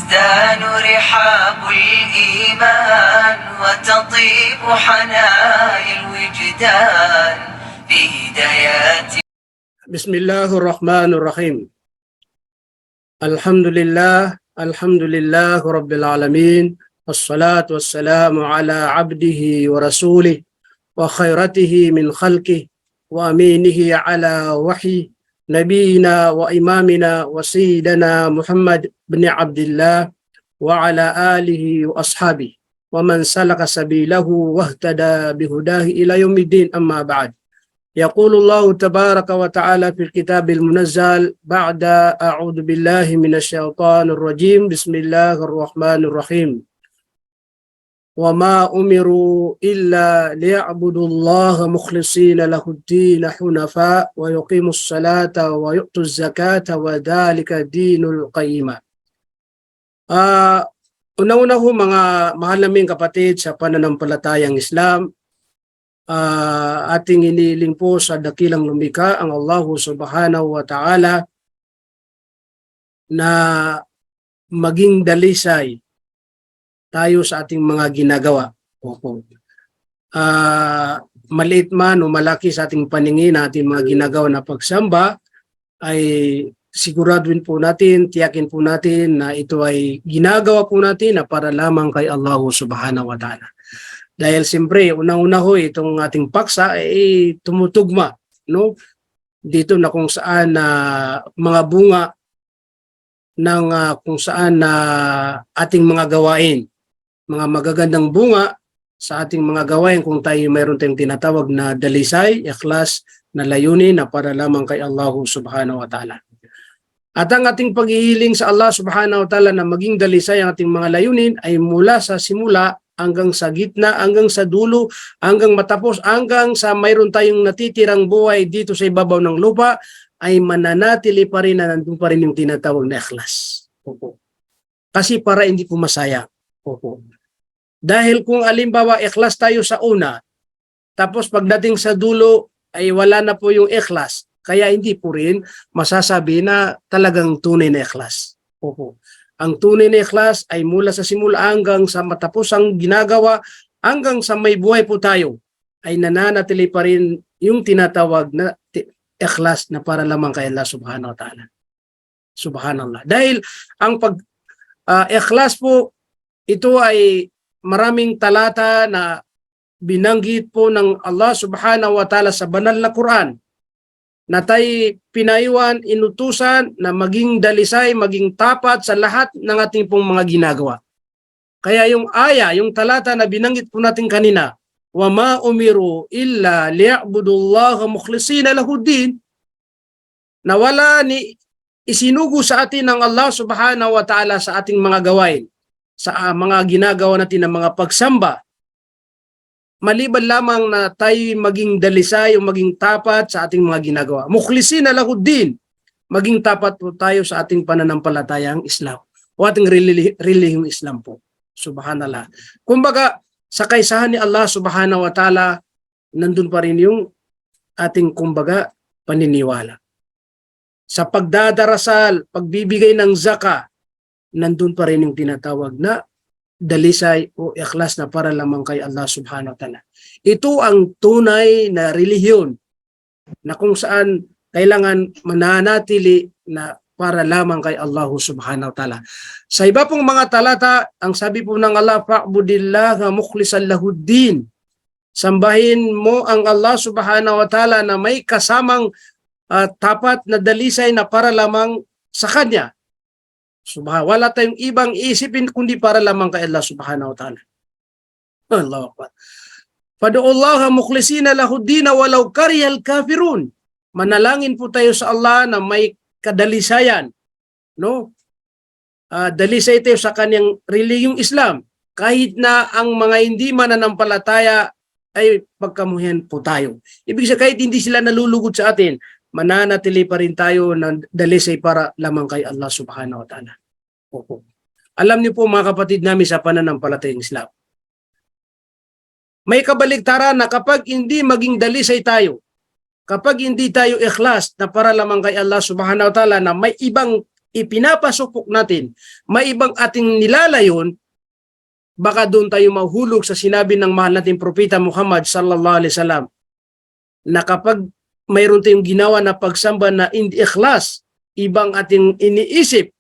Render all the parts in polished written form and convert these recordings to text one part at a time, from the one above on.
تزدان رحاب الإيمان وتطيب حنايا الوجدان بهدايات. بسم الله الرحمن الرحيم. الحمد لله رب العالمين، والصلاة والسلام على عبده ورسوله وخيرته من خلقه وأمينه على وحي نبينا وإمامنا وسيدنا محمد بن عبد الله وعلى آله وأصحابه ومن سلك سبيله واهتدى بهداه إلى يوم الدين. أما بعد، يقول الله تبارك وتعالى في الكتاب المنزل بعد أعوذ بالله من الشيطان الرجيم بسم الله الرحمن الرحيم. وما أمروا إلا ليعبدوا الله مخلصين له الدين حنفاء ويقيموا الصلاة ويؤتوا الزكاة وذلك دين القيمة. Una-una ho mga mahal naming kapatid sa pananampalatayang Islam, ating iniling po sa dakilang lumikha ang Allah Subhanahu wa Ta'ala na maging dalisay tayo sa ating mga ginagawa. Maliit man o malaki sa ating paningin na ating mga ginagawa na pagsamba, ay siguraduhin po natin, tiyakin po natin na ito ay ginagawa po natin na para lamang kay Allah Subhanahu wa Ta'ala. Dahil siyempre, unang-una ho, itong ating paksa ay tumutugma, no? Dito na kung saan mga bunga ng kung saan ating mga gawain, mga magagandang bunga sa ating mga gawain kung tayo mayroon tayong tinatawag na dalisay, ikhlas na layunin na para lamang kay Allah Subhanahu wa Ta'ala. At ang ating paghihiling sa Allah Subhanahu wa Ta'ala na maging dalisay ang ating mga layunin ay mula sa simula hanggang sa gitna, hanggang sa dulo, hanggang matapos, hanggang sa mayroon tayong natitirang buhay dito sa ibabaw ng lupa, ay mananatili pa rin na nandun pa rin yung tinatawag na ikhlas. Kasi para hindi po masaya. Dahil kung alimbawa ikhlas tayo sa una, tapos pagdating sa dulo ay wala na po yung ikhlas, kaya hindi po rin masasabi na talagang tunay na ikhlas. Ang tunay na ikhlas ay mula sa simula hanggang sa matapos ang ginagawa, hanggang sa may buhay po tayo, ay nananatili pa rin yung tinatawag na ikhlas na para lamang kay Allah Subhanahu wa Ta'ala. Subhanallah. Dahil ang ikhlas po, ito ay maraming talata na binanggit po ng Allah Subhanahu wa Ta'ala sa banal na Quran, na tayo pinaiwan, inutusan na maging dalisay, maging tapat sa lahat ng ating pong mga ginagawa. Kaya yung aya, yung talata na binanggit po natin kanina, وَمَا أُمِرُوا إِلَّا لِيَعْبُدُوا اللَّهَ مُخْلِصِينَ لَهُ الدِّينَ, na wala ni isinugo sa atin ng Allah Subhanahu wa Ta'ala sa ating mga gawain, sa mga ginagawa natin ng mga pagsamba, maliban lamang na tayo maging dalisay o maging tapat sa ating mga ginagawa. Mukhlisina lahuddin, maging tapat po tayo sa ating pananampalatayang Islam o ating relihiyong Islam po. Subhanallah. Kumbaga, sa kaisahan ni Allah Subhanahu wa Ta'ala, nandun pa rin yung ating kumbaga paniniwala. Sa pagdadarasal, pagbibigay ng zaka, nandun pa rin yung tinatawag na dalisay o ikhlas na para lamang kay Allah Subhanahu wa Ta'ala. Ito ang tunay na relihiyon na kung saan kailangan mananatili na para lamang kay Allah Subhanahu wa Ta'ala. Sa iba pong mga talata, ang sabi po ng Allah, fa'budillaha mukhlishan lahuddin. Sambahin mo ang Allah Subhanahu wa Ta'ala na may kasamang tapat na dalisay na para lamang sa Kanya. Wala tayong ibang isipin kundi para lamang kay Allah Subhanahu wa Ta'ala. Allahu Akbar. Fad'ullaha mukhlisina lahuddin walau karihal kafirun. Manalangin po tayo sa Allah na may kadalisayan, no? Dalisay tayo sa kanyang relihiyong Islam, kahit na ang mga hindi mananampalataya ay pagkamuhian po tayo. Ibig sabihin, kahit hindi sila nalulugod sa atin, mananatili pa rin tayo ng dalisay para lamang kay Allah Subhanahu wa Ta'ala. Alam niyo po mga kapatid namin sa pananampalatayang Islam, may kabaligtaran na kapag hindi maging dalisay tayo, kapag hindi tayo ikhlas na para lamang kay Allah Subhanahu wa Ta'ala, na may ibang ipinapasupok natin, may ibang ating nilalayon, baka doon tayo mahulog sa sinabi ng mahal nating propeta Muhammad sallallahu alaihi wasallam na kapag mayroon tayong ginawa na pagsamba na hindi ikhlas, ibang ating iniisip,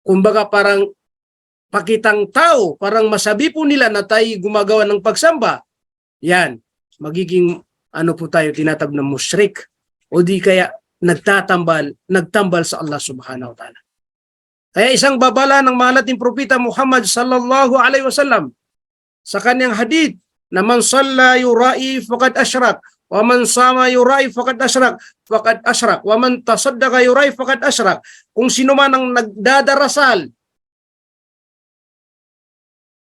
kumbaga parang pakitang tao, parang masabi po nila na tayo gumagawa ng pagsamba, yan, magiging ano po tayo, tinatawag na musyrik, o di kaya nagtambal sa Allah subhanahu wa ta'ala. Kaya isang babala ng mahal nating propeta Muhammad sallallahu alaihi wasallam sa kanyang hadith na man salla yurai faqad asyrak, wa man sama yurai faqad asyrak, wa man tasaddaqa yurai faqad asyrak. Kung sino man ang nagdadarasal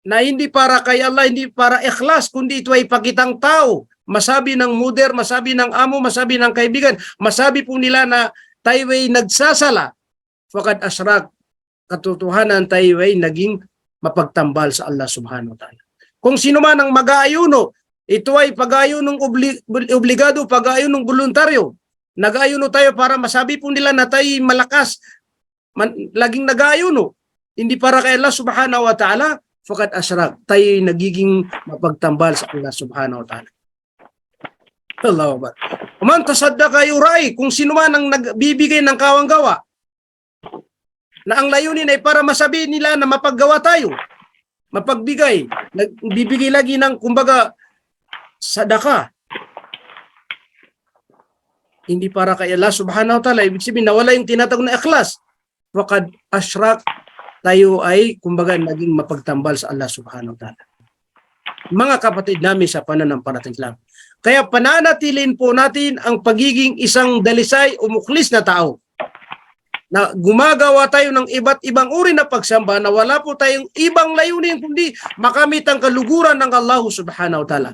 na hindi para kay Allah, hindi para ikhlas, kundi ito ay pakitang tao, masabi ng mother, masabi ng amo, masabi ng kaibigan, masabi po nila na tayo ay nagsasala, faqad asyrak, katotohanan tayo ay naging mapagtambal sa Allah subhanahu wa ta'ala. Kung sino man ang mag-aayuno, ito ay pag-aayunong obligado, pag-aayunong voluntaryo. Nag-aayuno tayo para masabi po nila na tayo malakas, laging nag-aayuno. Hindi para kay Allah subhanahu wa ta'ala, faqad asyrak, tayo ay nagiging mapagtambal sa Allah subhanahu wa ta'ala. Allahu Akbar. Man tasaddaqa yurai, kung sino man ang nagbibigay ng kawang-gawa, na ang layunin ay para masabi nila na mapaggawa tayo, mapagbigay, nagbibigay lagi ng kumbaga sadaka. Hindi para kay Allah subhanahu wa ta'ala, ibig sabihin nawala yung tinatawag na ikhlas. Faqad asyrak, tayo ay kumbaga naging mapagtambal sa Allah subhanahu wa ta'ala. Mga kapatid namin sa pananampalatayang Islam, kaya pananatilin po natin ang pagiging isang dalisay o mukhlis na tao, na gumagawa tayo ng iba't ibang uri na pagsamba na wala po tayong ibang layunin kundi makamit ang kaluguran ng Allah subhanahu wa ta'ala.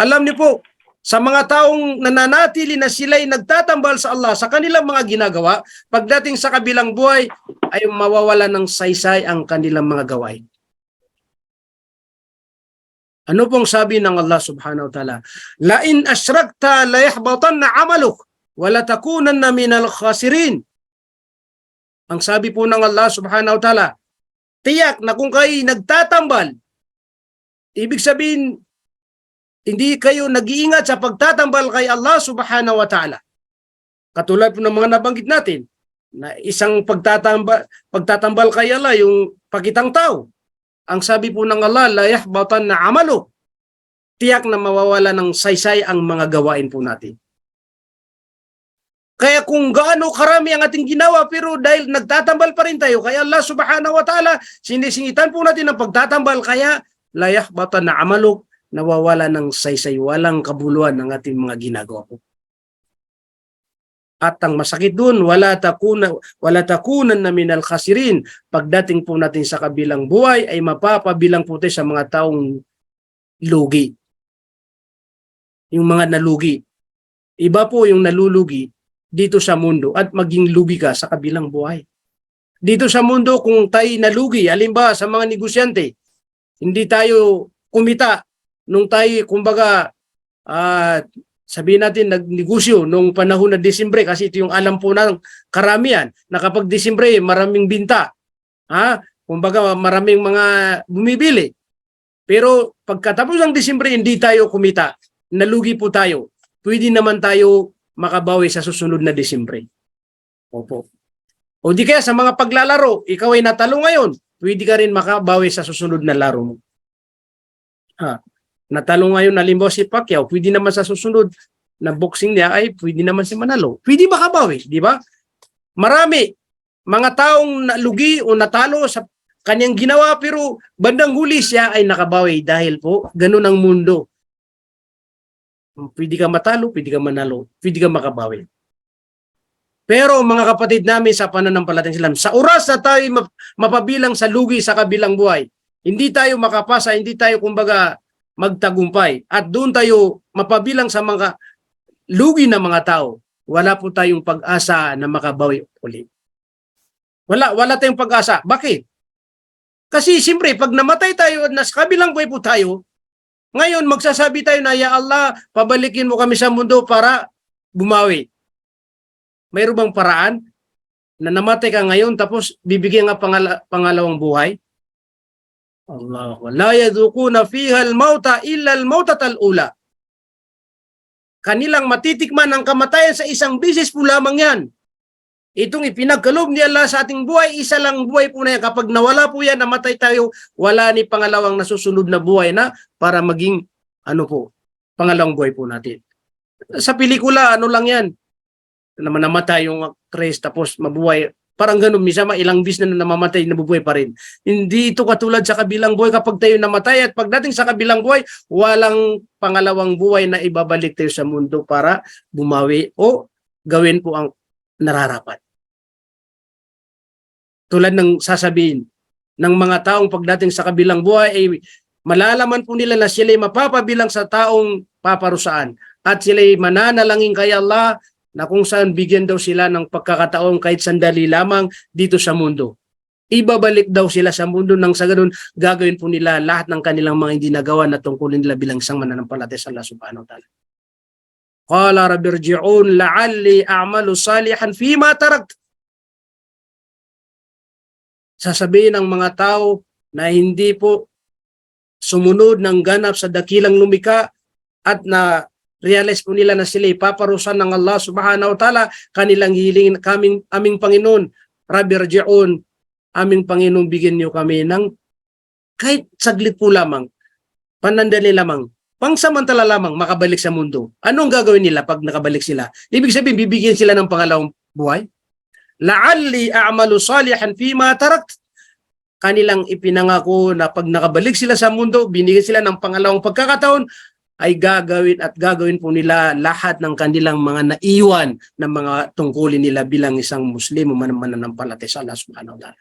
Alam niyo po, sa mga taong nananatili na sila'y nagtatambal sa Allah sa kanilang mga ginagawa, pagdating sa kabilang buhay ay mawawala ng saysay ang kanilang mga gawain. Ano pong sabi ng Allah subhanahu wa ta'ala? La in asyrakta la yahbatanna 'amaluk wala takunanna minal khasirin. Ang sabi po ng Allah subhanahu wa ta'ala, tiyak na kung kayo nagtatambal, ibig sabihin, hindi kayo nag-iingat sa pagtatambal kay Allah subhanahu wa ta'ala. Katulad po ng mga nabanggit natin, na isang pagtatambal kay Allah, yung pakitang tao. Ang sabi po ng Allah, la yahbatanna 'amaluk, tiyak na mawawala ng saysay ang mga gawain po natin. Kaya kung gaano karami ang ating ginawa, pero dahil nagtatambal pa rin tayo, kaya Allah subhanahu wa ta'ala, sinisingitan po natin ang pagtatambal, kaya layah bata na amalok, nawawala ng saysay, walang kabuluhan ng ating mga ginagawa po. At ang masakit dun, wala takunan na minal khasirin. Pagdating po natin sa kabilang buhay, ay mapapabilang po tayo sa mga taong lugi. Yung mga nalugi. Iba po yung nalulugi dito sa mundo at maging lugi ka sa kabilang buhay. Dito sa mundo, kung tayo nalugi, halimbawa sa mga negosyante, hindi tayo kumita nung tayo, kumbaga, sabihin natin, nagnegosyo nung panahon na Disyembre, kasi ito yung alam po ng karamihan, na kapag Disyembre, maraming binta. Kumbaga, maraming mga bumibili. Pero pagkatapos ng Disyembre, hindi tayo kumita. Nalugi po tayo. Pwede naman tayo makabawi sa susunod na Disyembre. Opo. O di kaya sa mga paglalaro, ikaw ay natalo ngayon, pwede ka rin makabawi sa susunod na laro mo. Natalo ngayon, halimbawa si Pacquiao, pwede naman sa susunod na boxing niya ay pwede naman si Manalo. Pwede makabawi, di ba? Marami mga taong nalugi o natalo sa kanyang ginawa, pero bandang huli siya ay nakabawi dahil po ganun ang mundo. Pwede ka matalo, pwede ka manalo, pwede ka makabawi. Pero mga kapatid namin sa pananampalatayang Islam, sa oras na tayo mapabilang sa lugi sa kabilang buhay, hindi tayo makapasa, hindi tayo kumbaga magtagumpay, at doon tayo mapabilang sa mga lugi na mga tao, wala po tayong pag-asa na makabawi ulit. Wala tayong pag-asa. Bakit? Kasi siyempre, pag namatay tayo at nasa kabilang buhay po tayo, ngayon magsasabi tayo na, Ya Allah, pabalikin mo kami sa mundo para bumawi. Mayroon bang paraan? na namatay ka ngayon tapos bibigyan nga pangalawang buhay? Allah, la yadukuna fiha al-mauta illa al-mautat al-ula. Kanilang matitikman ang kamatayan sa isang bisis po lamang yan. Itong ipinagkaloob ni Allah sa ating buhay, isa lang buhay po na yan. Kapag nawala po yan, namatay tayo, wala ni pangalawang nasusunod na buhay na para maging, pangalawang buhay po natin. Sa pelikula, lang yan. Naman namatay yung actress, tapos mabuhay. Parang ganun, misama ilang bis na namamatay, nabubuhay pa rin. Hindi ito katulad sa kabilang buhay kapag tayo namatay at pagdating sa kabilang buhay, walang pangalawang buhay na ibabalik tayo sa mundo para bumawi o gawin po ang nararapat. Tulad ng sasabihin ng mga taong pagdating sa kabilang buhay ay malalaman po nila na sila ay mapapabilang sa taong paparusaan at sila ay mananalangin kay Allah na kung saan bigyan daw sila ng pagkakataon kahit sandali lamang dito sa mundo. Ibabalik daw sila sa mundo nang sa ganun gagawin po nila lahat ng kanilang mga hindi nagawa na tungkulin nila bilang isang mananampalataya sa Allah subhanahu wa ta'ala. Qala rabbirji'un la'alli a'malu salihan fima tarakt. Sasabihin ng mga tao na hindi po sumunod ng ganap sa dakilang lumika at na realize po nila na sila ipaparusahan ng Allah subhanahu wa ta'ala, kanilang hilingin, aming Panginoon, Rabbirji'un, aming Panginoon, bigyan niyo kami ng kahit saglit po lamang, panandali lamang, pangsamantala lamang makabalik sa mundo. Anong gagawin nila pag nakabalik sila? Ibig sabihin, bibigyan sila ng pangalawang buhay? La'alli a'malu salihan fima tarakt. Kanilang ipinangako na pag nakabalik sila sa mundo, binigyan sila ng pangalawang pagkakataon, ay gagawin po nila lahat ng kanilang mga naiwan na mga tungkulin nila bilang isang Muslim o mananampalataya sa Allah subhanahu wa ta'ala.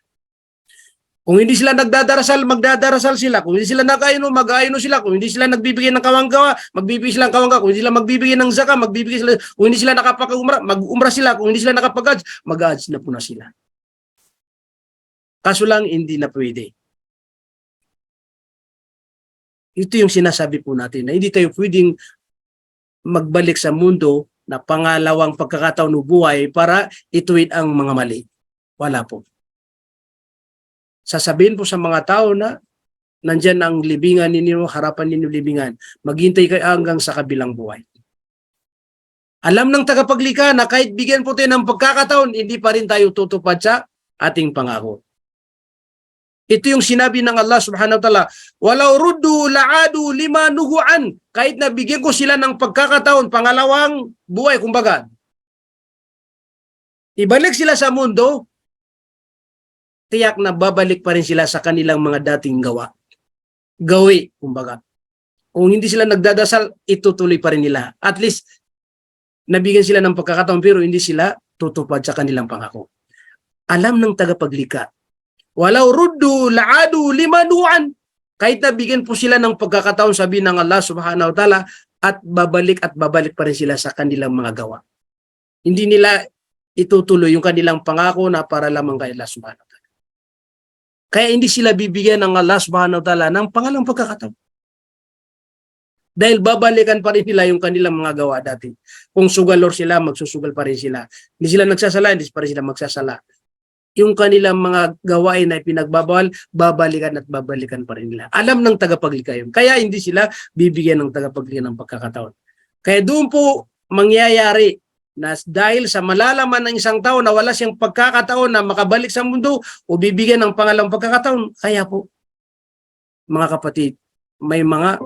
Kung hindi sila nagdadarasal, magdadarasal sila. Kung hindi sila nag-ayuno, mag-ayuno sila. Kung hindi sila nagbibigay ng kawanggawa, magbibigay sila ng kawanggawa. Kung hindi sila magbibigay ng zakah, magbibigay sila. Kung hindi sila nakapag-umrah, mag-umrah sila. Kung hindi sila nakapag-hajj, mag-hajj na po na sila. Kaso lang, hindi na pwede. Ito yung sinasabi po natin na hindi tayo pwedeng magbalik sa mundo na pangalawang pagkakataon ng buhay para ituwid ang mga mali. Wala po. Sasabihin po sa mga tao na nandyan ang libingan ninyo, harapan ninyo libingan. Maghintay kayo hanggang sa kabilang buhay. Alam ng tagapaglikha na kahit bigyan po tayo ng pagkakataon, hindi pa rin tayo tutupad sa ating pangako. Ito yung sinabi ng Allah subhanahu wa ta'ala, walau ruddu la'adu lima nuhuan. Kahit na bigyan ko sila ng pagkakataon, pangalawang buhay, kumbaga. Ibalik sila sa mundo, tiyak na babalik pa rin sila sa kanilang mga dating gawi, kumbaga. Kung hindi sila nagdadasal, itutuloy pa rin nila. At least, nabigyan sila ng pagkakataon pero hindi sila tutupad sa kanilang pangako. Alam ng tagapaglikha, walau ruddu la'adu limanuan. Kahit nabigyan po sila ng pagkakataon, sabi ng Allah subhanahu wa ta'ala, at babalik pa rin sila sa kanilang mga gawa. Hindi nila itutuloy yung kanilang pangako na para lamang kay Allah subhanahu wa ta'ala. Kaya hindi sila bibigyan ng Allah subhanahu wa ta'ala ng pangalang pagkakataon. Dahil babalikan pa rin nila yung kanilang mga gawa dati. Kung sugalor sila, magsusugal pa rin sila. Hindi sila nagsasala, hindi pa rin sila magsasala. Yung kanilang mga gawain na pinagbabawal, babalikan at babalikan pa rin nila. Alam ng tagapaglikha yun. Kaya hindi sila bibigyan ng tagapaglikha ng pagkakataon. Kaya doon po mangyayari na dahil sa malalaman ng isang tao na wala siyang pagkakataon na makabalik sa mundo o bibigyan ng pangalawang pagkakataon, kaya po, mga kapatid, may mga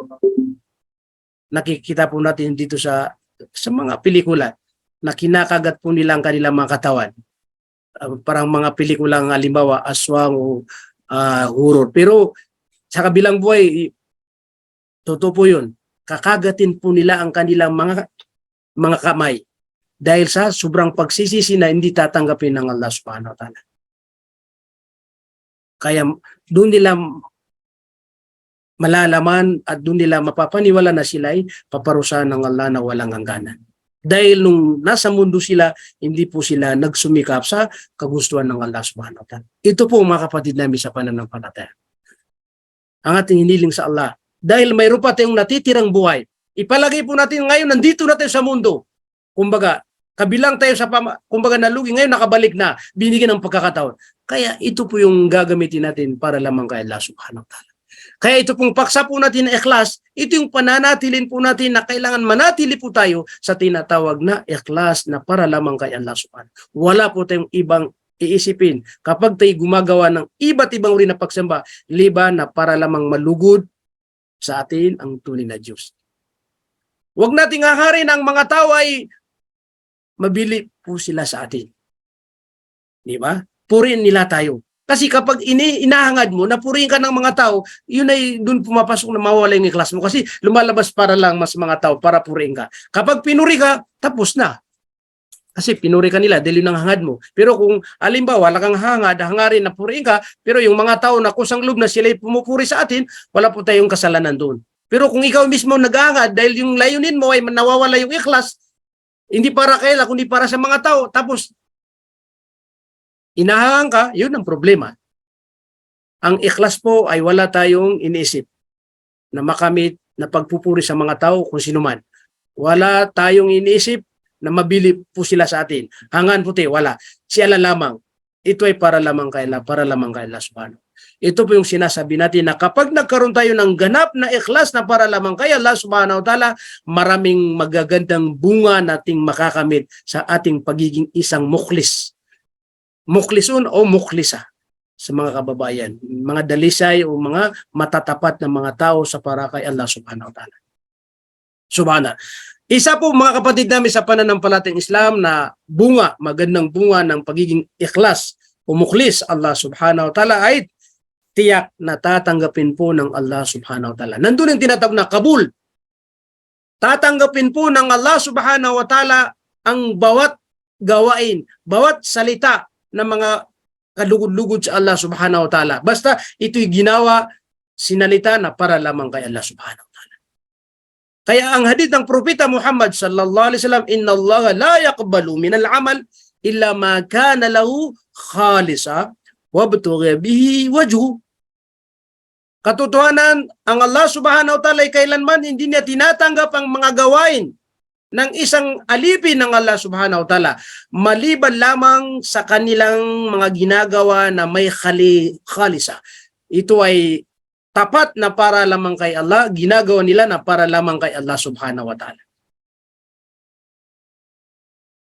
nakikita po natin dito sa mga pelikula na kinakagat po nila ang kanilang mga katawan. Parang mga pelikulang halimbawa, aswang o horror. Pero sa kabilang buhay, totoo po yun, kakagatin po nila ang kanilang mga kamay. Dahil sa sobrang pagsisisi na hindi tatanggapin ng Allah subhanahu wa ta'ala. Kaya doon nila malalaman at doon nila mapapaniwala na sila ay paparusahan ng Allah na walang hangganan. Dahil nung nasa mundo sila, hindi po sila nagsumikap sa kagustuhan ng Allah subhanahu wa ta'ala. Ito po mga kapatid namin sa pananampalataya. Ang ating hiniling sa Allah. Dahil mayroon pa tayong natitirang buhay. Ipalagay po natin ngayon, nandito na tayo sa mundo. Kumbaga, Kabilang tayo sa kumbaga nalugi, ngayon nakabalik na, binigyan ng pagkakataon. Kaya ito po yung gagamitin natin para lamang kay Allah subhanahu wa ta'ala. Kaya ito pong paksa po natin na ikhlas, ito yung pananatilin po natin na kailangan manatili po tayo sa tinatawag na ikhlas na para lamang kay Allah subhanahu. Wala po tayong ibang iisipin kapag tayo gumagawa ng iba't ibang uri na pagsamba, liban na para lamang malugod sa atin ang tunay na Diyos. Huwag nating haharin ang mga tao ay mabili po sila sa atin. Di ba? Purihin nila tayo. Kasi kapag inahangad mo, napurihin ka ng mga tao, yun ay doon pumapasok na mawala yung ikhlas mo. Kasi lumalabas para lang mas mga tao para purihin ka. Kapag pinuri ka, tapos na. Kasi pinuri ka nila dahil yun ang hangad mo. Pero kung alimbawa, wala kang hangad, hangarin na purihin ka, pero yung mga tao na kusang loob na sila pumupuri sa atin, wala po tayong kasalanan doon. Pero kung ikaw mismo naghangad dahil yung layunin mo ay nawawala yung ikhlas, hindi para kaila, kundi para sa mga tao, tapos inahangan ka, yun ang problema. Ang ikhlas po ay wala tayong iniisip na makamit na pagpupuri sa mga tao kung sino man. Wala tayong iniisip na mabili po sila sa atin. Hangan puti, wala. Siya lamang. Ito ay para lamang kay Allah subhanahu. Ito po yung sinasabi natin na kapag nagkaroon tayo ng ganap na ikhlas na para lamang kay Allah subhanahu wa ta'ala, maraming magagandang bunga nating makakamit sa ating pagiging isang mukhlis. Mukhlisun o mukhlisa sa mga kababayan, mga dalisay o mga matatapat na mga tao sa para kay Allah subhanahu wa ta'ala. Subhana. Isa po mga kapatid namin sa pananampalatayang Islam na bunga, magandang bunga ng pagiging ikhlas o mukhlis Allah subhanahu wa ta'ala ay tiyak na tatanggapin po ng Allah subhanahu wa ta'ala. Nandun yung tinatawag na kabul. Tatanggapin po ng Allah subhanahu wa ta'ala ang bawat gawain, bawat salita ng mga kalugod-lugod sa Allah subhanahu wa ta'ala. Basta ito'y ginawa, sinalita na para lamang kay Allah subhanahu wa ta'ala. Kaya ang hadith ng Propeta Muhammad sallallahu alaihi wasallam, inna Allah la yaqbalu min al-amal illa ma kana lahu khalisa wabtugha bihi wajhu. Katotohanan, ang Allah subhanahu wa ta'ala ay kailanman hindi niya tinatanggap ang mga gawain ng isang alipin ng Allah subhanahu wa ta'ala, maliban lamang sa kanilang mga ginagawa na may khalisa. Ito ay tapat na para lamang kay Allah, ginagawa nila na para lamang kay Allah subhanahu wa ta'ala.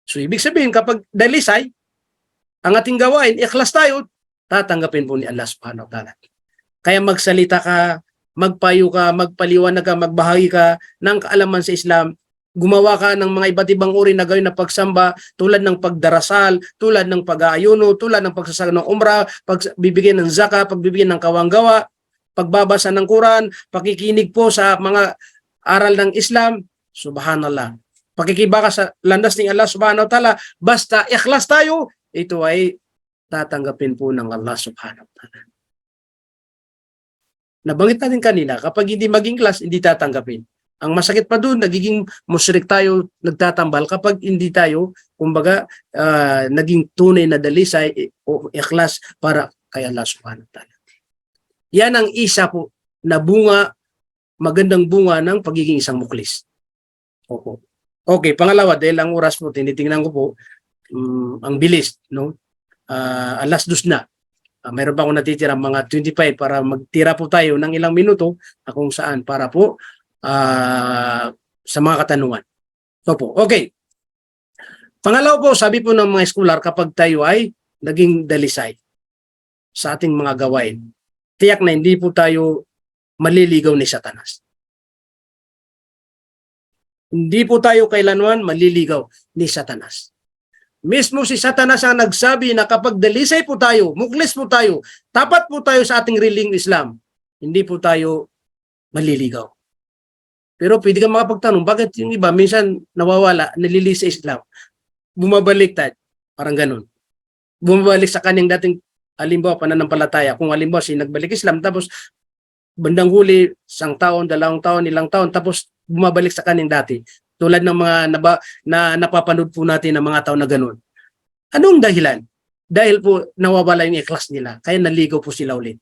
So, ibig sabihin, kapag dalisay, ang ating gawain, ikhlas tayo, tatanggapin po ni Allah subhanahu wa ta'ala. Kaya magsalita ka, magpayo ka, magpaliwanag ka, magbahagi ka ng kaalaman sa Islam, gumawa ka ng mga iba't ibang uri na gawin na pagsamba, tulad ng pagdarasal, tulad ng pag-aayuno, tulad ng pagsasaka ng umrah, pagbibigay ng zakah, pagbibigay ng kawanggawa, pagbabasa ng Quran, pakikinig po sa mga aral ng Islam, subhanallah. Pakikibaka sa landas ng Allah subhanahu wa ta'ala, basta ikhlas tayo, ito ay tatanggapin po ng Allah subhanahu wa ta'ala. Nabanggit natin kanina, kapag hindi maging ikhlas, hindi tatanggapin. Ang masakit pa doon, nagiging musyrik tayo, nagtatambal kapag hindi tayo, kumbaga, naging tunay na dalisay o ikhlas para kay Allah subhanahu wa ta'ala. Yan ang isa po na bunga, magandang bunga ng pagiging isang mukhlis. Opo. Okay, pangalawa, dahil ang oras po, tinitingnan ko po, ang bilis, no? Alas 2 na. Mayroon pa akong natitira mga 25 para magtira po tayo ng ilang minuto kung saan para po sa mga katanungan. Opo, okay. Pangalawa po, sabi po ng mga scholar, kapag tayo ay naging dalisay sa ating mga gawain, tiyak na hindi po tayo maliligaw ni Satanas. Hindi po tayo kailanman maliligaw ni Satanas. Mismo si Satanas ang nagsabi na kapag dalisay po tayo, mukhlis po tayo, tapat po tayo sa ating riling Islam, hindi po tayo maliligaw. Pero pwede kang makapagtanong, bakit yung iba minsan nawawala, nalilis sa Islam, bumabaliktad, parang ganun. Bumabalik sa kanyang dating halimbawa pananampalataya. Kung halimbawa si nagbalik Islam, tapos bandang huli, 1 taon, 2 taon, ilang taon, tapos bumabalik sa kanyang dati. Tulad ng mga na napapanood po natin ng mga tao na ganun. Anong dahilan? Dahil po nawawala yung ikhlas nila, kaya naligaw po sila ulit.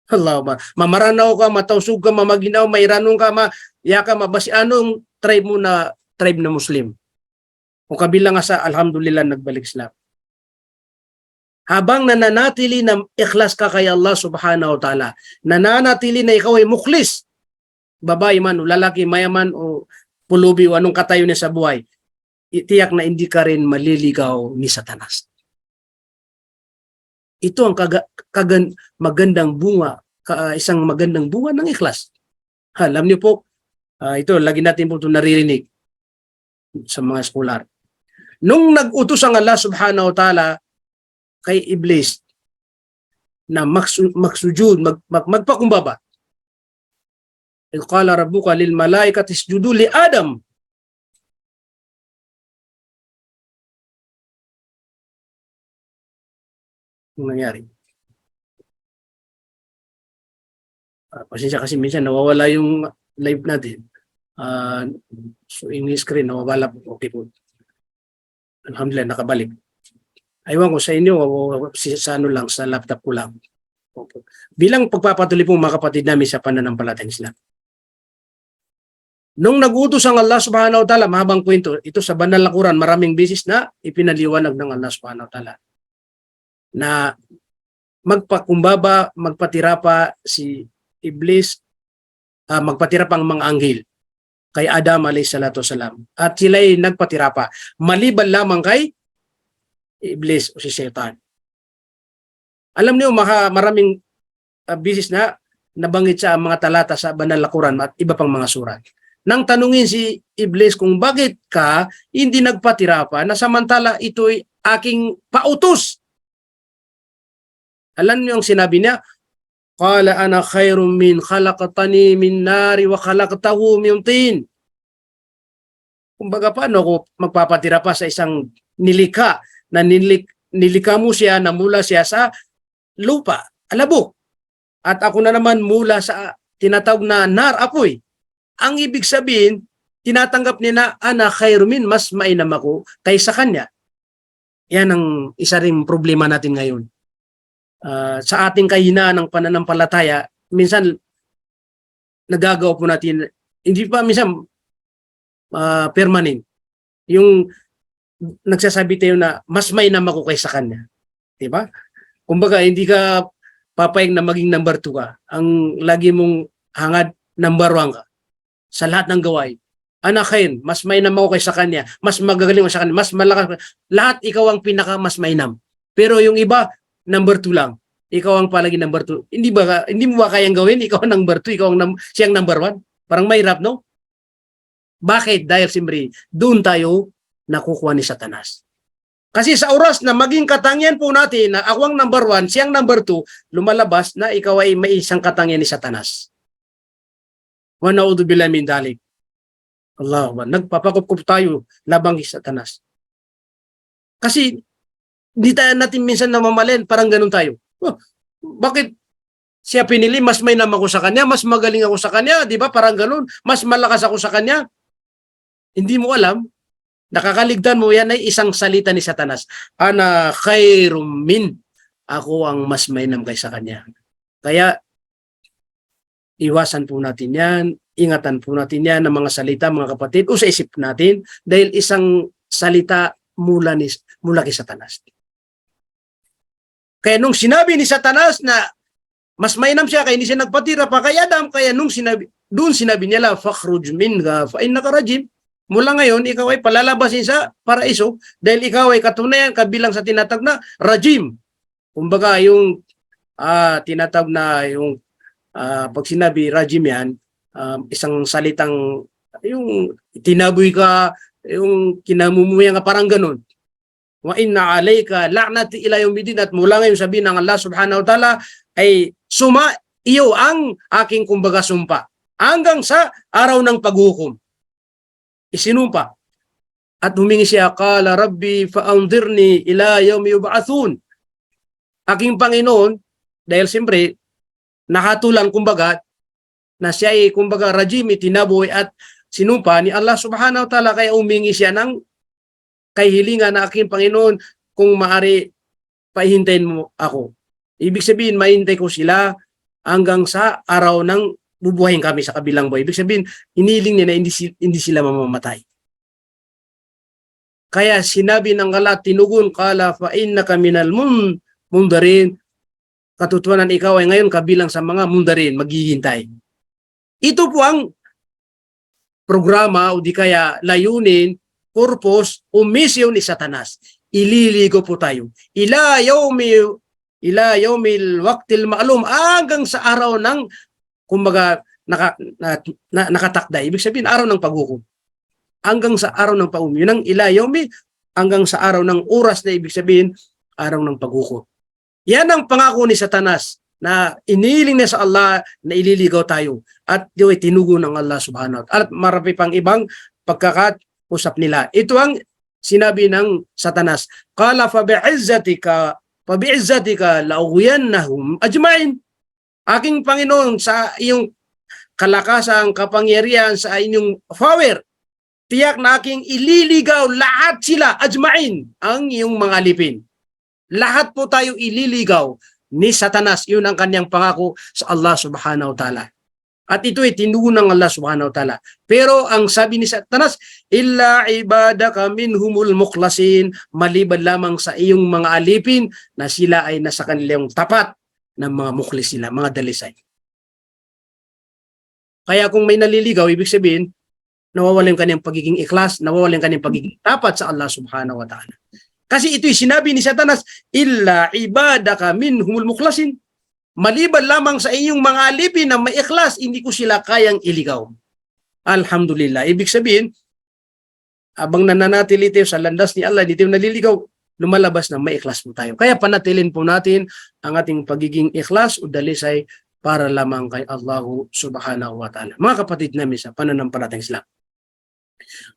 Allah, mamaranaw ka, matausog ka, mamaginaw, mayranong ka, yaka, mabasi, anong tribe mo na tribe na Muslim? O kabilang nga sa alhamdulillah nagbalik Islam. Habang nananatili na ikhlas ka kay Allah subhanahu wa ta'ala, nananatili na ikaw ay mukhlis, babae man o lalaki, mayaman o pulubi o anong katayo niya sa buhay, itiyak na hindi ka rin maliligaw ni Satanas. Ito ang magandang bunga, isang magandang bunga ng ikhlas. Alam niyo po, ito, lagi natin po ito naririnig sa mga scholar. Nung nag-utos ang Allah subhanahu wa ta'ala kay Iblis na magsujud, magpakumbaba. Qala rabbuka lil malaikati isjudu li Adam. Ano nangyari? Pasensya kasi minsan nawawala yung live natin. So in screen, nawawala po. Okay po. Alhamdulillah, nakabalik. Aywan ko sa inyo, sa ano lang, sa laptop ko lang. Okay. Bilang pagpapatuloy po mga kapatid namin sa pananampalatayang Islam. Nung nag-utos ang Allah subhanahu wa ta'ala, mahabang kwento, ito sa banal na Quran, maraming beses na ipinaliwanag ng Allah subhanahu wa ta'ala na magpakumbaba, magpatira pa si Iblis, magpatira pa ang mga anghel kay Adam alayhi salatu wasalam. At sila'y nagpatira pa. Maliban lamang kay Iblis o si Shaitan. Alam niyo, maraming bisis na nabanggit sa mga talata sa banal na Quran at iba pang mga surat. Nang tanungin si Iblis kung bakit ka hindi nagpatira pa na samantala ito'y aking pautos. Alam niyo ang sinabi niya? Qala ana khairum min khalaqtani min nari wa khalaqtahu min tin. Kumbaga paano ako magpapatira pa sa isang nilikha na nilikha mo siya na mula siya sa lupa, alabok. At ako na naman mula sa tinatawag na nar, apoy. Ang ibig sabihin, tinatanggap niya na ana khairum min, mas mainam ako kaysa kanya. Yan ang isa ring problema natin ngayon. Sa ating kahinaan ng pananampalataya, minsan nagagawa po natin, hindi pa minsan permanent. Yung nagsasabi tayo na mas mainam ako kaysa kanya. Diba? Kumbaga, hindi ka papayag na maging number 2 ka. Ang lagi mong hangad, number 1 ka. Sa lahat ng gawain. Anakain, mas mainam ako kaysa kanya. Mas magagaling ako sa kanya. Mas malakas. Lahat ikaw ang pinaka mas mainam. Pero yung iba, number 2 lang. Ikaw ang palagi number 2. Hindi mo ba kayang gawin? Ikaw ang number 2, siyang number 1. Parang mahirap, no? Bakit? Dahil siyempre, doon tayo nakukuha ni Satanas. Kasi sa oras na maging katangian po natin na ako ang number 1, siyang number 2, lumalabas na ikaw ay may isang katangian ni Satanas. Wa na'udhu billahi min dhalik. Allahumma, nagpapakup tayo labang kay Satanas. Kasi hindi tayo natin minsan namamalin, parang ganun tayo. Bakit siya pinili? Mas may naman ako sa kanya, mas magaling ako sa kanya, di ba? Parang ganun. Mas malakas ako sa kanya. Hindi mo alam, nakakaligtan mo, yan ay isang salita ni Satanas. Ana khairum min. Ako ang mas mainam kaysa kanya. Kaya, iwasan po natin yan, ingatan po natin yan ng mga salita, mga kapatid, o sa isip natin, dahil isang salita mula kay Satanas. Kaya nung sinabi ni Satanas na mas mainam siya, kaya hindi siya nagpatira pa kay Adam, kaya nung sinabi niya la fakhruj minha fa innaka rajim. Mula ngayon, ikaw ay palalabasin sa paraiso dahil ikaw ay katunayan kabilang sa tinatawag na rajim. Kumbaga yung tinatawag na yung pag sinabi rajim yan, isang salitang yung tinaboy ka, yung kinamumuya nga parang ganun. Wa inna alayka la'nati ila yawmiddin, at mula ngayon sabihin ng Allah subhanahu wa ta'ala ay iyo ang aking kumbaga sumpa hanggang sa araw ng paghukom. Isinumpa at humingi siya, qala rabbi fa'anzirni ila yawmi yub'athun. Aking Panginoon, dahil siyempre nakatulang kumbaga na siya ay kumbaga rajimi, tinaboy at sinumpa ni Allah subhanahu wa ta'ala, kaya humingi siya ng kahilingan na aking Panginoon, kung maari pahintayin mo ako. Ibig sabihin, mahintay ko sila hanggang sa araw ng bubuhayin kami sa kabilang buhay. Ibig sabihin, hiniling niya na hindi sila mamamatay. Kaya sinabi ng Allah, tinugon, qala fa innaka minal mundarin. Katotohanan ikaw ay ngayon kabilang sa mga mundarin, maghihintay. Ito po ang programa o di kaya layunin, purpose o mission ni Satanas. Ililigo po tayo. Ila yaumil waqtil ma'lum, hanggang sa araw ng kumbaga nakatakda. Ibig sabihin araw ng paghukom. Hanggang sa araw ng paghukom. Yun ang ila yaumi, hanggang sa araw ng oras na ibig sabihin araw ng paghukom. Yan ang pangako ni Satanas na iniling na sa Allah na ililigaw tayo at di ay tinugo ng Allah subhanahu wa ta'ala at marami pang ibang pagkakausap nila. Ito ang sinabi ng Satanas, qala fa bi'izzatika la'ughwiyannahum ajma'in. Aking Panginoon, sa iyong kalakasan, kapangyarihan, sa inyong power, tiyak na aking ililigaw lahat sila ajma'in, ang iyong mga alipin. Lahat po tayo ililigaw ni Satanas. Yun ang kanyang pangako sa Allah subhanahu wa ta'ala. At ito ay tinugon ng Allah subhanahu wa ta'ala. Pero ang sabi ni Satanas, illa ibadaka minhumul mukhlasin, maliban lamang sa iyong mga alipin na sila ay nasa kanilang tapat ng mga mukhlis sila, mga dalisay. Kaya kung may naliligaw, ibig sabihin, nawawalan kanyang pagiging ikhlas, nawawalan kanyang pagiging tapat sa Allah subhanahu wa ta'ala. Kasi ito'y sinabi ni Satanas, illa ibadaka minhumul mukhlasin. Maliban lamang sa inyong mga alipin na may ikhlas, hindi ko sila kayang iligaw. Alhamdulillah. Ibig sabihin, abang nananatili tayo sa landas ni Allah, hindi tayo naliligaw, lumalabas na may ikhlas po tayo. Kaya panatilin po natin ang ating pagiging ikhlas o dalisay para lamang kay Allah subhanahu wa ta'ala. Mga kapatid namin sa pananampalatayang Islam.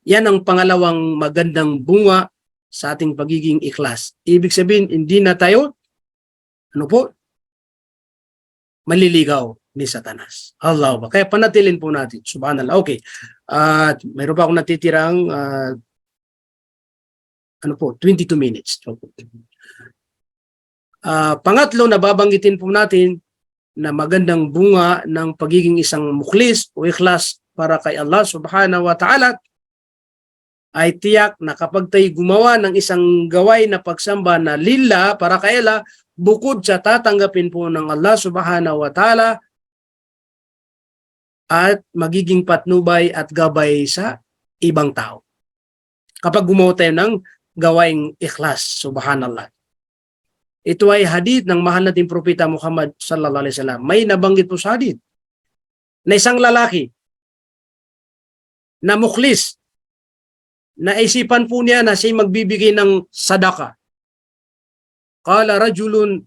Yan ang pangalawang magandang bunga sa ating pagiging ikhlas. Ibig sabihin, hindi na tayo, maliligaw ni Satanas. Allah ba? Kaya panatilin po natin. Subhanallah. Okay. At mayroon pa akong natitirang 22 minutes. Pangatlo, nababanggitin po natin na magandang bunga ng pagiging isang mukhlis o ikhlas para kay Allah subhanahu wa ta'ala ay tiyak na kapag tayo gumawa ng isang gaway na pagsamba na lillah para kay Allah, bukod sa tatanggapin po ng Allah subhanahu wa ta'ala at magiging patnubay at gabay sa ibang tao. Kapag gumawa tayo ng gawaing ikhlas, subhanallah. Ito ay hadith ng mahal nating propeta Muhammad sallallahu alaihi wasallam. May nabanggit po sa hadith na isang lalaki na mukhlis, naisipan po niya na siya magbibigay ng sadaka. Qala rajulun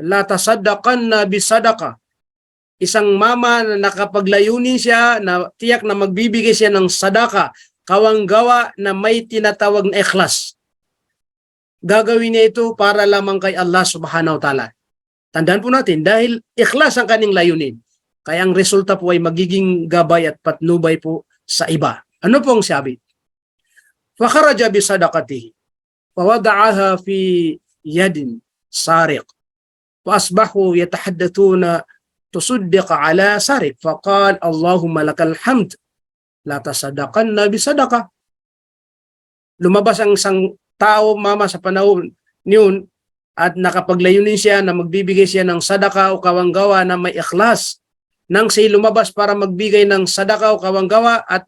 la tasaddaqanna bisadaka. Isang mama na nakapaglayunin siya na tiyak na magbibigay siya ng sadaka, kawanggawa na may tinatawag na ikhlas. Gagawin niya ito para lamang kay Allah subhanahu wa ta'ala. Tandaan po natin, dahil ikhlas ang kanyang layunin, kaya ang resulta po ay magiging gabay at patnubay po sa iba. Ano pong sabi? فخرج بصدقته فوضعها في يد سارق فأصبحوا يتحدثون تصدق على سارق فقال اللهم لك الحمد لا تصدقن بصدقة. Lumabas ang isang tao, mama, sa panahon niyon at nakapaglayunin siya na magbibigay siya ng sadaka o kawanggawa na may ikhlas. Nang siya lumabas para magbigay ng sadaka o kawanggawa at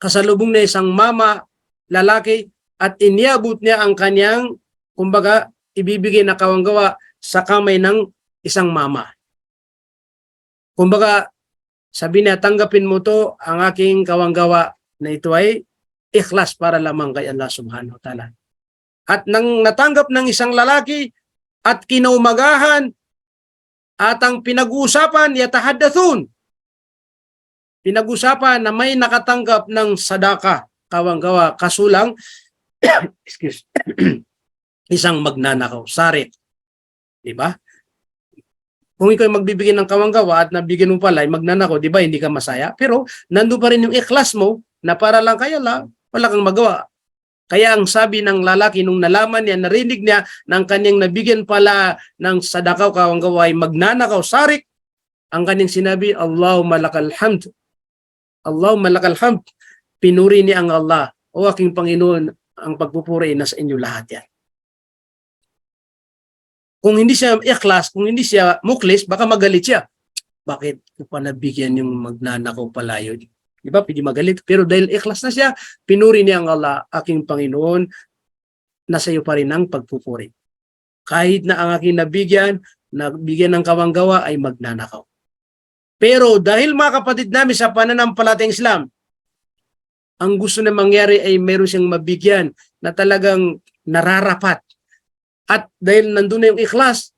kasalubong na isang mama, lalaki, at iniabot niya ang kanyang, kumbaga, ibibigay na kawanggawa sa kamay ng isang mama. Kumbaga, sabi niya, tanggapin mo to, ang aking kawanggawa na ito ay ikhlas para lamang kay Allah subhanahu wa ta'ala. At nang natanggap ng isang lalaki at kinaumagahan at ang pinag-uusapan, yatahaddathun, pinag-usapan na may nakatanggap ng sadaka, kawanggawa, kasulang isang magnanakaw, sarik. Diba? Kung ikaw magbibigay ng kawanggawa at nabigyan mo pala, magnanakaw, diba, hindi ka masaya? Pero nandun pa rin yung ikhlas mo na para lang kaya wala kang magawa. Kaya ang sabi ng lalaki nung nalaman niya, narinig niya ng kanyang nabigyan pala ng sadakaw, kawanggawa ay magnanakaw, sarik, ang kanyang sinabi, Allahumma lakal hamd. Allahumma lakal hamd. pinuri niya ang Allah, o aking Panginoon, ang pagpupuri na sa inyo lahat yan. Kung hindi siya ikhlas, kung hindi siya muklis, baka magalit siya. Bakit ko pa nabigyan yung magnanakaw pala yun? Di ba? Pwede magalit. Pero dahil ikhlas na siya, pinuri niya ang Allah, aking Panginoon, nasa iyo pa rin ang pagpupuri. Kahit na ang aking nabigyan ng kawanggawa ay magnanakaw. Pero dahil mga kapatid namin sa pananampalatayang Islam, ang gusto na mangyari ay meron siyang mabigyan na talagang nararapat. At dahil nandun na yung ikhlas,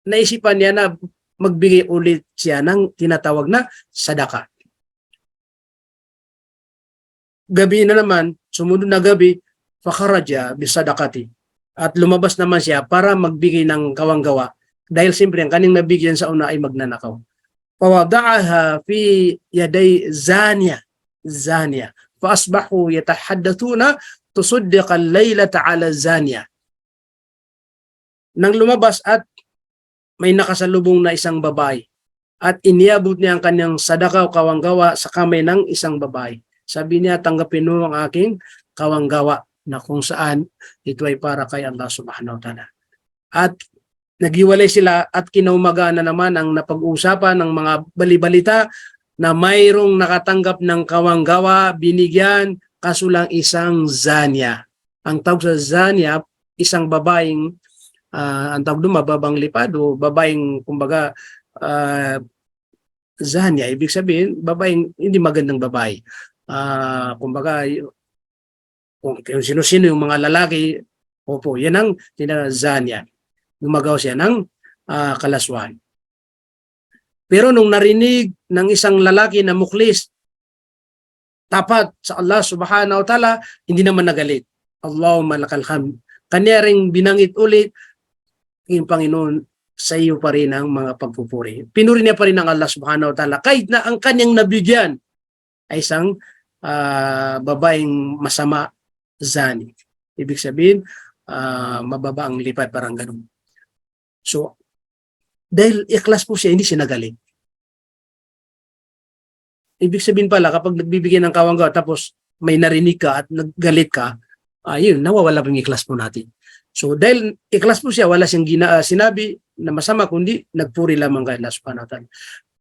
naisipan niya na magbigay ulit siya ng tinatawag na sadaka. Gabi na naman, sumunod na gabi, fakharaja bisadakati. At lumabas naman siya para magbigay ng kawanggawa. Dahil siyempre ang kanyang nabigyan sa una ay magnanakaw. Fawada'aha fi yaday zaniya. Faasbahu yatahaddathuna tusuddiqa al-laylata ala zaniya. Nang lumabas at may nakasalubong na isang babae at iniabot niya ang kanyang sadaka o kawanggawa sa kamay ng isang babae. Sabi niya, tanggapin mo ang aking kawanggawa na kung saan ito ay para kay Allah subhanahu wa ta'ala. At naghiwalay sila at kinaumagaan na naman ang napag-uusapan ng mga balibalita na mayroong nakatanggap ng kawanggawa, binigyan, kaso lang isang zanya. Ang tawag sa zanya, isang babaeng, ang tawag doon, mababang lipad o babaeng, kumbaga, zanya, ibig sabihin, babaeng, hindi magandang babae. Kumbaga, kung sino-sino yung mga lalaki, opo, yan ang zanya. Gumagawa siya ng kalaswan. Pero nung narinig ng isang lalaki na muklis, tapat sa Allah subhanahu wa ta'ala, hindi naman nagalit. Allahumma lakal hamd. Kanya ring binangit ulit, yung Panginoon, sa iyo pa rin ang mga pagpupuri. Pinuri niya pa rin ang Allah subhanahu wa ta'ala, kahit na ang kanyang nabigyan ay isang babaeng masama, zani. Ibig sabihin, mababa ang lipad, parang ganun. So, dahil ikhlas po siya, hindi siya nagalit. Ibig sabihin pala, kapag nagbibigay ng kawanggawa tapos may narinig ka at naggalit ka, yun, nawawala yung ikhlas po natin. So, dahil ikhlas po siya, wala siyang sinabi na masama, kundi nagpuri lamang kay Allah subhanahu wa ta'ala.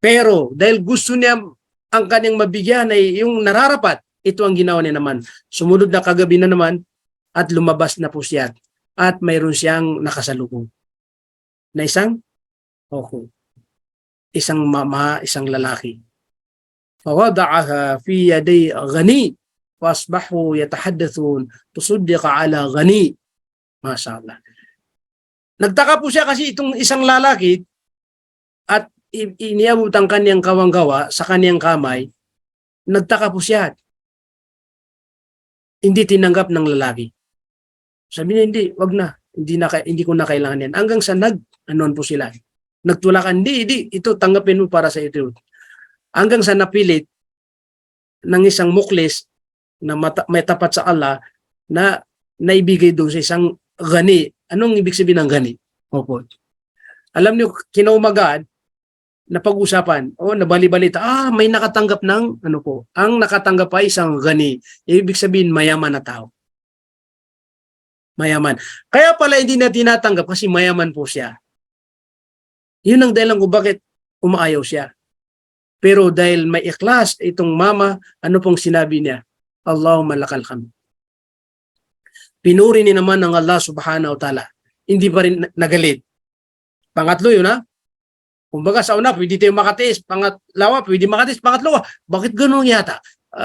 Pero, dahil gusto niya ang kanyang mabigyan ay yung nararapat, ito ang ginawa niya naman. Sumunod na kagabi na naman at lumabas na po siya at mayroon siyang nakasalubong na isang isang mama, isang lalaki. Fawada'aha fi yaday ghani fasbahu yatahaddathun tusuddiqa ala ghani. Masyaallah. Nagtaka po siya kasi itong isang lalaki at iniabot ang kanyang kawanggawa sa kanyang kamay. Nagtaka po siya. Hindi tinanggap ng lalaki. Sabi niya, hindi, wag na. Hindi ko na kailangan yan. Hanggang sa anon po sila. Nagtulakan, hindi, ito tanggapin mo para sa ito. Hanggang sa napilit ng isang muklis na may tapat sa Allah na naibigay doon sa isang gani. Anong ibig sabihin ng gani? Opo. Alam niyo, kinaumagaan, napag-usapan, nabali-balita, may nakatanggap ng, ang nakatanggap ay isang gani. Ibig sabihin, mayaman na tao. Mayaman. Kaya pala hindi na tinatanggap kasi mayaman po siya. Yun ang dahilan kung bakit umaayaw siya. Pero dahil may ikhlas itong mama, ano pong sinabi niya? Allahumma lakal hamd. Pinuri ni naman ng Allah subhanahu wa ta'ala. Hindi pa rin nagalit. Pangatlo yun, ha? Kumbaga sa una, pwede tayo makatiis. Pangalawa, pwede makatiis. Pangatlo, bakit ganun yata?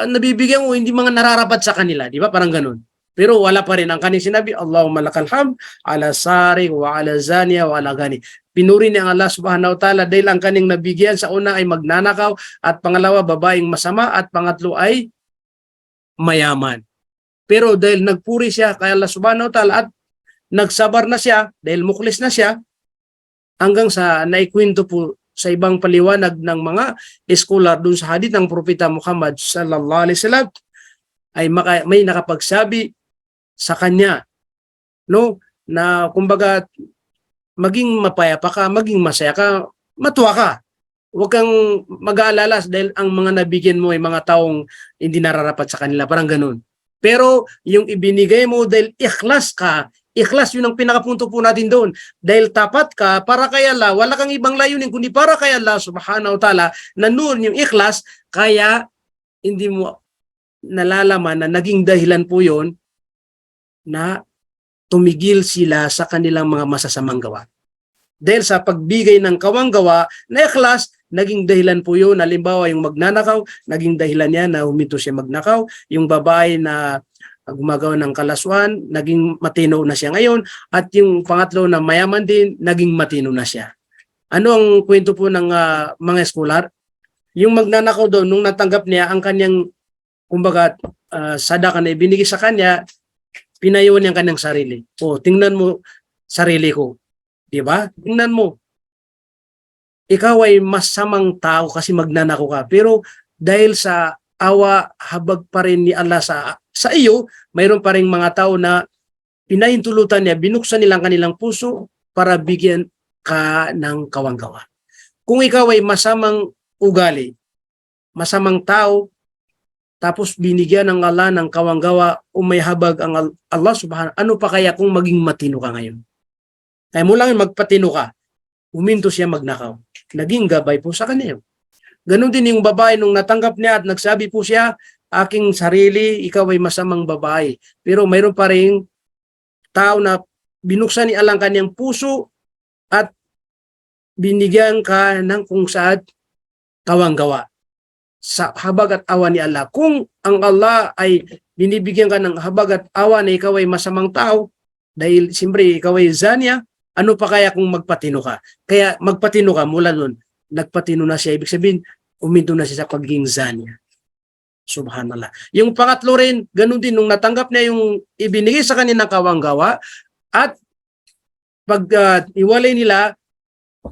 Nabibigyan mo, hindi mga nararapat sa kanila. Di ba? Parang ganun. Pero wala pa rin ang kanyang sinabi, Allahumma lakal hamd ala sari wa ala zaniya wa ala gani. Pinuri niya ang Allah subhanahu wa ta'ala dahil ang kanyang nabigyan sa una ay magnanakaw at pangalawa babaeng masama at pangatlo ay mayaman. Pero dahil nagpuri siya kay Allah subhanahu wa ta'ala at nagsabar na siya dahil muklis na siya hanggang sa naikwento po sa ibang paliwanag ng mga scholar dun sa hadith ng Propeta Muhammad sallallahu alaihi wasallam ay may nakapagsabi sa kanya, no, na kumbaga maging mapayapa ka, maging masaya ka, matuwa ka. huwag kang mag-aalala dahil ang mga nabigyan mo ay mga taong hindi nararapat sa kanila. Parang ganun. Pero yung ibinigay mo dahil ikhlas ka, ikhlas yun ang pinakapunto po natin doon. Dahil tapat ka, para kay Allah, wala kang ibang layunin kundi para kay Allah subhanahu wa ta'ala, nandun yung ikhlas, kaya hindi mo nalalaman na naging dahilan po yun na tumigil sila sa kanilang mga masasamang gawa. Dahil sa pagbigay ng kawanggawa na ikhlas, naging dahilan po yun. Halimbawa, yung magnanakaw, naging dahilan niya na huminto siya magnakaw. Yung babae na gumagawa ng kalaswan, naging matino na siya ngayon. At yung pangatlo na mayaman din, naging matino na siya. Ano ang kwento po ng mga eskolar? Yung magnanakaw doon, nung natanggap niya ang kanyang, kumbaga, sadaka na ibinigay sa kanya, pinayawan niya ang kanyang sarili. O, tingnan mo sarili ko. Diba? Tingnan mo. Ikaw ay masamang tao kasi magnanakaw ka. Pero dahil sa awa, habag pa rin ni Allah sa iyo, mayroon pa rin mga tao na pinahintulutan niya, binuksan nilang kanilang puso para bigyan ka ng kawanggawa. Kung ikaw ay masamang ugali, masamang tao, tapos binigyan ng Allah ng kawanggawa o may habag ang Allah subhanahu, ano pa kaya kung maging matino ka ngayon? Kaya mo lang magpatino ka, huminto siya magnakaw. Naging gabay po sa kanya. Ganon din yung babae nung natanggap niya at nagsabi po siya, aking sarili, ikaw ay masamang babae. Pero mayroon pa rin tao na binuksan ni Allah ang kanyang puso at binigyan ka ng kung saan kawanggawa. Sa habag at awa ni Allah. Kung ang Allah ay binibigyan ka ng habag at awa na ikaw ay masamang tao, dahil siyempre ikaw ay zanya, ano pa kaya kung magpatino ka? Kaya magpatino ka mula nun, nagpatino na siya. Ibig sabihin, uminto na siya sa pagiging zanya. Subhanallah. Yung pangatlo rin, ganun din, nung natanggap niya yung ibinigay sa kanya ng kawanggawa, at pag iwalay nila,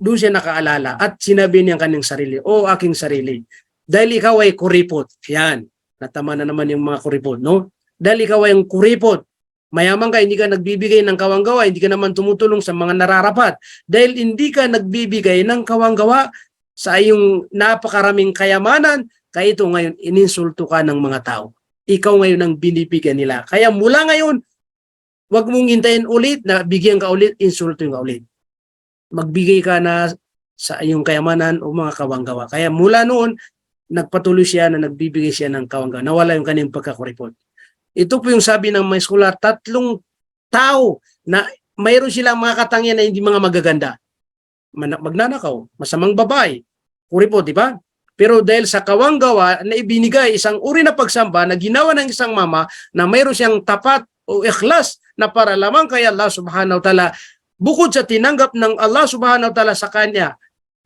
doon siya nakaalala at sinabi niya ang kanyang sarili, o aking sarili, dahil ikaw ay kuripot. Yan, natama na naman yung mga kuripot, no? Dahil ikaw ay kuripot, mayaman ka, hindi ka nagbibigay ng kawanggawa, hindi ka naman tumutulong sa mga nararapat. Dahil hindi ka nagbibigay ng kawanggawa sa iyong napakaraming kayamanan, kaya ito ngayon, ininsulto ka ng mga tao. Ikaw ngayon ang binibigyan nila. Kaya mula ngayon, wag mong hintayin ulit na bigyan ka ulit, insulto ka ulit. Magbigay ka na sa iyong kayamanan o mga kawanggawa. Kaya mula noon, nagpatuloy siya na nagbibigay siya ng kawanggawa. Nawala yung kanyang pagkakuripot. Ito po yung sabi ng mga eskolar, tatlong tao na mayroon silang mga katangian na hindi mga magaganda. Magnanakaw, masamang babae, kuripot, di ba? Pero dahil sa kawanggawa na ibinigay isang uri na pagsamba na ginawa ng isang mama na mayroon siyang tapat o ikhlas na para lamang kay Allah subhanahu wa ta'ala, bukod sa tinanggap ng Allah subhanahu wa ta'ala sa kanya,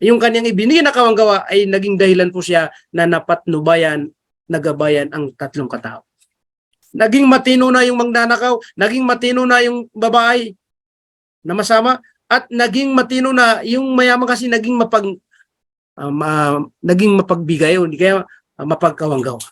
yung kanyang ibinigay na kawanggawa ay naging dahilan po siya na napatnubayan, nagabayan ang tatlong katao. Naging matino na yung magnanakaw, naging matino na yung babae na masama, at naging matino na yung mayaman kasi naging naging mapagbigay, hindi kaya mapagkawanggawa.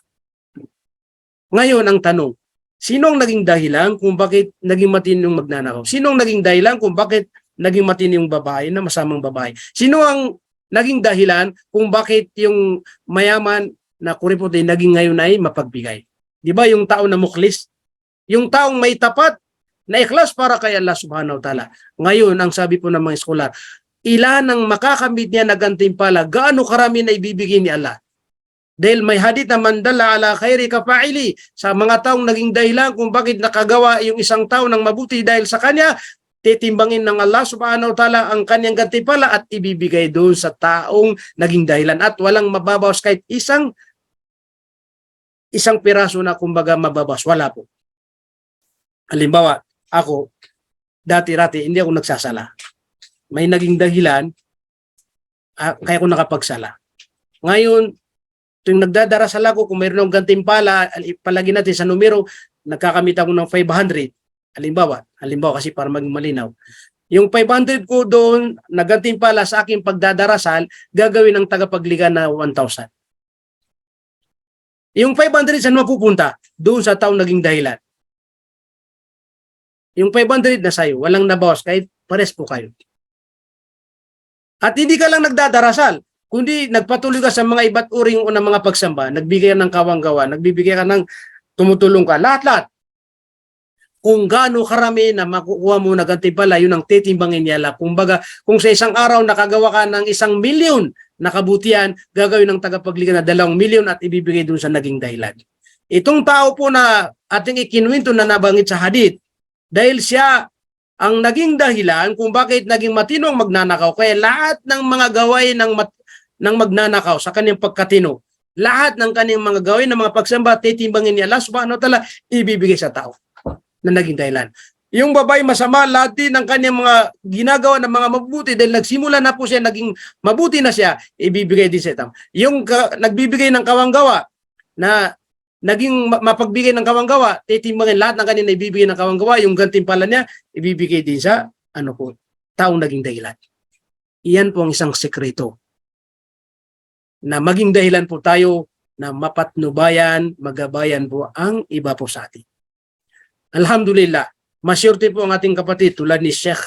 Ngayon ang tanong, sino ang naging dahilan kung bakit naging matino yung magnanakaw? Sino ang naging dahilan kung bakit naging matino yung babae na masamang babae? Sino ang naging dahilan kung bakit yung mayaman na kuripot ay naging ngayon ay mapagbigay? Di ba yung tao na muklis? Yung taong may tapat na ikhlas para kay Allah subhanahu wa ta'ala. Ngayon, ang sabi po ng mga eskolar, ilan ang makakamit niya na gantimpala, gaano karami na ibibigay ni Allah? Dahil may hadith na mandala ala khairi kafaili, sa mga taong naging dahilan kung bakit nakagawa yung isang tao ng mabuti dahil sa kanya, titimbangin ng Allah subhanahu wa ta'ala ang kanyang gantimpala at ibibigay doon sa taong naging dahilan. At walang mababawas kahit isang piraso na kumbaga mababawas. Wala po. Halimbawa, ako, dati-rati, hindi ako nagsasala. May naging dahilan, kaya ko nakapagsala. Ngayon, tuwing nagdadarasal ako, kung mayroon akong gantimpala, palagi natin sa numero, nagkakamit ako ng 500. Halimbawa kasi para maging malinaw. Yung 500 ko doon, nagantimpala sa aking pagdadarasal, gagawin ng tagapagliga na 1,000. Yung 500 saan mapupunta? Doon sa taong naging dahilan. Yung 500 na sa'yo, walang nabawas, kahit pares po kayo. At hindi ka lang nagdadarasal. kundi nagpatuloy ka sa mga iba't uring ng mga pagsamba, nagbigay ka ng kawanggawa, nagbibigay ka ng tumutulong ka, lahat-lahat. Kung gaano karami na makukuha mo na gantimpala, yun ang titimbangin niya. Kumbaga, kung sa isang araw nakagawa ka ng 1,000,000 na kabutihan, gagawin ng tagapagligtas na 2,000,000 at ibibigay dun sa naging dahilan. Itong tao po na ating ikinuwento na nabanggit sa hadith, dahil siya ang naging dahilan kung bakit naging matino ang magnanakaw. Kaya lahat ng mga gawain ng magnanakaw sa kanyang pagkatino, lahat ng kanyang mga gawain ng mga pagsamba, titimbangin ni Allah subhanahu wa ta'ala, ibibigay sa tao na naging dahilan. Yung babae masama, lahat din ng kanyang mga ginagawa ng mga mabuti, dahil nagsimula na po siya, naging mabuti na siya, ibibigay din sa tao. Yung nagbibigay ng kawanggawa, na naging mapagbigay ng kawanggawa, titimbangin lahat ng kanyang ibibigay ng kawanggawa, yung gantimpala niya, ibibigay din sa taong naging dahilan. Iyan po ang isang sekreto na maging dahilan po tayo na mapatnubayan, magabayan po ang iba po sa atin. Alhamdulillah, masyurte po ang ating kapatid tulad ni Sheikh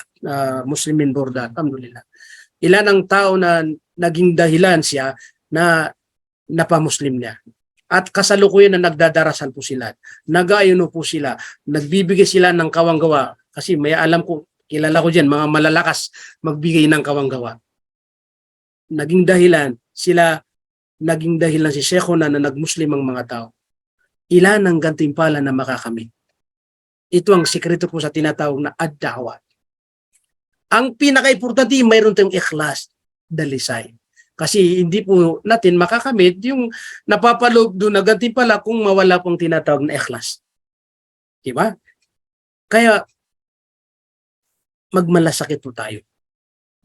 Muslimin Borda. Alhamdulillah. Ilan ang tao na naging dahilan siya na napamuslim niya. At kasalukuyan na nagdadarasal po sila. Nag-aayuno po sila. Nagbibigay sila ng kawanggawa. Kasi may alam ko, kilala ko dyan, mga malalakas magbigay ng kawanggawa. Naging dahilan si Sheikh na nagmuslim ang mga tao. Ilan ang gantimpala na makakamit? Ito ang sikreto po sa tinatawag na ad-da'wah. Ang pinaka-importante, mayroon tayong ikhlas, dalisay. Kasi hindi po natin makakamit yung napapaloob doon na gantimpala kung mawala pong tinatawag na ikhlas. Diba? Kaya, magmalasakit po tayo.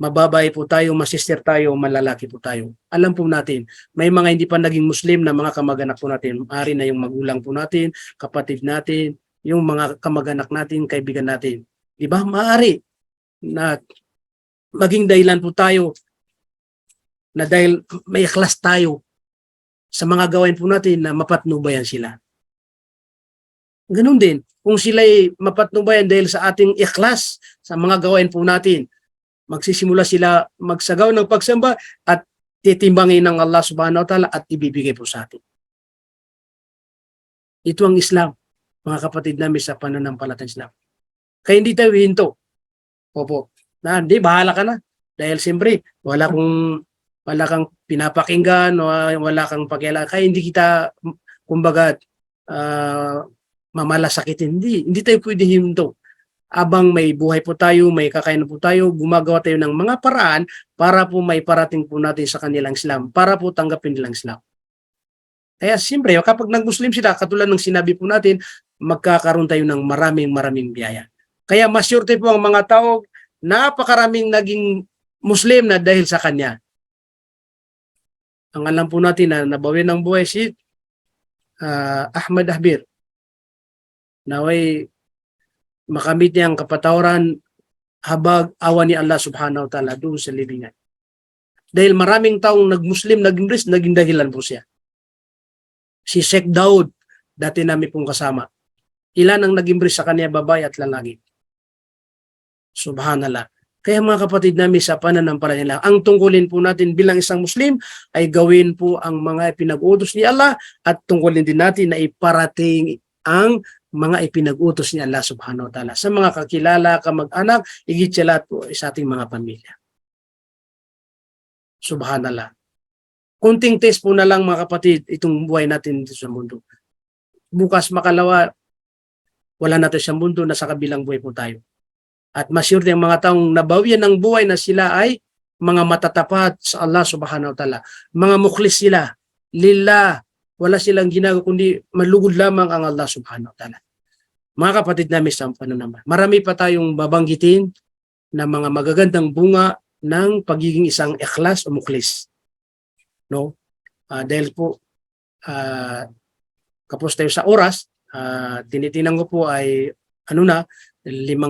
Mababay po tayo, masister tayo, malalaki po tayo. Alam po natin, may mga hindi pa naging Muslim na mga kamag-anak po natin. Maaari na yung magulang po natin, kapatid natin, yung mga kamag-anak natin, kaibigan natin. Diba? Maaari na maging dahilan po tayo na dahil may ikhlas tayo sa mga gawain po natin na mapatnubayan sila. Ganun din, kung sila'y mapatnubayan dahil sa ating ikhlas sa mga gawain po natin, magsisimula sila magsagaw ng pagsamba at titimbangin ng Allah subhanahu wa ta'ala at ibibigay po sa atin. Ito ang Islam, mga kapatid namin sa pananampalatayang Islam. Kaya hindi tayo hinto. Opo. Hindi, bahala ka na. Dahil siyempre, wala kang pinapakinggan, wala kang pakialam. Kaya hindi kita, kumbaga, mamalasakitin. Hindi tayo pwede hinto. Abang may buhay po tayo, may kakain po tayo, gumagawa tayo ng mga paraan para po may parating po natin sa kanilang Islam, para po tanggapin nilang Islam. Kaya siyempre, kapag nag-Muslim sila, katulad ng sinabi po natin, magkakaroon tayo ng maraming biyaya. Kaya masyurte po ang mga tao, napakaraming naging Muslim na dahil sa kanya. Ang alam po natin na nabawi ng buhay si Ahmad Ahbir. Naway makamit niya ang kapatawaran habag awa ni Allah subhanahu wa ta'ala doon sa libingan. Dahil maraming taong nag-Muslim, naging dahilan po siya. Si Sheikh Daud, dati namin pong kasama. Ilan ang naging bris sa kanya, babae at lalaki. Subhanallah. Kaya mga kapatid namin sa pananampalataya, ang tungkulin po natin bilang isang Muslim ay gawin po ang mga ipinag-utos ni Allah at tungkulin din natin na iparating ang mga ipinag-utos ni Allah subhanahu wa ta'ala sa mga kakilala, kamag-anak, higit sa lahat po sa ating mga pamilya. Subhanallah. Kunting test po na lang mga kapatid itong buhay natin dito sa mundo. Bukas makalawa, wala natin sa mundo, nasa kabilang buhay po tayo. At masyurte ang mga taong nabawian ng buhay na sila ay mga matatapat sa Allah subhanahu wa ta'ala. Mga mukhlis sila. Lillah. Wala silang ginagawa kundi malugod lamang ang Allah subhanahu wa ta'ala. Mga kapatid namin sa pananaman, marami pa tayong babanggitin na mga magagandang bunga ng pagiging isang ikhlas o mukhlis. No? Dahil po, kapos tayo sa oras, tinitinan ko po ay 5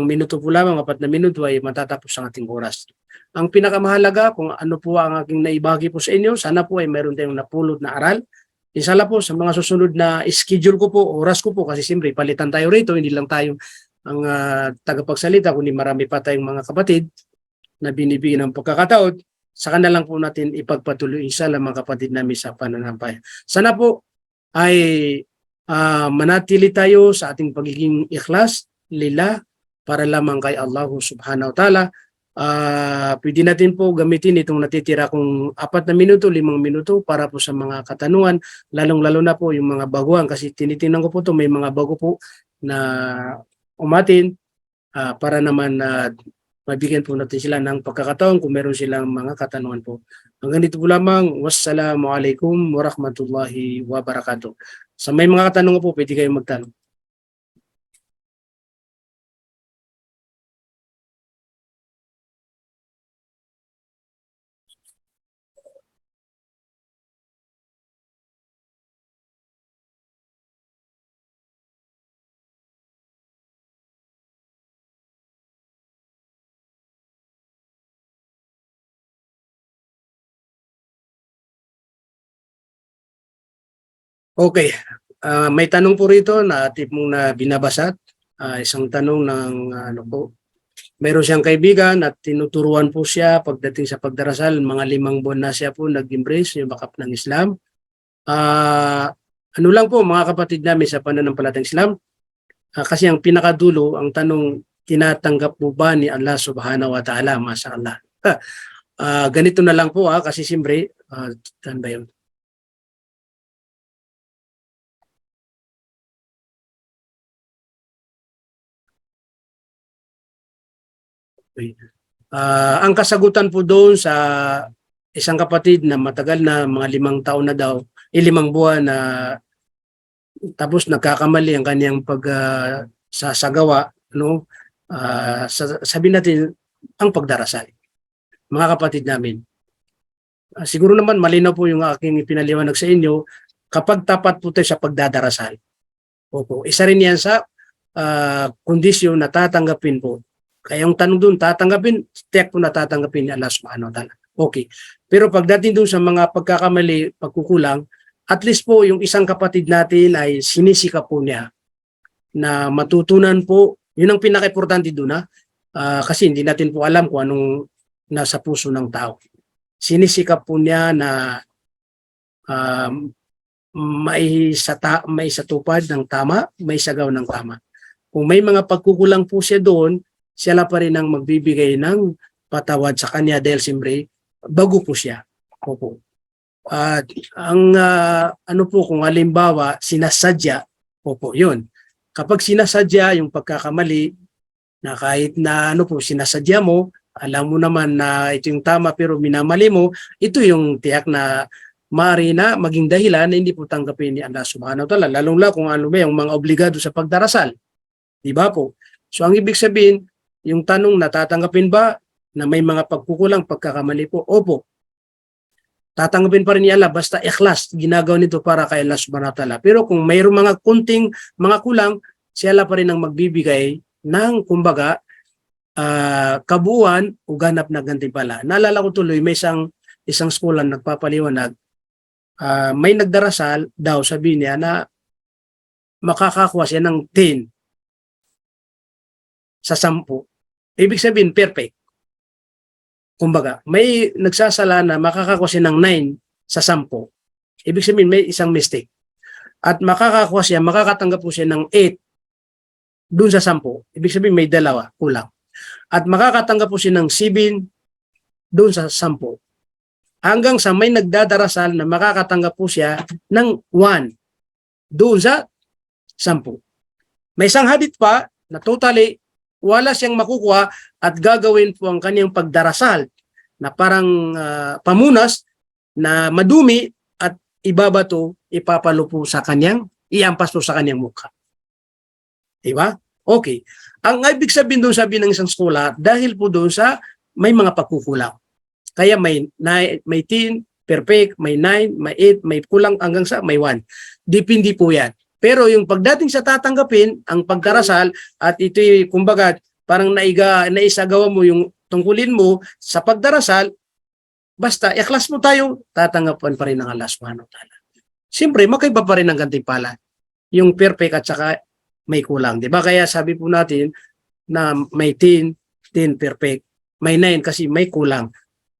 minuto po lamang, 4 na minuto ay matatapos ang ating oras. Ang pinakamahalaga, kung ano po ang aking naibahagi po sa inyo, sana po ay meron tayong napulot na aral. Inshallah po, sa mga susunod na schedule ko po, oras ko po, kasi siyempre palitan tayo rito, hindi lang tayo ang tagapagsalita, kundi marami pa tayong mga kapatid na binibigyan ng pagkakataon. saka na lang po natin ipagpatuloy isa lang mga kapatid namin sa pananampalataya. Sana po ay manatili tayo sa ating pagiging ikhlas, lillah, para lamang kay Allah subhanahu wa ta'ala. Pwede natin po gamitin itong natitira kong 4 na minuto, 5 minuto para po sa mga katanungan, lalong-lalo na po yung mga baguhan kasi tinitingnan ko po to may mga bago po na umatin para naman mabigyan po natin sila ng pagkakataon kung meron silang mga katanungan po. Hanggang dito po lamang. Wassalamualaikum warahmatullahi wabarakatuh. Sa may mga katanungan po, pwede kayong magtanong. Okay. May tanong po rito na tipong na binabasa. Isang tanong ng ano po. Meron siyang kaibigan at tinuturuan po siya pagdating sa pagdarasal. Mga 5 buwan na siya po nag-embrace yung bakap ng Islam. Ano lang po mga kapatid namin sa pananampalatayang Islam. Kasi ang pinakadulo, ang tanong, tinatanggap mo ba ni Allah subhanahu wa ta'ala? Mashallah. Ganito na lang po kasi siyempre, saan ba yun? Ang kasagutan po doon sa isang kapatid na matagal na mga 5 taon na daw, 5 buwan na tapos nagkakamali ang kanyang sasagawa, no? Sabihin natin ang pagdarasal. Mga kapatid namin, siguro naman malinaw po yung aking pinaliwanag sa inyo, kapag tapat po tayo sa pagdadarasal. Opo, isa rin yan sa kondisyon na tatanggapin po. Kaya yung tanong doon, tatanggapin, tiyak po na tatanggapin ni Allah subhanahu wa ta'ala. Okay. Pero pagdating doon sa mga pagkakamali, pagkukulang, at least po yung isang kapatid natin ay sinisika po niya na matutunan po, yun ang pinaka-importante doon kasi hindi natin po alam kung anong nasa puso ng tao. Sinisikap po niya na may satupad ng tama, may sagaw ng tama. Kung may mga pagkukulang po siya doon, siya pa rin ang magbibigay ng patawad sa kanya dahil siyempre bago po siya. Opo. At ang ano po kung halimbawa sinasadya, opo, yun. Kapag sinasadya yung pagkakamali na kahit na ano po sinasadya mo, alam mo naman na ito yung tama pero minamali mo, ito yung tiyak na maaari na maging dahilan na hindi po tanggapin ni Allah subhanahu wa ta'ala. Lalong-lalo kung ano ba yung mga obligado sa pagdarasal. Di ba po? So ang ibig sabihin, yung tanong natatanggapin ba na may mga pagkukulang, pagkakamali po? Opo. Tatanggapin pa rin ni Allah basta ikhlas, ginagawa nito para kay Allah subhanahu wa ta'ala. Pero kung mayroong mga kunting mga kulang, siya pa rin ang magbibigay ng kumbaga kabuuan o ganap na gantimpala. Naalala ko tuloy, may isang schoolan nagpapaliwanag, may nagdarasal daw, sabi niya na makakakuha siya ng 10 sa 10. Ibig sabihin, perfect. Kumbaga, may nagsasala na makakakuha siya ng 9 sa 10. Ibig sabihin, may isang mistake. At makakakuha siya, makakatanggap po siya ng 8 dun sa 10. Ibig sabihin, may 2 kulang. At makakatanggap po siya ng 7 dun sa 10. Hanggang sa may nagdadarasal na makakatanggap po siya ng 1 doon sa 10. May isang hadith pa na totally wala siyang makukuha at gagawin po ang kanyang pagdarasal na parang pamunas na madumi at ibabato, ipapalo po sa kanyang, iampas po sa kanyang mukha. Diba? Okay. Ang ibig sabihin doon sabi ng isang skola, dahil po doon sa may mga pagkukulang. Kaya may 10, perfect, may 9, may 8, may kulang hanggang sa may 1. Depende po yan. Pero yung pagdating sa tatanggapin, ang pagdarasal, at ito'y kumbaga parang naisagawa mo yung tungkulin mo sa pagdarasal, basta ikhlas mo tayo, tatanggapan pa rin ng Allah subhanahu wa ta'ala. Siyempre, makaiba pa rin ang gantimpala. Yung perfect at saka may kulang. Diba? Kaya sabi po natin na may 10 perfect, may 9 kasi may kulang.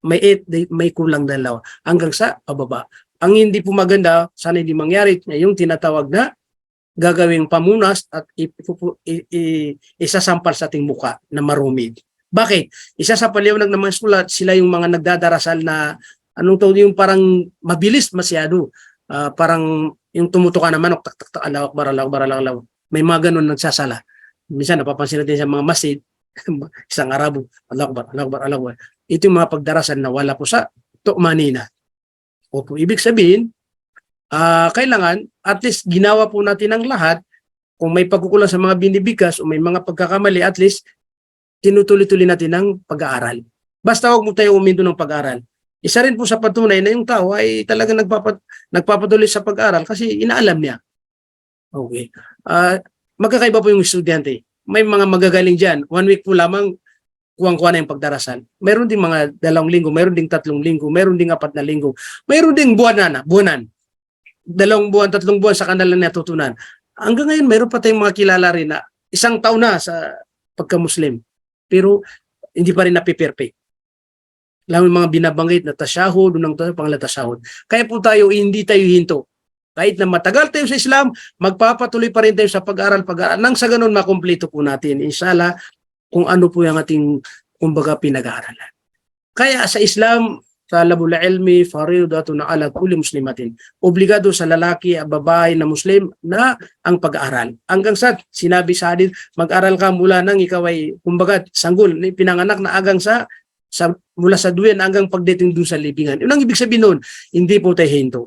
may 8, may kulang 2 hanggang sa pababa. Ang hindi po maganda, sana hindi mangyari, yung tinatawag na gagawing pamunas at isasampal sa ating muka na marumi. Bakit? Isa sa paliwanag ng mga sulat, sila yung mga nagdadarasal na anong tawag yung parang mabilis masyado. Parang yung tumuto ka na manok, tak tak tak, Allahu Akbar, Allahu Akbar, Allahu Akbar. May mga ganun nagsasala. Minsan napapansin natin sa mga masjid, isang Arabo, Allahu Akbar, Allahu Akbar, Allahu Akbar. Ito yung mga pagdarasal na wala po sa tumanina. Opo, ibig sabihin, kailangan at least ginawa po natin ang lahat. Kung may pagkukulang sa mga binibigkas o may mga pagkakamali, at least tinutuloy-tuloy natin ang pag-aaral. Basta huwag mo tayo uminto ng pag-aaral. Isa rin po sa patunay na yung tao ay talagang nagpapatuloy sa pag-aaral kasi inaalam niya. Okay. Magkakaiba po yung estudyante. May mga magagaling dyan. 1 week po lamang, kuwang-kuwa na yung pagdarasal. Mayroon ding mga 2 linggo, mayroon ding 3 linggo, mayroon ding 4 na linggo, mayroon ding buwanan. 2 buwan, 3 buwan sa kanila natutunan. Hanggang ngayon, mayroon pa tayong mga kilala rin na 1 taon na sa pagka-Muslim. Pero hindi pa rin napiperfect. Lalo yung mga binabanggit na tasyahud, unang pangalan tasyahud. Kaya po tayo, hindi tayo hinto. Kahit na matagal tayo sa Islam, magpapatuloy pa rin tayo sa pag-aral. Nang sa ganun, makumpleto po natin. Inshallah, kung ano po yung ating, kumbaga, pinag-aaralan. Kaya sa Islam, talabul ilmi fariidatun ala kulli muslimatin. Obligado sa lalaki at babae na Muslim na ang pag-aaral. Hanggang sa sinabi sa hadith, mag-aral ka mula nang ikaw ay kumbaga sanggol, pinanganak na agang sa mula sa duyan hanggang pagdating doon sa libingan. Yun ang ibig sabihin noon, hindi po tayo hinto.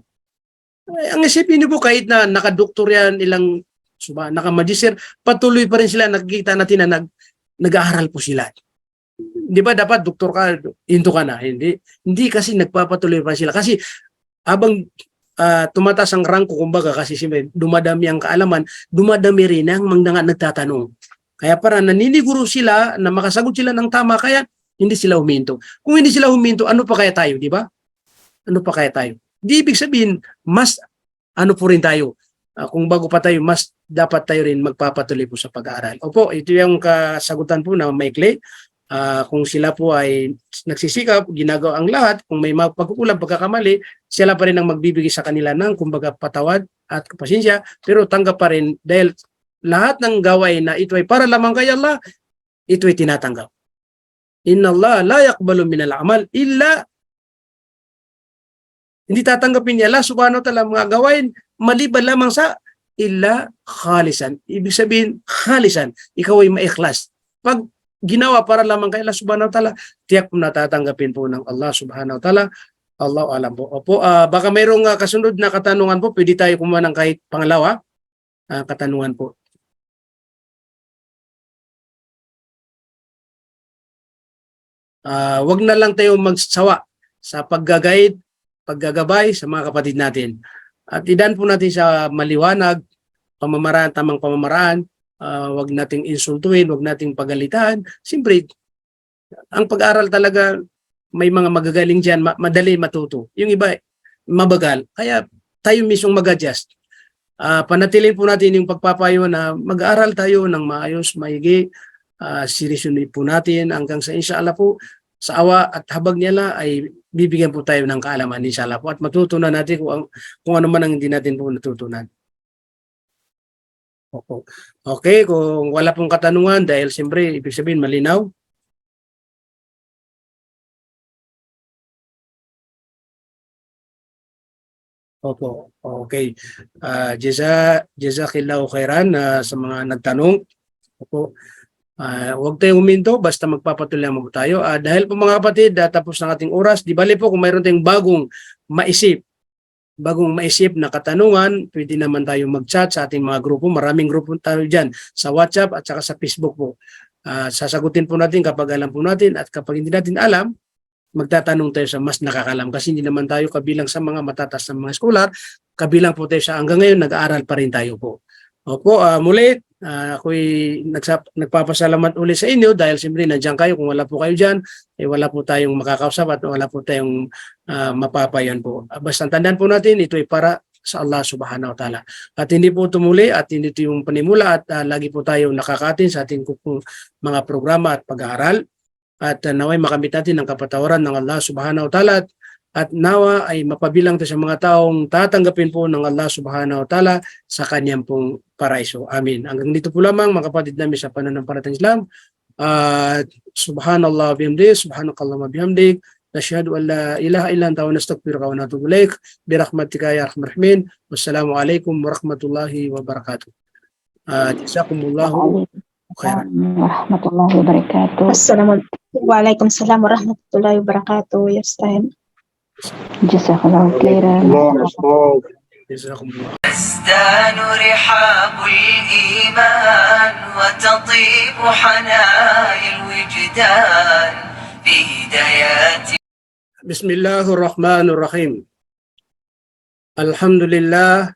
Ang isipin niyo po kahit na nakadoktor yan, ilang nakamagister, patuloy pa rin sila, nakikita natin na nag-aaral po sila. Di ba dapat doktor ka, hinto ka na? Hindi kasi nagpapatuloy pa sila. Kasi habang tumataas ang rangko, kumbaga, kasi dumadami ang kaalaman, dumadami rin ang mga nagtatanong. Kaya para naniniguro sila na makasagot sila ng tama, kaya hindi sila huminto. Kung hindi sila huminto, ano pa kaya tayo, di ba? Ano pa kaya tayo? Di ibig sabihin, mas ano po rin tayo. Kung bago pa tayo, mas dapat tayo rin magpapatuloy po sa pag-aaral. Opo, ito yung kasagutan po na maikli. Kung sila po ay nagsisikap, ginagawa ang lahat, kung may pagkukulang, pagkakamali, sila pa rin ang magbibigay sa kanila ng kumbaga patawad at pasensya, pero tanggap pa rin dahil lahat ng gawain na ito ay para lamang kay Allah, ito ay tinatanggap. Inna Allah la yaqbalu minal amal illa, hindi tatanggapin niya Allah subhanahu wa ta'ala mga gawain maliban lamang sa illa khalisan. Ibig sabihin khalisan, ikaw ay maikhlas. Pag ginawa para lamang kay Allah subhanahu wa ta'ala, tiyak po natatanggapin po ng Allah subhanahu wa ta'ala. Allahu alam po. Opo, baka mayroong kasunod na katanungan po, pwede tayo kumuha ng kahit pangalawa katanungan po. Wag na lang tayo magsawa sa paggagabay sa mga kapatid natin. At idan po natin sa maliwanag, pamamaraan, tamang pamamaraan. Wag nating insultuhin, wag nating pagalitan. Siyempre, ang pag-aral talaga, may mga magagaling dyan, madali matuto. Yung iba, mabagal. Kaya tayo mismong mag-adjust. Panatilin po natin yung pagpapayo na mag-aral tayo ng maayos, maigi. Seryosonin po natin hanggang sa inshallah po, sa awa at habag nila ay bibigyan po tayo ng kaalaman inshallah po at matutunan natin kung ano man ang hindi natin po natutunan. Okay, kung wala pong katanungan dahil siyempre ibig sabihin malinaw. Opo, okay. Jazakillahu khairan sa mga nagtanong. Opo. Huwag tayong huminto, basta magpapatuloy mo tayo. Dahil po mga kapatid, tapos ng ating oras, di bali po kung mayroon tayong bagong maisip na katanungan, pwede naman tayo mag-chat sa ating mga grupo. Maraming grupo tayo dyan sa WhatsApp at saka sa Facebook po. Sasagutin po natin kapag alam po natin at kapag hindi natin alam, magtatanong tayo sa mas nakakalam kasi hindi naman tayo kabilang sa mga matatas na mga scholar, kabilang po tayo sa hanggang ngayon, nag-aaral pa rin tayo po. Opo, muli, ako'y nagpapasalamat ulit sa inyo dahil siyempre nandiyan kayo. Kung wala po kayo dyan, wala po tayong makakausap at wala po tayong mapapayan po. Basta tandaan po natin, ito ay para sa Allah subhanahu wa ta'ala. At hindi po tumuli at hindi ito yung panimula at lagi po tayong nakakatin sa ating mga programa at pag-aaral. at naway makamit natin ang kapatawaran ng Allah subhanahu wa ta'ala at nawa ay mapabilang tayo sa mga taong tatanggapin po ng Allah subhanahu wa ta'ala sa kanyang pong paraiso. Amin. Hanggang dito po lamang mga kapatid namin sa pananampalatayang Islam. Subhanallah bihamdik, subhanakallahumma bihamdik, nashhadu an la ilaha illa anta wa nastaghfiruka wa natubu ilaik birahmatika ya arhamar rahimin. Wassalamualaikum warahmatullahi wabarakatuh. Jazakumullahu khairan. Warahmatullahi wabarakatuh. Waalaikumsalam warahmatullahi wabarakatuh. Ya Ustaz. Jazakallahu khairan. Jazakumullah. تزدان رحاب الإيمان وتطيب حنايا الوجدان في هدايات. Bismillahirrahmanirrahim. Alhamdulillah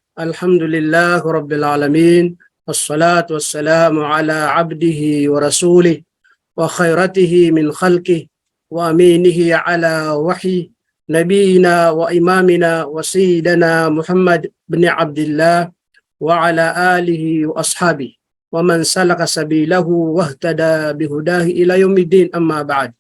Rabbil Alamin. Wassalatu wassalamu ala abdihi wa rasulih wa khairatihi min khalqih wa aminihi ala wahyi nabiyina wa imamina wa sayyidina Muhammad bin Abdullah wa ala alihi wa ashabihi wa man salaka sabilahu wahtada bihudahi ila yaumiddin, amma ba'd.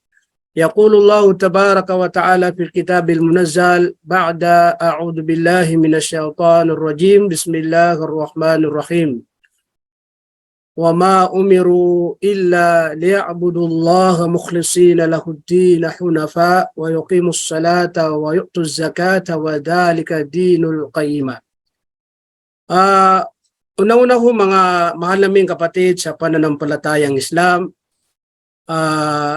يقول الله تبارك وتعالى في الكتاب المنزل بعد أعوذ بالله من الشيطان الرجيم بسم الله الرحمن الرحيم وما أمروا إلا ليعبدوا الله مخلصين له الدين حنفاء ويقيموا الصلاة ويؤتوا الزكاة وذلك دين القيمة. Una-una ho mga mahal naming kapatid sa pananampalatayang Islam,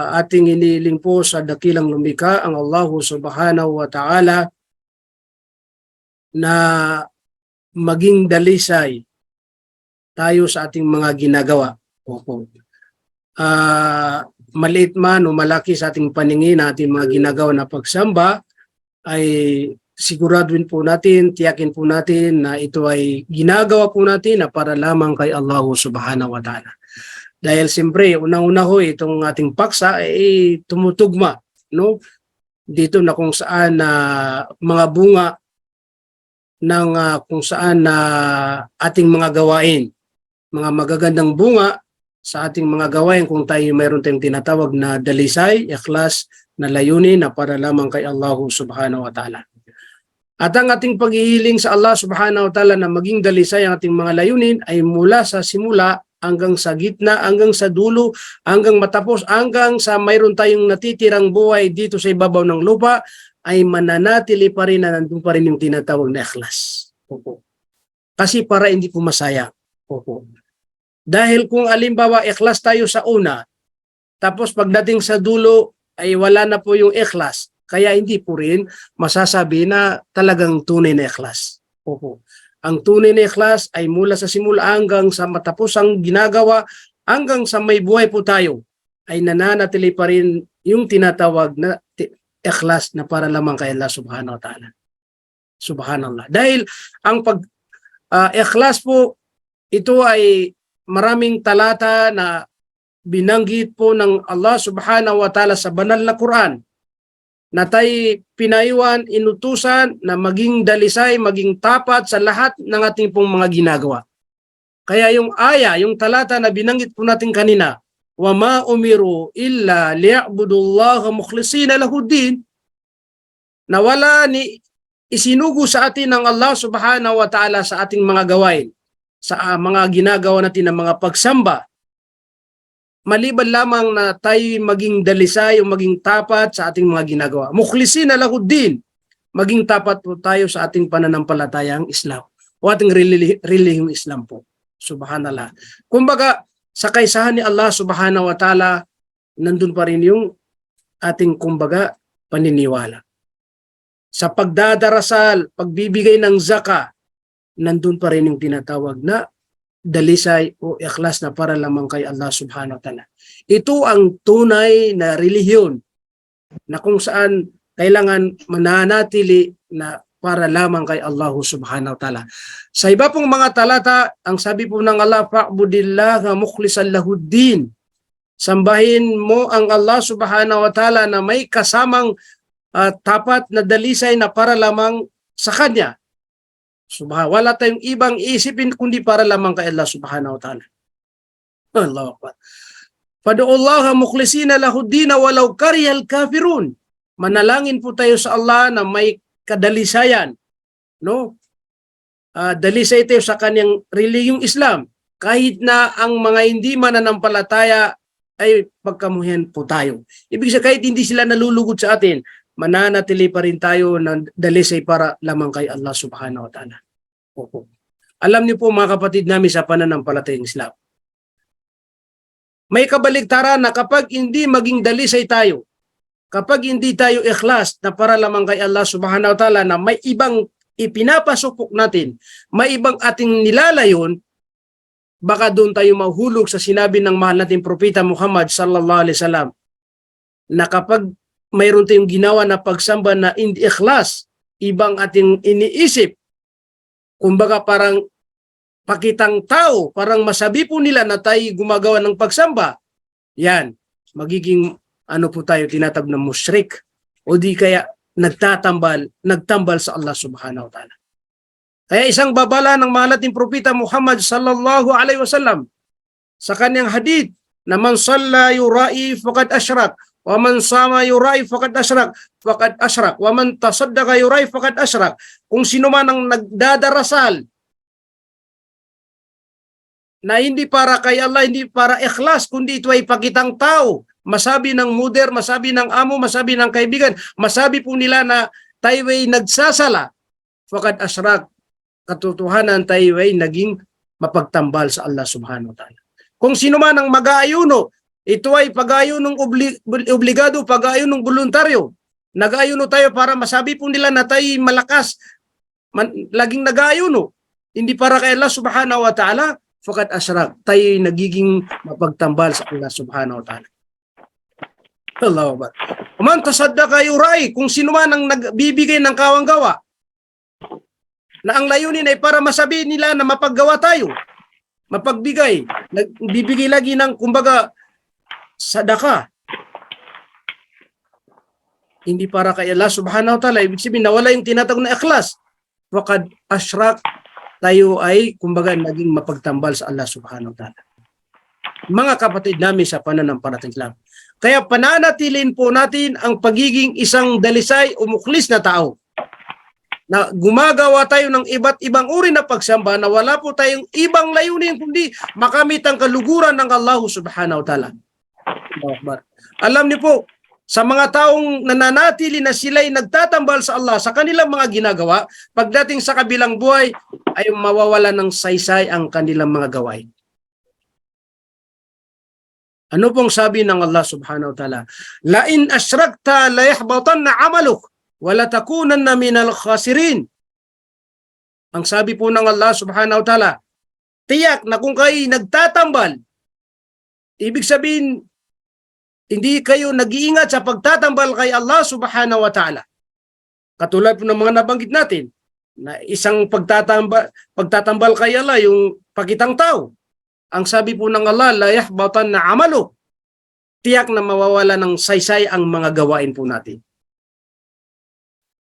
ating iniling po sa dakilang lumikha ang Allah subhanahu wa ta'ala na maging dalisay tayo sa ating mga ginagawa. Opo. Maliit man o malaki sa ating paningin na ating mga ginagawa na pagsamba, ay siguraduhin po natin, tiyakin po natin na ito ay ginagawa po natin na para lamang kay Allah subhanahu wa ta'ala. Dahil siyempre, unang-una ho, itong ating paksa ay tumutugma, no? Dito na kung saan mga bunga ng kung saan ating mga gawain, mga magagandang bunga sa ating mga gawain kung tayo mayroon tayong tinatawag na dalisay, ikhlas na layunin na para lamang kay Allah subhanahu wa ta'ala. At ang ating paghihiling sa Allah subhanahu wa ta'ala na maging dalisay ang ating mga layunin ay mula sa simula hanggang sa gitna, hanggang sa dulo, hanggang matapos, hanggang sa mayroon tayong natitirang buhay dito sa ibabaw ng lupa, ay mananatili pa rin na nandun pa rin yung tinatawag na ikhlas. Opo. Kasi para hindi po masaya. Opo. Dahil kung alimbawa ikhlas tayo sa una, tapos pagdating sa dulo ay wala na po yung ikhlas, kaya hindi po rin masasabi na talagang tunay na ikhlas. Opo. Ang tunay na ikhlas ay mula sa simula hanggang sa matapos ang ginagawa, hanggang sa may buhay po tayo, ay nananatili pa rin yung tinatawag na ikhlas na para lamang kay Allah subhanahu wa ta'ala. Subhanallah. Dahil ang ikhlas po, ito ay maraming talata na binanggit po ng Allah subhanahu wa ta'ala sa banal na Quran, na tayo pinaiwan, inutusan na maging dalisay, maging tapat sa lahat ng ating pong mga ginagawa. Kaya yung aya, yung talata na binanggit po natin kanina, وَمَا أُمِرُوا إِلَّا لِيَعْبُدُوا اللَّهَ مُخْلِصِينَ لَهُ الدِّينَ, na wala ni isinugo sa atin ng Allah subhanahu wa ta'ala sa ating mga gawain, sa mga ginagawa natin ng mga pagsamba, maliban lamang na tayo maging dalisay o maging tapat sa ating mga ginagawa. Mukhlisina lahuddin, maging tapat po tayo sa ating pananampalatayang Islam o ating relihiyong Islam po. Subhanallah. Kumbaga, sa kaisahan ni Allah subhanahu wa ta'ala, nandun pa rin yung ating kumbaga paniniwala. Sa pagdadarasal, pagbibigay ng zaka, nandun pa rin yung tinatawag na dalisay o ikhlas na para lamang kay Allah subhanahu wa ta'ala. Ito ang tunay na relihiyon na kung saan kailangan mananatili na para lamang kay Allah subhanahu wa ta'ala. Sa iba pong mga talata, ang sabi po ng Allah, fa'budillaha mukhlishan lahuddin. Sambahin mo ang Allah subhanahu wa ta'ala na may kasamang tapat na dalisay na para lamang sa Kanya. Wala tayong ibang isipin kundi para lamang kay Allah subhanahu wa ta'ala. Allahu Akbar. Fad'ullaha mukhlisina lahud-din walau karihal kafirun. Manalangin po tayo sa Allah na may kadalisayan, no? Dalisay tayo sa kanyang relihiyong Islam kahit na ang mga hindi mananampalataya ay pagkamuhian po tayo. Ibig sabihin, kahit hindi sila nalulugod sa atin, mananatili pa rin tayo ng dalisay para lamang kay Allah subhanahu wa ta'ala. Opo. Alam niyo po mga kapatid namin sa pananampalatayang Islam, may kabaligtaran na kapag hindi maging dalisay tayo, kapag hindi tayo ikhlas na para lamang kay Allah subhanahu wa ta'ala na may ibang ipinapasupok natin, may ibang ating nilalayon, baka doon tayo mahulog sa sinabi ng mahal nating propeta Muhammad sallallahu alaihi wasallam na kapag mayroon tayong ginawa na pagsamba na hindi ikhlas, ibang ating iniisip, kumbaga parang pakitang tao, parang masabi po nila na tayo gumagawa ng pagsamba, yan, magiging ano po tayo, tinatawag na musyrik o di kaya nagtambal sa Allah subhanahu wa ta'ala. Kaya isang babala ng mahal nating propeta Muhammad sallallahu alaihi wasallam sa kanyang hadith na man salla yura'i faqad asyrak wa man sama yura'i faqad asyrak wa man tasaddaqa yura'i faqad asyrak. Kung sino man ang nagdadarasal na hindi para kay Allah, hindi para ikhlas, kundi ito ay pakitang tao, masabi ng muder, masabi ng amo, masabi ng kaibigan, masabi po nila na tayo ay nagsasala, faqad asyrak, katotohanan tayo ay naging mapagtambal sa Allah subhanahu wa ta'ala. Kung sino man ang mag-aayuno, ito ay pag-aayunong obligado, pag-aayunong voluntaryo. Nag-aayuno tayo para masabi po nila na tayo malakas, laging nag-aayuno. Hindi para kay Allah subhanahu wa ta'ala, faqad asyrak, tayo ay nagiging mapagtambal sa Allah subhanahu wa ta'ala. Allahu Akbar. Man tasaddaqa yurai, kung sino man ang nagbibigay ng kawang-gawa, na ang layunin ay para masabi nila na mapaggawa tayo, mapagbigay, nagbibigay lagi ng kumbaga sadaka. Hindi para kay Allah subhanahu wa ta'ala, ibig sabihin nawala yung tinatawag na ikhlas. Faqad asyrak, tayo ay kumbaga naging mapagtambal sa Allah subhanahu wa ta'ala. Mga kapatid namin sa pananampalatayang Islam, kaya pananatilin po natin ang pagiging isang dalisay o mukhlis na tao, na gumagawa tayo ng iba't ibang uri na pagsamba na wala po tayong ibang layunin kundi makamit ang kaluguran ng Allah subhanahu wa ta'ala. Alam niyo po, sa mga taong nananatili na sila'y nagtatambal sa Allah sa kanilang mga ginagawa, pagdating sa kabilang buhay ay mawawala ng saysay ang kanilang mga gawain. Ano pong sabi ng Allah subhanahu wa ta'ala? La in asyrakta la yahbatanna 'amaluk wala takunanna minal khasirin. Ang sabi po ng Allah subhanahu wa ta'ala, tiyak na kung kayo nagtatambal, ibig sabihin, hindi kayo nag-iingat sa pagtatambal kay Allah subhanahu wa ta'ala. Katulad po ng mga nabanggit natin, na isang pagtatambal kay Allah, yung pakitang tao. Ang sabi po ng Allah, la yahbatanna 'amaluk, tiyak na mawawala ng saysay ang mga gawain po natin.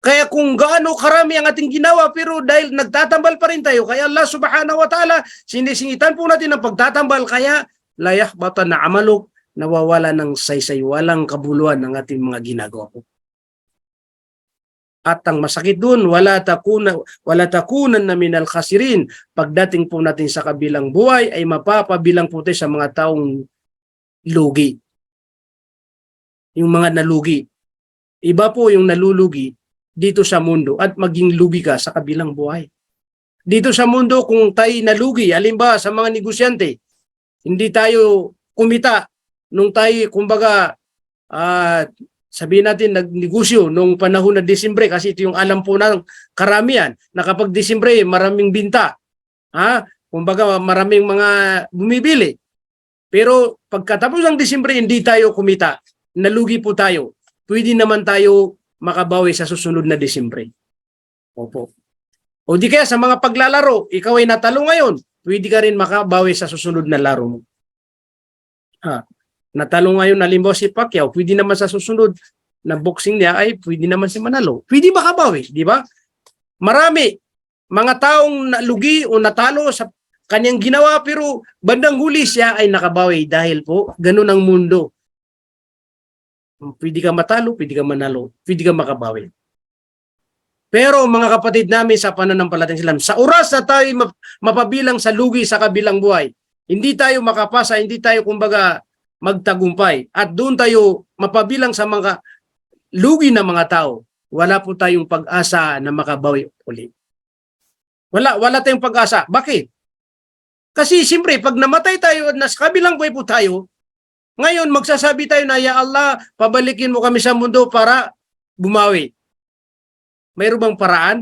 Kaya kung gaano karami ang ating ginawa, pero dahil nagtatambal pa rin tayo, kaya Allah subhanahu wa ta'ala, sinisingitan po natin ang pagtatambal, kaya la yahbatanna 'amaluk, nawawala ng saysay, walang kabuluhan ng ating mga ginagawa po. At ang masakit doon, wala takunan na minal khasirin. Pagdating po natin sa kabilang buhay, ay mapapabilang po tayo sa mga taong lugi. Yung mga nalugi. Iba po yung nalulugi dito sa mundo at maging lugi ka sa kabilang buhay. Dito sa mundo, kung tayo nalugi, halimbawa sa mga negosyante, hindi tayo kumita nung tayo, kumbaga, sabihin natin, nagnegosyo nung panahon na Disyembre, kasi ito yung alam po ng karamihan, na kapag Disyembre, maraming binta. Kumbaga, maraming mga bumibili. Pero pagkatapos ng Disyembre, hindi tayo kumita. Nalugi po tayo. Pwede naman tayo makabawi sa susunod na Disyembre. Opo. O di kaya sa mga paglalaro, ikaw ay natalo ngayon, pwede ka rin makabawi sa susunod na laro mo. Natalo ngayon halimbawa si Pacquiao, pwede naman sa susunod na boxing niya ay pwede naman si Manalo. Pwede makabawi, di ba? Marami mga taong nalugi o natalo sa kanyang ginawa, pero bandang huli siya ay nakabawi dahil po ganun ang mundo. Pwede ka matalo, pwede ka manalo, pwede ka makabawi. Pero mga kapatid namin sa pananampalatayang Islam, sa oras na tayo mapabilang sa lugi sa kabilang buhay, hindi tayo makapasa, hindi tayo kumbaga magtagumpay, at doon tayo mapabilang sa mga lugi na mga tao, wala po tayong pag-asa na makabawi ulit. Wala tayong pag-asa. Bakit? Kasi siyempre, pag namatay tayo at nasa kabilang buhay po tayo, ngayon magsasabi tayo na, Ya Allah, pabalikin mo kami sa mundo para bumawi. Mayroon bang paraan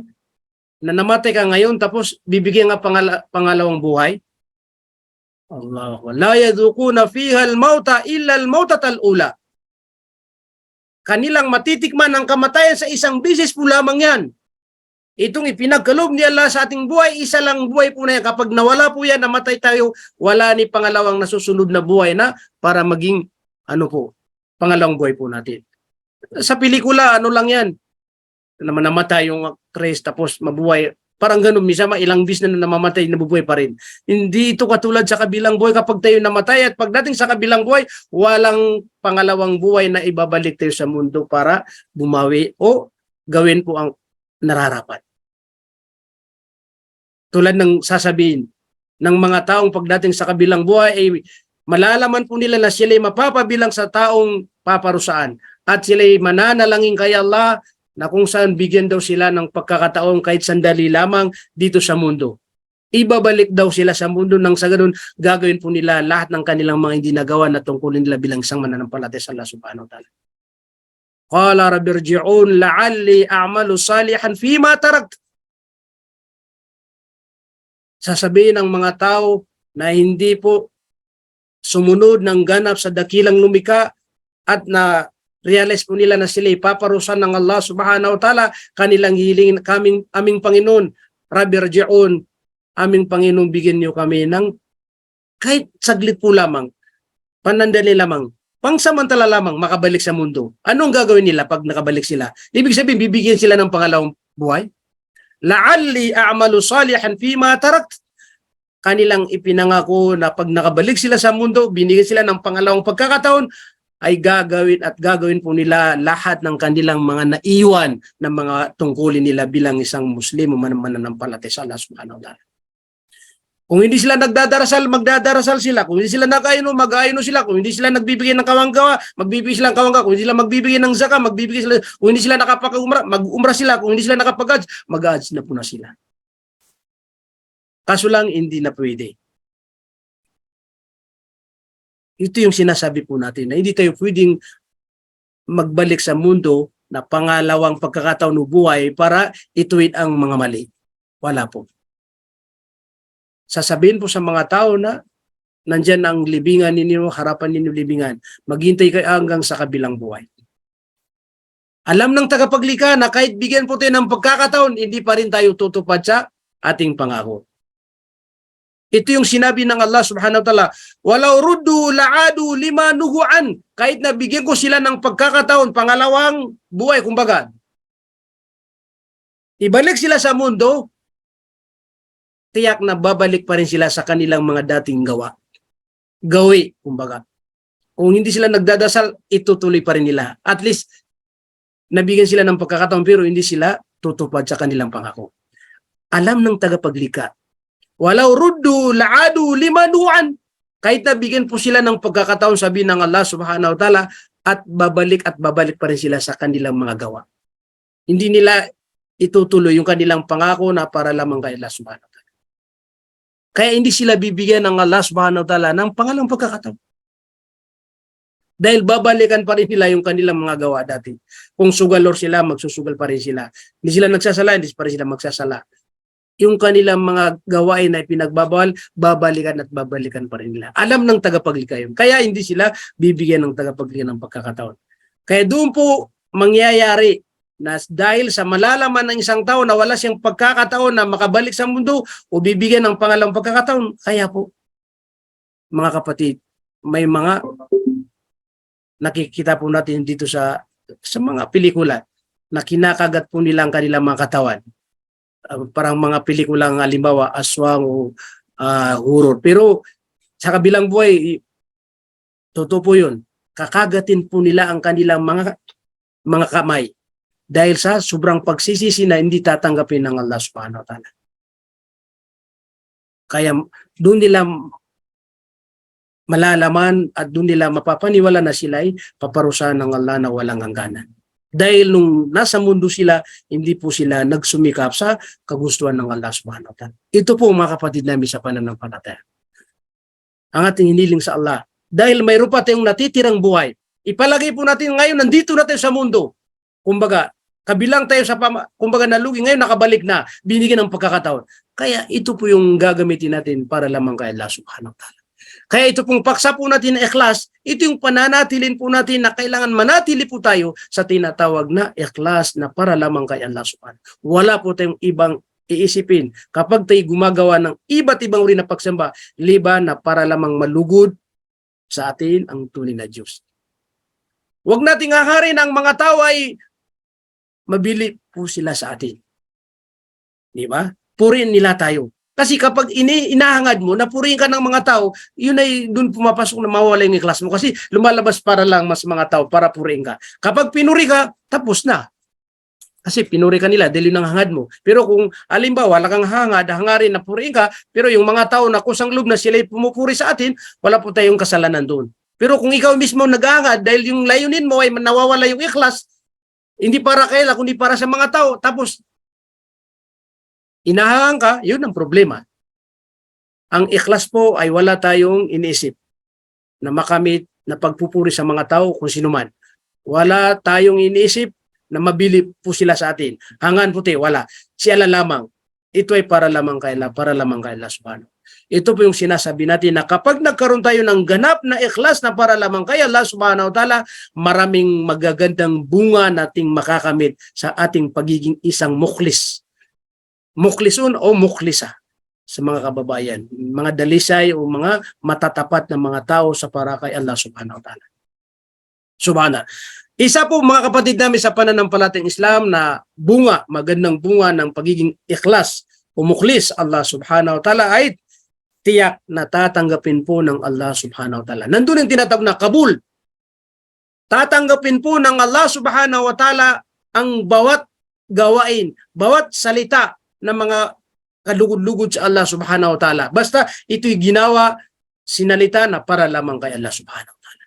na namatay ka ngayon tapos bibigyan nga pangalawang buhay? Allah, la yadukuna fiha al-mauta illa al-mautatal ula. Kanilang matitikman ang kamatayan sa isang bisis po lamang yan. Itong ipinagkaloob ni Allah sa ating buhay, isa lang buhay po na yan. Kapag nawala po yan, namatay tayo, wala ni pangalawang nasusunod na buhay na para maging, pangalawang buhay po natin. Sa pelikula, lang yan. Namatay yung actress, tapos mabuhay. Parang ganun, misama ilang bis na namamatay, nabubuhay pa rin. Hindi ito katulad sa kabilang buhay kapag tayo namatay, at pagdating sa kabilang buhay, walang pangalawang buhay na ibabalik tayo sa mundo para bumawi o gawin po ang nararapat. Tulad ng sasabihin ng mga taong pagdating sa kabilang buhay, ay malalaman po nila na sila ay mapapabilang sa taong paparusaan, at sila ay mananalangin kay Allah na kung saan bigyan daw sila ng pagkakataon kahit sandali lamang dito sa mundo. Ibabalik daw sila sa mundo, nang sa ganun gagawin po nila lahat ng kanilang mga hindi nagawa na tungkulin nila bilang isang mananampalataya sa Allah subhanahu wa ta'ala. Qala rabbirji'un la'alli a'malu salihan fima tarakt. Sasabihin ng mga tao na hindi po sumunod ng ganap sa dakilang lumika at na realize po nila na sila ipaparusahan ng Allah subhanahu wa ta'ala, kanilang hilingin, aming Panginoon, rabbirji'un, aming Panginoon, bigyan niyo kami ng kahit saglit po lamang, panandali lamang, pangsamantala lamang makabalik sa mundo. Anong gagawin nila pag nakabalik sila? Ibig sabihin, bibigyan sila ng pangalawang buhay? La'alli a'malu salihan fima tarakt. Kanilang ipinangako na pag nakabalik sila sa mundo, binigyan sila ng pangalawang pagkakataon, ay gagawin po nila lahat ng kanilang mga naiwan na mga tungkulin nila bilang isang Muslim o mananampalataya sa Allah subhanahu wa ta'ala. Kung hindi sila nagdadarasal, magdadarasal sila. Kung hindi sila nag-ayuno, mag-ayuno sila. Kung hindi sila nagbibigay ng kawanggawa, magbibigay sila ng kawanggawa. Kung hindi sila magbibigay ng zakah, magbibigay sila. Kung hindi sila nakapag-umrah, mag-umrah sila. Kung hindi sila nakapag-hajj, mag-hajj na po na sila. Kaso lang, hindi na pwede. Ito yung sinasabi po natin na hindi tayo pwedeng magbalik sa mundo na pangalawang pagkakataon ng buhay para ituwid ang mga mali. Wala po. Sasabihin po sa mga tao na nandyan ang libingan ninyo, harapan ninyo libingan. Maghintay kayo hanggang sa kabilang buhay. Alam ng tagapaglikha na kahit bigyan po tayo ng pagkakataon, hindi pa rin tayo tutupad sa ating pangako. Ito yung sinabi ng Allah subhanahu wa ta'ala, walau ruddu la'adu lima nuhuan. Kahit nabigyan ko sila ng pagkakataon, pangalawang buhay, kumbaga. Ibalik sila sa mundo, tiyak na babalik pa rin sila sa kanilang mga dating gawi, kumbaga. Kung hindi sila nagdadasal, itutuloy pa rin nila. At least, nabigyan sila ng pagkakataon, pero hindi sila tutupad sa kanilang pangako. Alam ng tagapaglikha, walau ruddu la'adu limanuan. Kahit nabigyan po sila ng pagkakataon, sabi ng Allah subhanahu wa ta'ala, at babalik pa rin sila sa kanilang mga gawa. Hindi nila itutuloy yung kanilang pangako na para lamang kay Allah subhanahu wa ta'ala. Kaya hindi sila bibigyan ng Allah subhanahu wa ta'ala ng pangalang pagkakataon. Dahil babalikan pa rin nila yung kanilang mga gawa dati. Kung sugalor sila, magsusugal pa rin sila. Hindi sila nagsasala, hindi pa rin sila magsasala. Yung kanilang mga gawain na ipinagbabawal, babalikan at babalikan pa rin nila. Alam ng tagapaglikha yun. Kaya hindi sila bibigyan ng tagapaglikha ng pagkakataon. Kaya doon po mangyayari na dahil sa malalaman ng isang tao na wala siyang pagkakataon na makabalik sa mundo o bibigyan ng pangalawang pagkakataon, kaya po, mga kapatid, may mga nakikita po natin dito sa mga pelikula na kinakagat po nila ang kanilang mga katawan. Parang mga pelikulang halimbawa aswang o horror. Pero sa kabilang buhay, totoo po yun. Kakagatin po nila ang kanilang mga kamay dahil sa sobrang pagsisisi na hindi tatanggapin ng Allah subhanahu wa ta'ala. Kaya doon nila malalaman at doon nila mapapaniwala na sila ay paparusahan ng Allah na walang hangganan. Dahil nung nasa mundo sila, hindi po sila nagsumikap sa kagustuhan ng Allah subhanahu wa ta'ala. Ito po mga kapatid namin sa pananampalataya. Ang ating hiniling sa Allah. Dahil mayroon pa tayong natitirang buhay. Ipalagay po natin ngayon, nandito na tayo sa mundo. Kumbaga, kabilang tayo sa kumbaga nalugi, ngayon nakabalik na, binigyan ng pagkakataon. Kaya ito po yung gagamitin natin para lamang kay Allah subhanahu wa ta'ala. Kaya ito pong paksa po natin na ikhlas, ito yung pananatilin po natin na kailangan manatili po tayo sa tinatawag na ikhlas na para lamang kay Allah subhanahu. Wala po tayong ibang iisipin kapag tayo gumagawa ng iba't ibang uri na pagsamba, liban na para lamang malugod sa atin ang tunay na Diyos. Huwag nating haharin ang mga tao ay mabili po sila sa atin. Di ba? Purihin nila tayo. Kasi kapag inahangad mo, napurihin ka ng mga tao, yun ay doon pumapasok na mawala yung ikhlas mo. Kasi lumalabas para lang mas mga tao para purihin ka. Kapag pinuri ka, tapos na. Kasi pinuri ka nila dahil yun ang hangad mo. Pero kung alimbawa, wala kang hangarin na purihin ka, pero yung mga tao na kusang loob na sila pumupuri sa atin, wala po tayong kasalanan doon. Pero kung ikaw mismo naghahangad dahil yung layunin mo ay nawawala yung ikhlas, hindi para kaila, kundi para sa mga tao, tapos inahangan ka, yun ang problema. Ang ikhlas po ay wala tayong iniisip na makamit na pagpupuri sa mga tao kung sino man. Wala tayong iniisip na mabili po sila sa atin. Hangan puti, wala. Sila lamang. Ito ay para lamang kay Allah subhanahu. Ito po yung sinasabi natin na kapag nagkaroon tayo ng ganap na ikhlas na para lamang kay Allah subhanahu wa ta'ala, maraming magagandang bunga nating makakamit sa ating pagiging isang mukhlis. Mukhlisun o mukhlisa sa mga kababayan. Mga dalisay o mga matatapat na mga tao sa para kay Allah subhanahu wa ta'ala. Subhana. Isa po mga kapatid namin sa pananampalatayang Islam na bunga, magandang bunga ng pagiging ikhlas o mukhlis Allah subhanahu wa ta'ala ay tiyak na tatanggapin po ng Allah subhanahu wa ta'ala. Nandun yung tinatawag na kabul. Tatanggapin po ng Allah subhanahu wa ta'ala ang bawat gawain, bawat salita ng mga kalugod-lugod sa Allah subhanahu wa ta'ala. Basta ito'y ginawa, sinalita na para lamang kay Allah subhanahu wa ta'ala.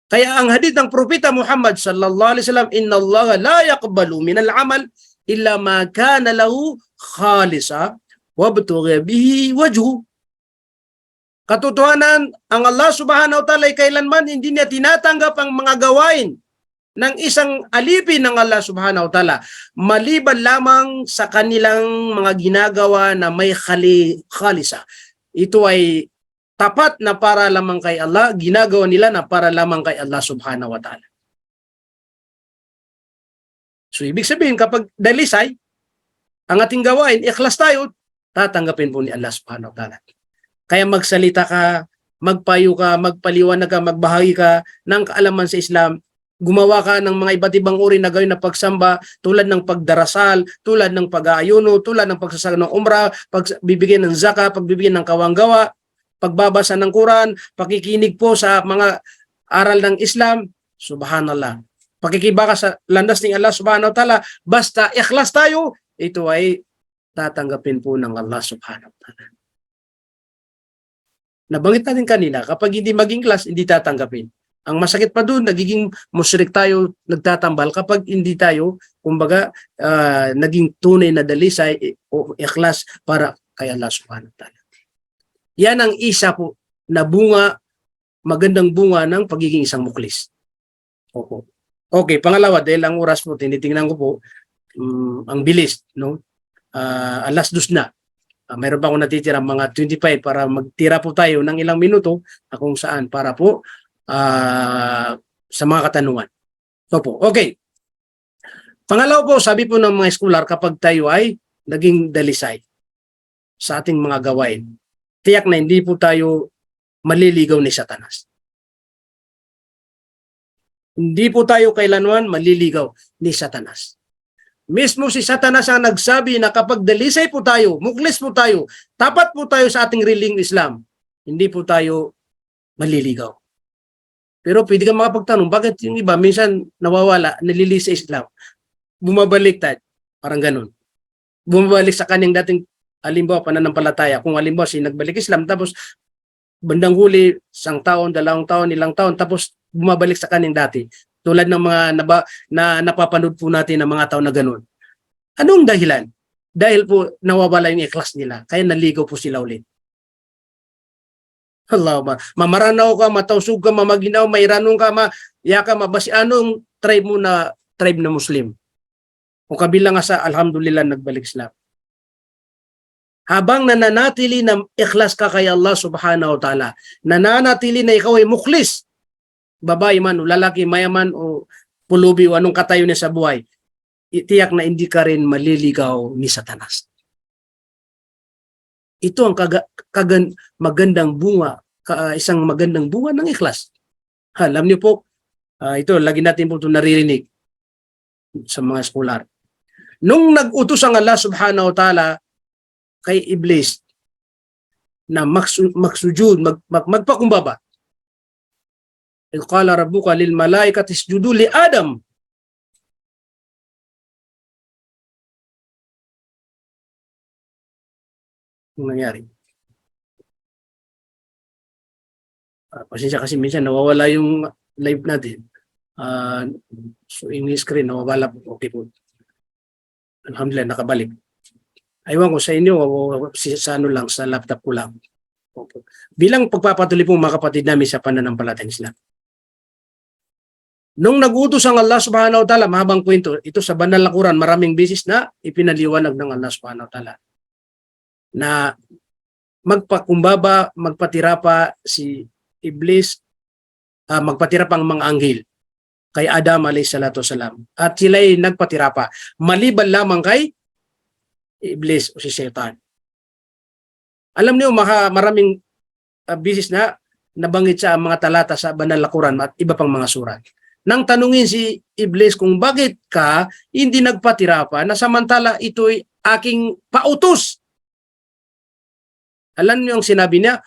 Kaya ang hadith ng Propeta Muhammad sallallahu alaihi wasallam, inna Allah la yaqbalu min al-amal illa ma kana lahu khalisa wabtugha bihi wajhu. Katotohanan, ang Allah subhanahu wa ta'ala ay kailanman hindi niya tinatanggap ang mga gawain ng isang alipin ng Allah subhanahu wa ta'ala, maliban lamang sa kanilang mga ginagawa na may khalisa. Ito ay tapat na para lamang kay Allah, ginagawa nila na para lamang kay Allah subhanahu wa ta'ala. So, ibig sabihin, kapag dalisay, ang ating gawain, ikhlas tayo, tatanggapin po ni Allah subhanahu wa ta'ala. Kaya magsalita ka, magpayo ka, magpaliwanag ka, magbahagi ka ng kaalaman sa Islam, gumawa ka ng mga iba't ibang uri na gawin na pagsamba tulad ng pagdarasal, tulad ng pag-aayuno, tulad ng pagsasaka ng umrah, pagbibigay ng zakah, pagbibigay ng kawanggawa, pagbabasa ng Quran, pakikinig po sa mga aral ng Islam, subhanallah. Pakikibaka sa landas ng Allah subhanahu wa ta'ala, basta ikhlas tayo, ito ay tatanggapin po ng Allah subhanahu wa ta'ala. Nabanggit natin kanina, kapag hindi maging ikhlas, hindi tatanggapin. Ang masakit pa doon, nagiging musyrik tayo, nagtatambal kapag hindi tayo, kumbaga, naging tunay na dalisay o ikhlas para kay Allah subhanahu wa ta'ala. Yan ang isa po na bunga, magandang bunga ng pagiging isang mukhlis. Opo. Okay, pangalawa, dahil ang oras po, tinitingnan ko po, ang bilis, no? Alas 2 na. Mayroon pa akong natitira mga 25 para magtira po tayo ng ilang minuto kung saan para po sa mga katanungan. Opo, okay. Pangalawa po, sabi po ng mga scholar, kapag tayo ay naging dalisay sa ating mga gawain, tiyak na hindi po tayo maliligaw ni Satanas. Hindi po tayo kailanman maliligaw ni Satanas. Mismo si Satanas ang nagsabi na kapag dalisay po tayo, muklis po tayo, tapat po tayo sa ating riling Islam, hindi po tayo maliligaw. Pero pwede ka makapagtanong, bakit yung iba minsan nawawala, nalilis sa Islam, bumabaliktad, parang ganun. Bumabalik sa kanyang dating, halimbawa, pananampalataya. Kung halimbawa, nagbalik Islam, tapos bandang huli, 1 taon, 2 taon, ilang taon, tapos bumabalik sa kanyang dati. Tulad ng mga na napapanood po natin ng mga tao na ganun. Anong dahilan? Dahil po nawawala yung ikhlas nila, kaya naligaw po sila ulit. Allah, mamaranaw ka, matausog ka, mamaginaw, mairanong ka, ka, mabasi, anong tribe mo na tribe na Muslim? Kung kabilang nga sa alhamdulillah nagbalik Islam. Habang nananatili na ikhlas ka kay Allah subhanahu wa ta'ala, nananatili na ikaw ay mukhlis, babae man o lalaki, mayaman o pulubi o anong katayo niya sa buhay, itiyak na hindi ka rin maliligaw ni Satanas. Ito ang magandang bunga, isang magandang bunga ng ikhlas. Alam niyo po, ito, lagi natin po ito naririnig sa mga scholar. Nung nag-utos ang Allah subhanahu wa ta'ala kay Iblis na magsujud, magpakumbaba. Qala rabbuka lil malaikati isjudu li Adam. Ano nangyari? Pasensya kasi minsan nawawala yung live natin. So in screen, nawawala po. Okay po. Alhamdulillah, nakabalik. Aywan ko sa inyo, sa ano lang, sa laptop ko lang. Okay. Bilang pagpapatuloy po mga kapatid namin sa pananampalatayang Islam. Nung nag-utos ang Allah subhanahu wa ta'ala, mahabang kwento, ito sa banal na Quran, maraming beses na ipinaliwanag ng Allah subhanahu wa ta'ala na magpakumbaba, magpatirapa si Iblis, magpatirapa ang mga anghel kay Adam alayhi salatu wasalam. At sila'y nagpatirapa. Maliban lamang kay Iblis o si Satan. Alam niyo, maraming beses na nabanggit sa mga talata sa banal na Quran at iba pang mga surat. Nang tanungin si Iblis kung bakit ka hindi nagpatirapa na samantala ito'y aking pautos. Alam niyo ang sinabi niya?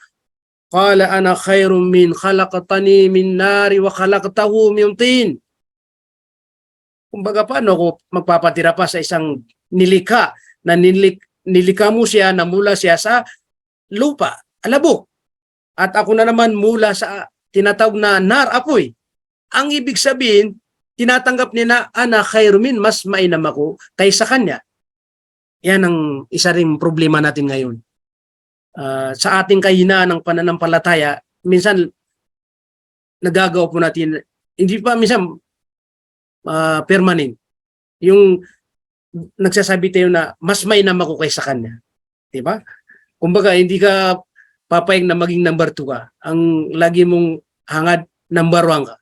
Qala ana khairum min khalaqtani min nari wa khalaqtahu min tin. Kumbaga paano ako magpapatirapa sa isang nilikha na nilikha mo siya na mula siya sa lupa, alabok. At ako na naman mula sa tinatawag na nar, apoy. Ang ibig sabihin, tinatanggap niya na ana khairumin, mas mainam ako kaysa kanya. Yan ang isa ring problema natin ngayon. Sa ating kahinaan ng pananampalataya, minsan nagagawa po natin, hindi pa minsan permanent. Yung nagsasabi tayo na mas mainam ako kaysa kanya. Diba? Kumbaga, hindi ka papayag na maging number 2 ka. Ang lagi mong hangad, number 1 ka.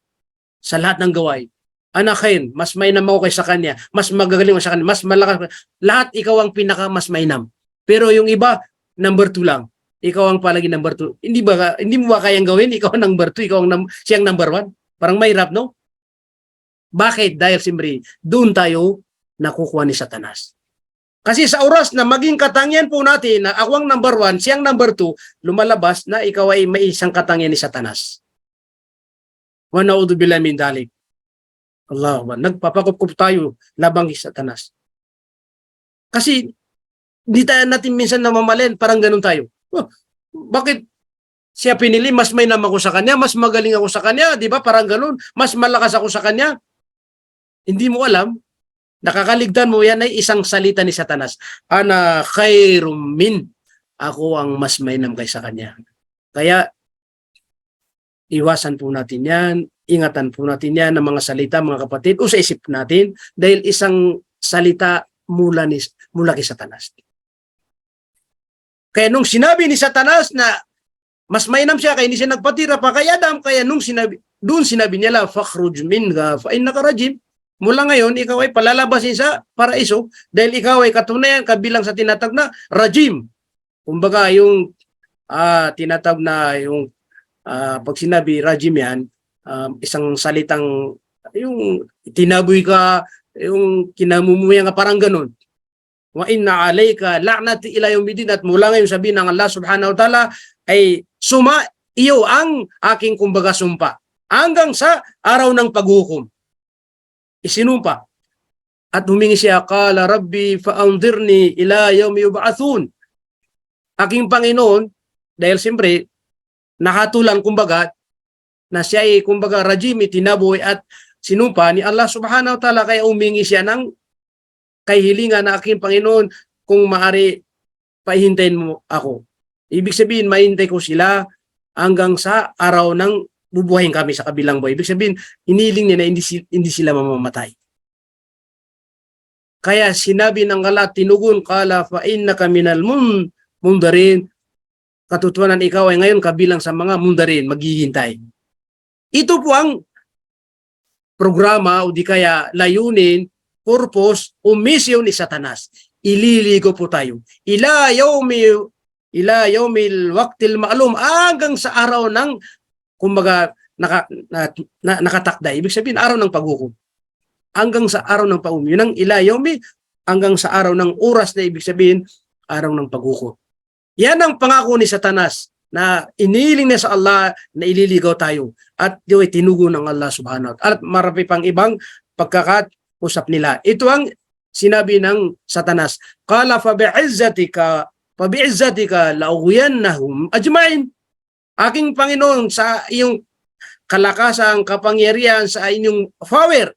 Sa lahat ng gawain. Anakain, mas mainam ako kaysa kanya. Mas magagaling ako sa kanya. Mas malakas. Lahat, ikaw ang pinaka mas mainam. Pero yung iba, number 2 lang. Ikaw ang palagi number 2. Hindi mo ba kayang gawin? Ikaw ang number 2, ikaw ang siyang number 1. Parang mahirap, no? Bakit? Dahil siyempre, doon tayo nakukuha ni Satanas. Kasi sa oras na maging katangian po natin na ako ang number 1, siyang number 2, lumalabas na ikaw ay may isang katangian ni Satanas. Wa na'udhu billahi min dhalik. Allah, nagpapakup tayo labang kay Satanas. Kasi hindi tayo natin minsan namamalin, parang ganun tayo. Bakit siya pinili? Mas may naman ako sa kanya, mas magaling ako sa kanya, di ba? Parang ganun. Mas malakas ako sa kanya. Hindi mo alam, nakakaligtan mo yan ay isang salita ni Satanas. Ana khairum min. Ako ang mas mainam kaysa kanya. Kaya, iwasan po natin yan, ingatan po natin yan ng mga salita, mga kapatid, o sa isip natin, dahil isang salita mula kay Satanas. Kaya nung sinabi ni Satanas na mas mainam siya, kaya hindi siya nagpatira pa kay Adam, kaya nung doon sinabi niya la, fakhruj minha fa innaka rajim. Mula ngayon, ikaw ay palalabasin sa paraiso dahil ikaw ay katunayan kabilang sa tinatawag na rajim. Kumbaga, yung tinatawag na yung pag sinabi rajim yan, isang salitang yung tinaboy ka, yung kinamumuya nga parang ganun. Wa inna alayka la'nati ila yawmiddin, at mula ngayon sabihin ng Allah subhanahu wa ta'ala ay iyo ang aking kumbaga sumpa hanggang sa araw ng paghukom. Isinumpa at humingi siya, qala rabbi fa'anzirni ila yawmi yub'athun. Aking Panginoon, dahil siyempre nakatulang kumbaga na siya ay kumbaga rajim, tinaboy at sinumpa ni Allah subhanahu wa ta'ala, kaya humingi siya ng kahilingan na aking Panginoon, kung maari pahintayin mo ako. Ibig sabihin, mahintay ko sila hanggang sa araw ng bubuhayin kami sa kabilang buhay. Ibig sabihin, iniling niya na hindi sila mamamatay. Kaya sinabi ng Allah, tinugon, qala fa innaka minal mundarin. Katotohanan, ikaw ay ngayon kabilang sa mga mundarin, maghihintay. Ito po ang programa o di kaya layunin, purpose o mission ni Satanas. Ililigo po tayo. Ila yaumil waqtil ma'lum, hanggang sa araw ng kumbaga nakatakda. Ibig sabihin araw ng paghukom. Hanggang sa araw ng paghukom. Yun ang ila yaumi, hanggang sa araw ng oras na ibig sabihin araw ng paghukom. Yan ang pangako ni Satanas na iniling niya sa Allah na ililigaw tayo. At yun ay tinugo ng Allah subhanahu wa ta'ala. At marami pang ibang pagkakausap nila. Ito ang sinabi ng Satanas. Qala fa bi'izzatika la'ughwiyannahum ajma'in. Aking Panginoon, sa iyong kalakasan, kapangyarihan, sa inyong power,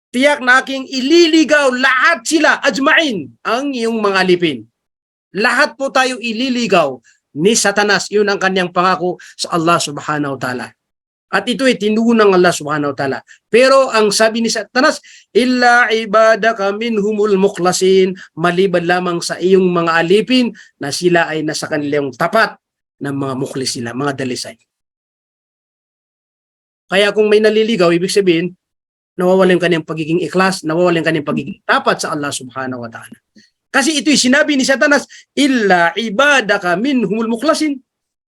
tiyak na aking ililigaw lahat sila, ajma'in, ang iyong mga alipin. Lahat po tayo ililigaw ni Satanas. Yun ang kanyang pangako sa Allah subhanahu wa ta'ala. At ito ay tinugon ng Allah subhanahu wa ta'ala. Pero ang sabi ni Satanas, illa ibadaka minhumul mukhlasin, maliban lamang sa iyong mga alipin na sila ay nasa kanilang tapat ng mga mukhlis sila, mga dalisay. Kaya kung may naliligaw, ibig sabihin, nawawala yung kanyang pagiging ikhlas, nawawala yung kanyang pagiging tapat sa Allah subhanahu wa ta'ala. Kasi ito'y sinabi ni Satanas, illa ibadaka minhumul mukhlasin,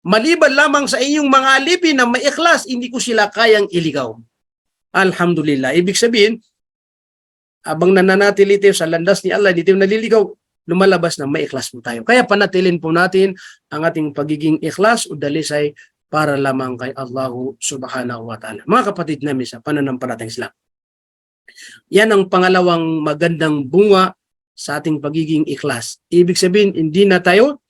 maliban lamang sa iyong mga alipin na may ikhlas, hindi ko sila kayang iligaw. Alhamdulillah. Ibig sabihin, abang nananatili tayo sa landas ni Allah, hindi tayo naliligaw, lumalabas na may ikhlas po tayo. Kaya panatilin po natin ang ating pagiging ikhlas o dalisay para lamang kay Allah subhanahu wa ta'ala. Mga kapatid namin sa pananampalatayang Islam, yan ang pangalawang magandang bunga sa ating pagiging ikhlas. Ibig sabihin, hindi na tayo,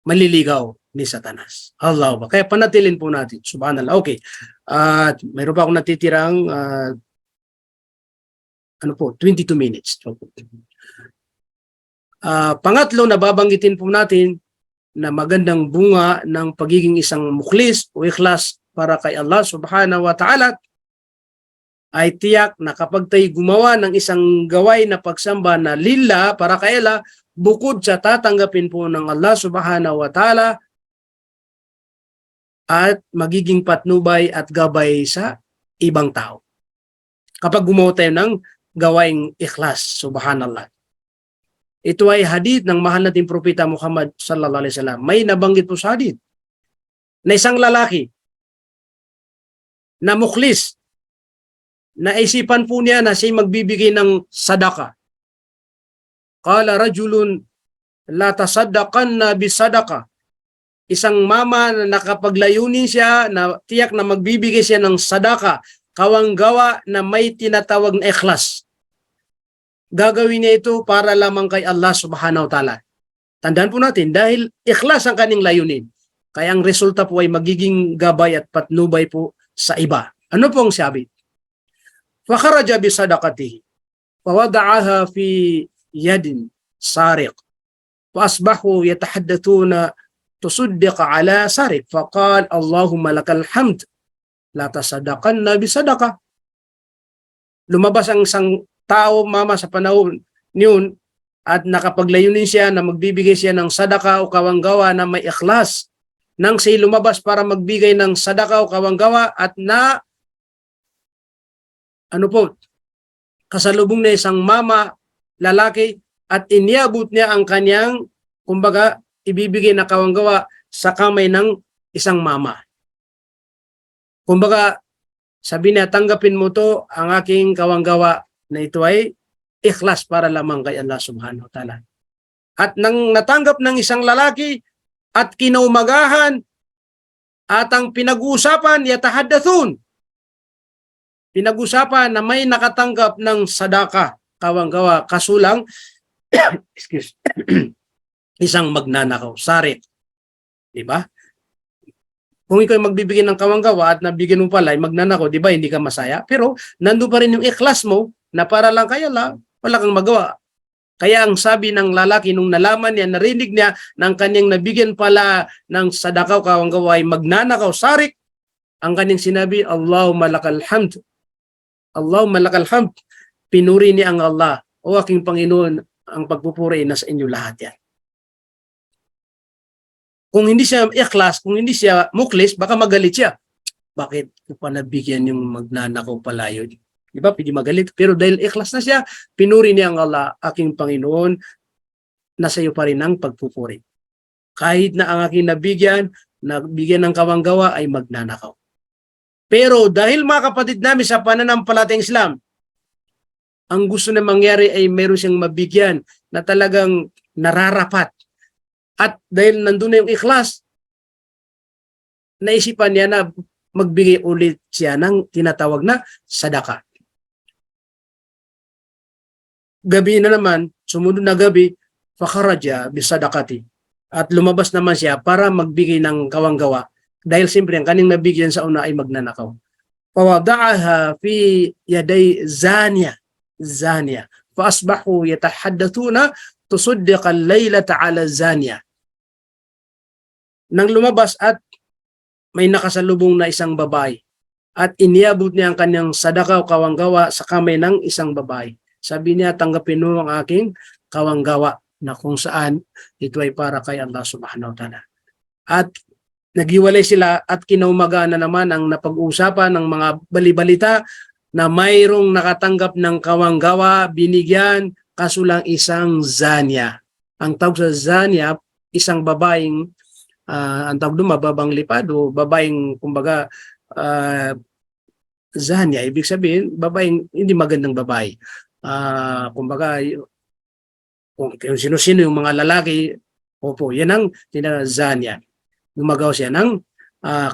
maliligaw ni Satanas. Allah ba? Kaya panatilin po natin. Subhanallah. Okay. At mayroon pa akong natitirang 22 minutes. Pangatlo na babanggitin po natin na magandang bunga ng pagiging isang mukhlis o ikhlas para kay Allah subhanahu wa ta'ala ay tiyak na kapag tayo gumawa ng isang gaway na pagsamba na lillah para kay Allah, bukod sa tatanggapin po ng Allah subhanahu wa ta'ala at magiging patnubay at gabay sa ibang tao. Kapag gumawa tayo ng gawaing ikhlas, subhanallah. Ito ay hadith ng mahal nating propeta Muhammad sallallahu alaihi wasallam. May nabanggit po sa hadith na isang lalaki na mukhlis, naisipan po niya na siya magbibigay ng sadaka. Qala rajulun la tasaddaqanna bisadaka. Isang mama na nakapaglayunin siya na tiyak na magbibigay siya ng sadaka, kawanggawa na may tinatawag na ikhlas. Gagawin niya ito para lamang kay Allah subhanahu wa ta'ala. Tandaan po natin, dahil ikhlas ang kanyang layunin, kaya ang resulta po ay magiging gabay at patnubay po sa iba. Ano po ang sabi? فَخَرَجَ بِصَدَقَتِهِ وَوَضَعَهَا فِي يَدٍ سَارِقٍ وَأَصْبَحُوا يَتَحَدَّثُونَ تُصُدِّقَ عَلَى سَارِقٍ فَقَالَ اللَّهُمَّ لَكَ الْحَمْدُ لَا تَصَدَّقَنَّ بِصَدَقَةٍ. Lumabas ang isang tao, mama, sa panahon niyon at nakapaglayunin siya na magbibigay siya ng sadaka o kawanggawa na may ikhlas. Nang siya lumabas para magbigay ng sadaka o kawanggawa at na kasalubong na isang mama, lalaki, at iniabot niya ang kanyang, kumbaga, ibibigay na kawanggawa sa kamay ng isang mama. Kumbaga, Sabi niya, tanggapin mo to, ang aking kawanggawa na ito ay ikhlas para lamang kay Allah subhanahu wa ta'ala. At nang natanggap ng isang lalaki at kinaumagahan at ang pinag-uusapan, yatahaddathun. Pinag-usapan na may nakatanggap ng sadaka, kawanggawa, kasulang, excuse, isang magnanakaw, sarik. Diba? Kung ikaw ay magbibigay ng kawanggawa at nabigyan mo pala ay magnanakaw, di ba hindi ka masaya? Pero nando pa rin yung ikhlas mo na para lang kaya wala kang magawa. Kaya ang sabi ng lalaki nung nalaman niya, narinig niya ng kanyang nabigyan pala ng sadakaw, kawanggawa ay magnanakaw, sarik, ang kanyang sinabi, Allahumma lakal hamd. Allahumma lakal hamd. Pinuri niya ang Allah. O aking Panginoon, ang pagpupuri na sa inyo lahat yan. Kung hindi siya ikhlas, kung hindi siya muklis, baka magalit siya. Bakit ko pa nabigyan yung magnanakaw pala yun? Di ba? Pwede magalit. Pero dahil ikhlas na siya, pinuri niya ang Allah, aking Panginoon, nasa iyo pa rin ang pagpupuri. Kahit na ang aking nabigyan ng kawanggawa ay magnanakaw. Pero dahil mga kapatid namin sa pananampalatayang Islam, ang gusto na mangyari ay meron siyang mabigyan na talagang nararapat. At dahil nandun na yung ikhlas, naisipan niya na magbigay ulit siya ng tinatawag na sadaka. Gabi na naman, sumunod na gabi, fakharaja bisadaqati. At lumabas naman siya para magbigay ng kawanggawa. Dahil siyempre ang kaning nabigyan sa una ay magnanakaw. Fawada'aha fi yaday zaniya. Faasbahu yatahaddathuna tusuddiqa al-laylata ala zaniya. Nang lumabas at may nakasalubong na isang babae at iniabot niya ang kanyang sadaka o kawanggawa sa kamay ng isang babae. Sabi niya, tanggapin mo ang aking kawanggawa na kung saan ito ay para kay Allah subhanahu wa ta'ala. At naghiwalay sila at kinaumaga na naman ang napag-uusapan ng mga balibalita na mayroong nakatanggap ng kawanggawa, binigyan, kaso lang isang zanya. Ang tawag sa zanya, isang babaeng ang tawag doon, mababang lipad o babaeng, kumbaga, zanya, ibig sabihin, babaeng, hindi magandang babae. Kumbaga, kung sino-sino yung mga lalaki, opo, yan ang zanya. Gumagawa siya ng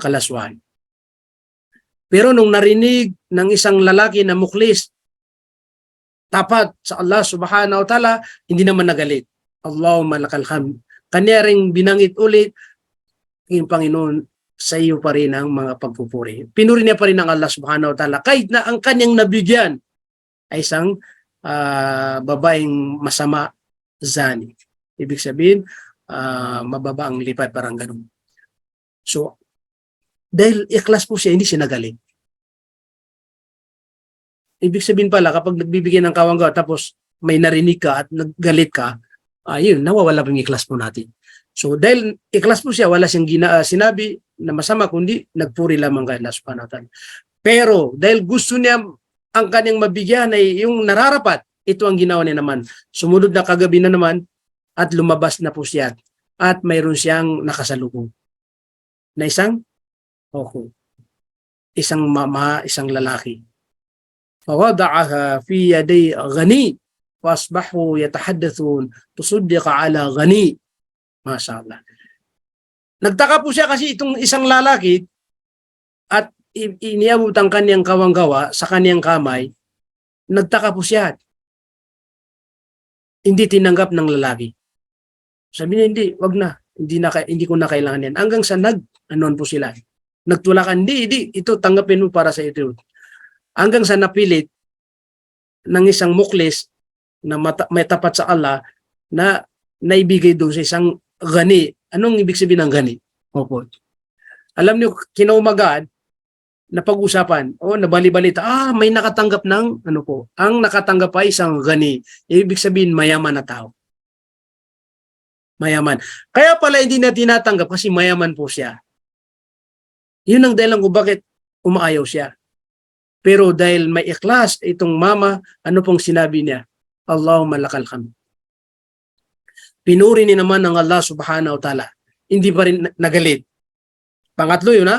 kalaswan. Pero nung narinig ng isang lalaki na muklis, tapat sa Allah subhanahu wa ta'ala, hindi naman nagalit. Allahumma lakal hamd. Kanya ring binangit ulit, yung Panginoon, sa iyo pa rin ang mga pagpupuri. Pinuri niya pa rin ang Allah subhanahu wa ta'ala kahit na ang kanyang nabigyan ay isang babaeng masama, zani. Ibig sabihin, mababa ang lipad, parang ganun. So, dahil ikhlas po siya, hindi siya nagalit. Ibig sabihin pala, kapag nagbibigay ng kawanggawa tapos may narinig ka at naggalit ka, yun, nawawala pang ikhlas po natin. So dahil ikhlas po siya, wala siyang sinabi na masama, kundi nagpuri lamang kay Allah subhanahu wa ta'ala. Pero dahil gusto niya ang kanyang mabigyan ay yung nararapat, ito ang ginawa niya naman. Sumunod na kagabi na naman at lumabas na po siya at mayroon siyang nakasalubong na isang isang mama, isang lalaki. Fawada'aha fi yaday ghani fasbahu yatahaddathun tusuddiqa ala ghani. Mashallah. Nagtaka po siya kasi itong isang lalaki at iniabot ang kanyang kawanggawa sa kanyang kamay. Nagtaka po siya. Hindi tinanggap ng lalaki. Sabi niya, hindi, wag na. Hindi ko na kailangan yan. Hanggang sa anon po sila. Nagtulakan, hindi, ito tanggapin mo para sa ito. Hanggang sa napilit ng isang muklis na may tapat sa Allah na naibigay doon sa isang gani. Anong ibig sabihin ng gani? Opo. Alam niyo, kinaumagaan, napag-usapan, nabali-balita, may nakatanggap ng, ang nakatanggap ay isang gani. Ibig sabihin, mayaman na tao. Mayaman. Kaya pala hindi na tinatanggap kasi mayaman po siya. Yun ang dahilan kung bakit umaayaw siya. Pero dahil may ikhlas itong mama, ano pong sinabi niya? Allahumma lakal hamd. Pinuri niya naman ng Allah subhanahu wa ta'ala. Hindi pa rin nagalit. Pangatlo yun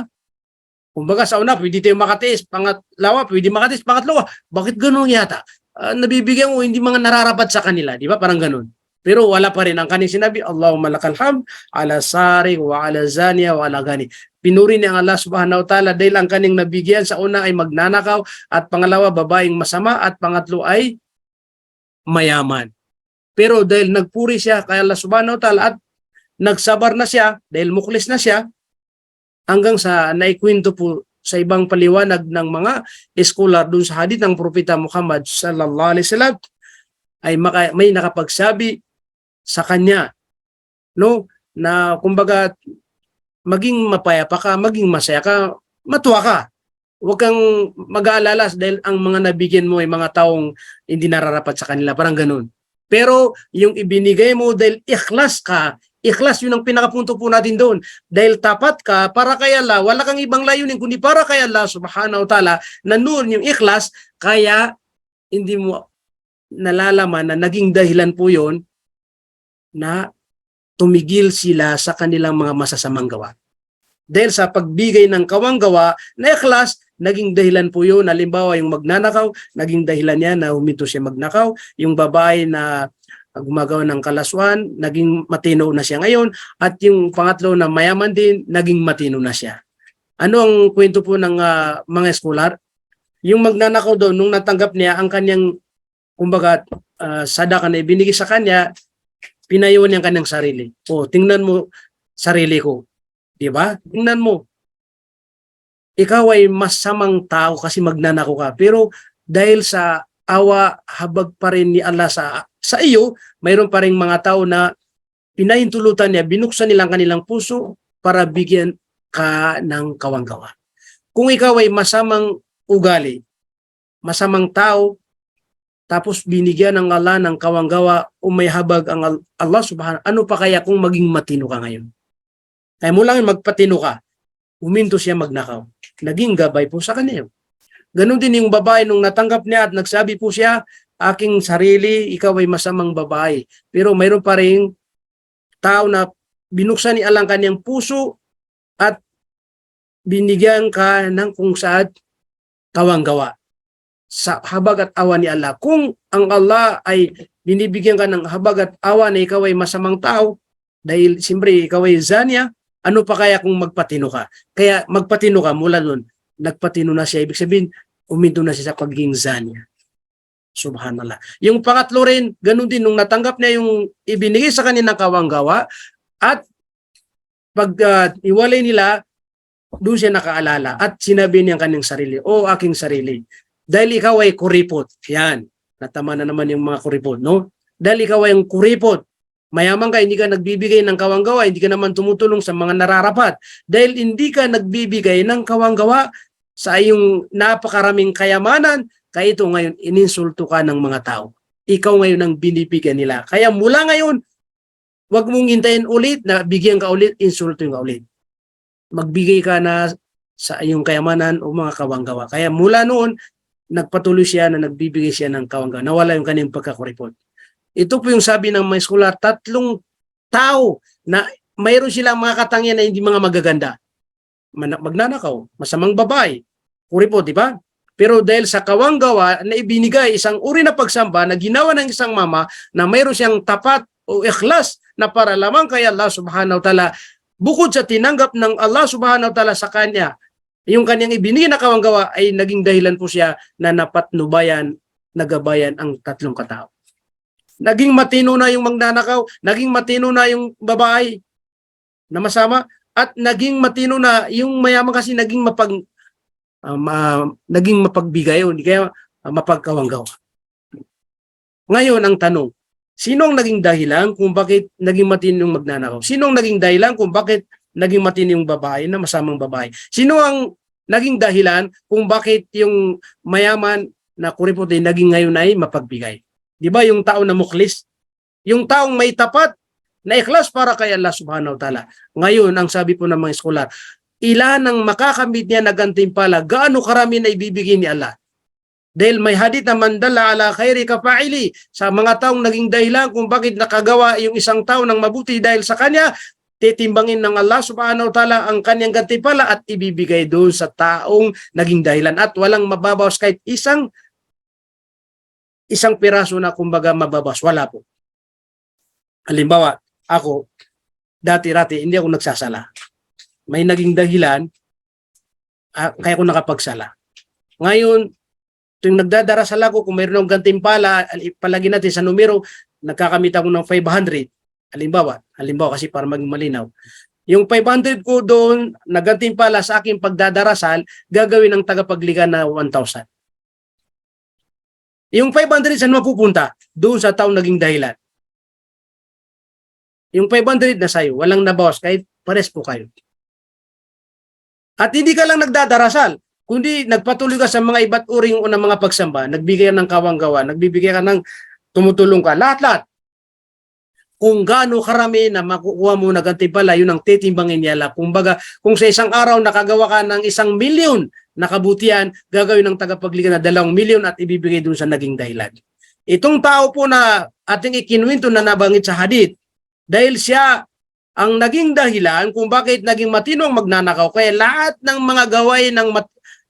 Kumbaga sa una, pwede tayo makatiis. Pangalawa, pwede makatiis. Pangatlo, bakit ganun yata? Nabibigyan mo, hindi mga nararapat sa kanila. Di ba? Parang ganun. Pero wala pa rin. Ang kanyang sinabi, Allahumma lakal hamd ala sari wa ala zaniya wa ala gani. Pinuri niya ang Allah subhanahu wa ta'ala dahil ang kanyang nabigyan sa una ay magnanakaw at pangalawa, babaeng masama at pangatlo ay mayaman. Pero dahil nagpuri siya kay Allah subhanahu wa ta'ala at nagsabar na siya dahil muklis na siya, hanggang sa naikwento po sa ibang paliwanag ng mga scholar dun sa hadith ng Propeta Muhammad sallallahu alaihi wasallam ay may nakapagsabi sa kanya, no, na kumbaga maging mapayapa ka, maging masaya ka, matuwa ka. Huwag kang mag-aalala dahil ang mga nabigyan mo ay mga taong hindi nararapat sa kanila, parang ganun. Pero yung ibinigay mo dahil ikhlas ka, ikhlas yun ang pinakapunto po natin doon. Dahil tapat ka para kay Allah, wala kang ibang layunin kundi para kay Allah subhanahu wa ta'ala, nandoon yung ikhlas, kaya hindi mo nalalaman na naging dahilan po yun na tumigil sila sa kanilang mga masasamang gawa. Dahil sa pagbigay ng kawanggawa na ikhlas, naging dahilan po yun. Halimbawa, yung magnanakaw, naging dahilan niya na huminto siya magnakaw. Yung babae na gumagawa ng kalaswan, naging matino na siya ngayon. At yung pangatlo na mayaman din, naging matino na siya. Ano ang kwento po ng mga eskolar? Yung magnanakaw doon, nung natanggap niya ang kanyang, kumbaga, sadaka na ibinigay sa kanya, pinayuan niya ang kanyang sarili. O, tingnan mo sarili ko. Diba? Tingnan mo. Ikaw ay masamang tao kasi magnanakaw ka. Pero dahil sa awa, habag pa rin ni Allah sa iyo, mayroon pa rin mga tao na pinahintulutan niya, binuksan nilang kanilang puso para bigyan ka ng kawanggawa. Kung ikaw ay masamang ugali, masamang tao, tapos binigyan ng Allah ng kawanggawa o may habag ang Allah subhanahu, ano pa kaya kung maging matino ka ngayon? Kaya mo lang magpatino ka, huminto siya magnakaw. Naging gabay po sa kanya. Ganon din yung babae nung natanggap niya at nagsabi po siya, aking sarili, ikaw ay masamang babae. Pero mayroon pa rin tao na binuksan ni Allah ang kanyang puso at binigyan ka ng kung saan kawanggawa. Sa habag at awa ni Allah. Kung ang Allah ay binibigyan ka ng habag at awa na ikaw ay masamang tao, dahil siyempre ikaw ay zanya, ano pa kaya kung magpatino ka? Kaya magpatino ka mula nun, nagpatino na siya. Ibig sabihin, uminto na siya sa pagiging zanya. Subhanallah. Yung pangatlo rin, ganun din, nung natanggap niya yung ibinigay sa kanya ng kawanggawa, at pag iwalay nila, doon siya nakaalala at sinabi niya ang kanyang sarili, o aking sarili, dahil ikaw ay kuripot. Yan, natama na naman yung mga kuripot, no? Dahil ikaw ay ang kuripot, mayaman ka, hindi ka nagbibigay ng kawanggawa, hindi ka naman tumutulong sa mga nararapat. Dahil hindi ka nagbibigay ng kawanggawa sa iyong napakaraming kayamanan, kaya ito ngayon, ininsulto ka ng mga tao. Ikaw ngayon ang binibigyan nila. Kaya mula ngayon, wag mong hintayin ulit na bigyan ka ulit, insulto yung ulit. Magbigay ka na sa iyong kayamanan o mga kawanggawa. Kaya mula noon, nagpatuloy siya na nagbibigay siya ng kawanggawa. Nawala yung kanyang pagkakuripot. Ito po yung sabi ng mga eskolar, 3 tao na mayroon silang mga katangian na hindi mga magaganda. Magnanakaw, masamang babae, kuripot, di ba? Pero dahil sa kawanggawa na ibinigay, isang uri na pagsamba na ginawa ng isang mama na mayroon siyang tapat o ikhlas na para lamang kay Allah subhanahu wa ta'ala, bukod sa tinanggap ng Allah subhanahu wa ta'ala sa kanya, yung kanyang ibinigay na kawanggawa ay naging dahilan po siya na napatnubayan, nagabayan ang 3 katao. Naging matino na yung magnanakaw, naging matino na yung babae na masama, at naging matino na yung mayaman kasi naging naging mapagbigay, hindi kaya mapagkawanggaw. Ngayon ang tanong, sino ang naging dahilan kung bakit naging matino yung magnanakaw? Sino ang naging dahilan kung bakit naging matino yung babae na masamang babae? Sino ang naging dahilan kung bakit yung mayaman na kuripot ay naging ngayon ay mapagbigay? Di ba yung tao na muklis? Yung taong may tapat na ikhlas para kay Allah subhanahu wa ta'ala. Ngayon, ang sabi po ng mga eskolar, ilan ang makakamit niya na gantimpala, gaano karami na ibibigay ni Allah. Dahil may hadith na mandala ala khairi kafaili, sa mga taong naging dahilan kung bakit nakagawa yung isang tao ng mabuti dahil sa kanya, titimbangin ng Allah subhanahu wa ta'ala ang kanyang gantimpala at ibibigay doon sa taong naging dahilan at walang mababawas kahit isang piraso na kumbaga mababawas. Wala po. Halimbawa, ako, dati-rati, hindi ako nagsasala. May naging dahilan, kaya ako nakapagsala. Ngayon, tuwing nagdadarasal ako, kung mayroon ng gantimpala, palagi natin sa numero, nagkakamit ako ng 500. Halimbawa kasi para maging malinaw. Yung 500 ko doon, nagantimpala sa aking pagdadarasal, gagawin ng tagapagliga na 1,000. Yung 500 saan mapupunta? Doon sa taong naging dahilan. Yung 500 na sa'yo, walang nabawas, kahit pares po kayo. At hindi ka lang nagdadarasal, kundi nagpatuloy ka sa mga iba't uring ng mga pagsamba, nagbigay ka ng kawanggawa, nagbibigay ka ng tumutulong ka, lahat-lahat. Kung gaano karami na makukuha mo na gantimpala, yun ang titimbangin niya. Kumbaga, kung sa isang araw nakagawa ka ng 1,000,000 na kabutihan, gagawin ng tagapagliga na 2,000,000 at ibibigay dun sa naging dahilan. Itong tao po na ating ikinuwento na nabanggit sa hadith, dahil siya ang naging dahilan kung bakit naging matino ang magnanakaw. Kaya lahat ng mga gawain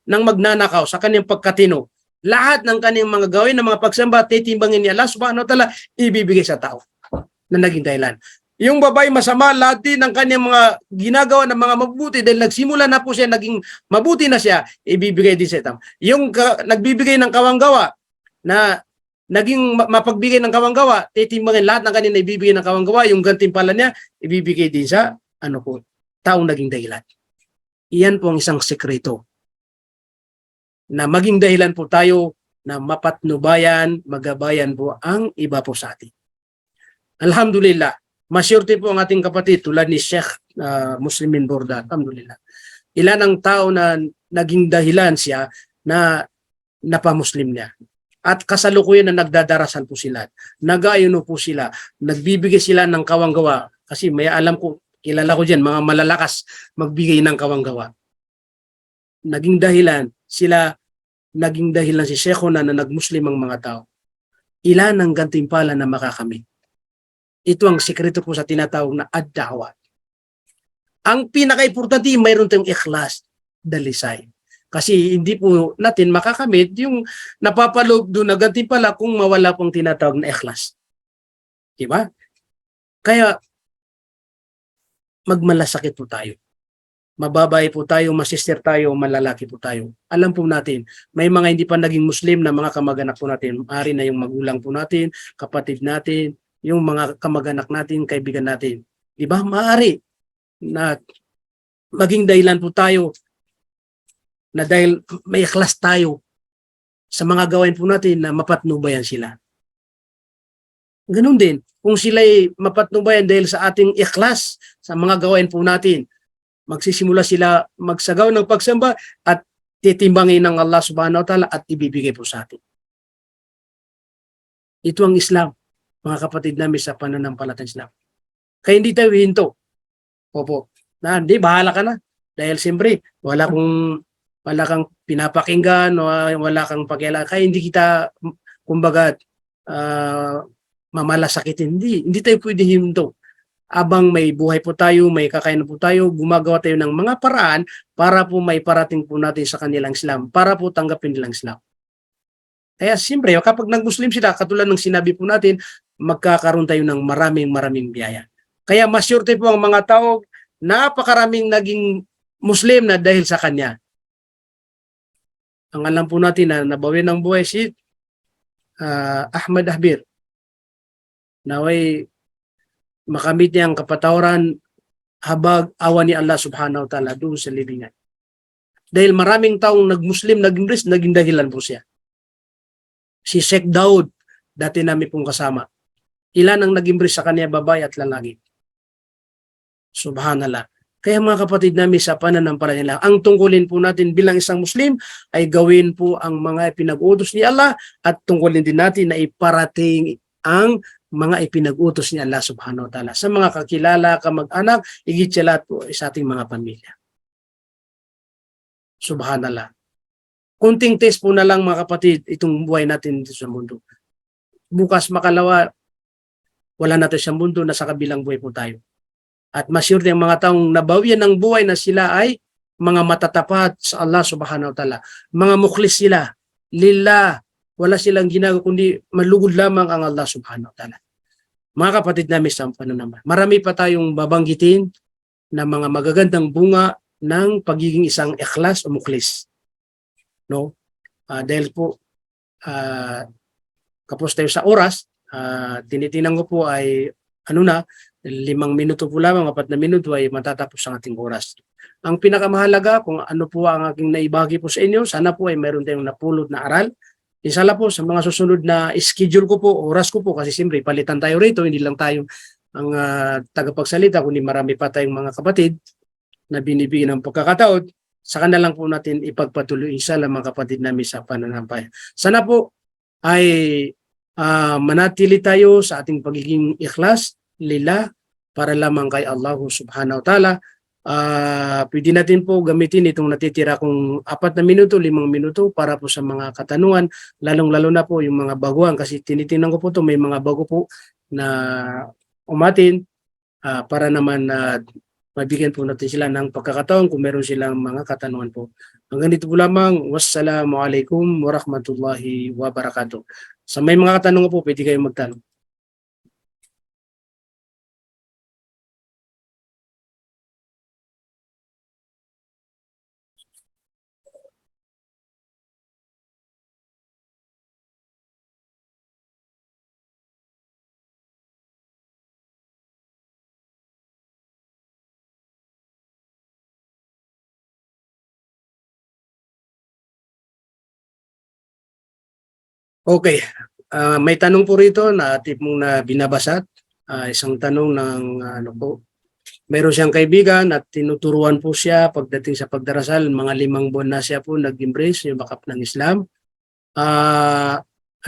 ng magnanakaw sa kanyang pagkatino, lahat ng kanyang mga gawain ng mga pagsamba, titimbangin ni Allah subhanahu wa ta'ala, ibibigay sa tao na naging dahilan. Yung babae masama, lahat din ng kanyang mga ginagawa ng mga mabuti, dahil nagsimula na po siya, naging mabuti na siya, ibibigay din sa tao. Yung nagbibigay ng kawanggawa, na naging mapagbigay ng kawanggawa, titimbangin lahat ng kanina ibibigay ng kawanggawa, yung gantimpala niya, ibibigay din sa taong naging dahilan. Iyan po ang isang sekreto na maging dahilan po tayo na mapatnubayan, magabayan po ang iba po sa atin. Alhamdulillah, masyurte po ang ating kapatid tulad ni Sheikh Muslimin Borda. Alhamdulillah. Ilan ang tao na naging dahilan siya na napamuslim niya. At kasalukuyan na nagdadarasal po sila. Nag-ayuno po sila. Nagbibigay sila ng kawanggawa. Kasi may alam ko, kilala ko dyan, mga malalakas magbigay ng kawanggawa. Naging dahilan si Sheikh na nagmuslim ang mga tao. Ilan ang gantimpala na makakamit? Ito ang sikreto po sa tinatawag na ad-da'wah. Ang pinaka-importante, mayroon tayong ikhlas, dalisay. Kasi hindi po natin makakamit yung napapaloob doon na gantimpala kung mawala pong tinatawag na ikhlas. Diba? Kaya, magmalasakit po tayo. Mababay po tayo, masister tayo, malalaki po tayo. Alam po natin, may mga hindi pa naging Muslim na mga kamag-anak po natin. Maaari na yung magulang po natin, kapatid natin, yung mga kamag-anak natin, kaibigan natin. Diba? Maaari na maging dahilan po tayo na dahil may ikhlas tayo sa mga gawain po natin na mapatnubayan sila. Ganun din, kung sila'y mapatnubayan dahil sa ating ikhlas sa mga gawain po natin, magsisimula sila magsagaw ng pagsamba at titimbangin ng Allah subhanahu wa ta'ala at ibibigay po sa atin. Ito ang Islam, mga kapatid namin sa pananampalatayang Islam. Kaya hindi tayo hinto. Opo. Hindi, bahala ka na. Dahil siyempre, wala kang pinapakinggan, wala kang pakialam. Kaya hindi kita, kumbaga, mamalasakitin. Hindi tayo pwede hinto. Abang may buhay po tayo, may kakain po tayo, gumagawa tayo ng mga paraan para po may parating po natin sa kanilang Islam, para po tanggapin nilang Islam. Kaya siyempre, kapag nag-Muslim sila, katulad ng sinabi po natin, magkakaroon tayo ng maraming biyaya. Kaya masyurte po ang mga tao, napakaraming naging Muslim na dahil sa kanya. Ang alam po natin na nabawi ng buhay si Ahmad Ahbir. Naway makamit niya ang kapatawaran habag awa ni Allah subhanahu wa ta'ala doon sa libingan. Dahil maraming taong nag-Muslim, naging dahilan po siya. Si Sheikh Daud, dati namin pong kasama. Ilan ang nag-embrace sa kanya, babae at lalaki. Subhanallah. Kaya mga kapatid namin sa pananampalataya nila, ang tungkulin po natin bilang isang Muslim ay gawin po ang mga ipinag-utos ni Allah at tungkulin din natin na iparating ang mga ipinag-utos ni Allah subhanahu wa ta'ala sa mga kakilala, kamag-anak, higit sa lahat po sa ating mga pamilya. Subhanallah. Kunting test po na lang mga kapatid itong buhay natin dito sa mundo. Bukas makalawa, wala natin sa mundo, nasa kabilang buhay po tayo. At masyurte ang mga taong nabawian ng buhay na sila ay mga matatapat sa Allah subhanahu wa ta'ala. Mga mukhlis sila. Lillah. Wala silang ginagawa kundi malugod lamang ang Allah subhanahu wa ta'ala. Mga kapatid namin sa pananaman, marami pa tayong babanggitin na mga magagandang bunga ng pagiging isang ikhlas o mukhlis. No? Dahil po, kapos tayo sa oras, tinitingnan ko po ay 5 minuto po lamang, 4 na minuto ay matatapos ang ating oras. Ang pinakamahalaga, kung ano po ang aking naibahagi po sa inyo, sana po ay meron tayong napulot na aral. Inshallah po sa mga susunod na schedule ko po, oras ko po, kasi siyempre palitan tayo rito, hindi lang tayo ang tagapagsalita, kundi marami pa tayong mga kapatid na binibigyan ng pagkakataon. Saka na lang po natin ipagpatuloy inshallah mga kapatid namin sa pananampalataya. Sana po ay manatili tayo sa ating pagiging ikhlas, lillah, para lamang kay Allah subhanahu wa ta'ala. Pwede natin po gamitin itong natitira kong 4 na minuto, 5 minuto para po sa mga katanungan, lalong-lalo na po yung mga baguhan, kasi tinitingnan ko po to, may mga bago po na umatin para naman mabigyan po natin sila ng pagkakataon kung meron silang mga katanungan po. Hanggang dito po lamang. Wassalamualaikum warahmatullahi wabarakatuh. Sa may mga katanungan po, pwede kayong magtanong. Okay. May tanong po rito na tipong na binabasa. Isang tanong ng meron siyang kaibigan at tinuturuan po siya pagdating sa pagdarasal. Mga 5 buwan na siya po nag-embrace yung bakap ng Islam.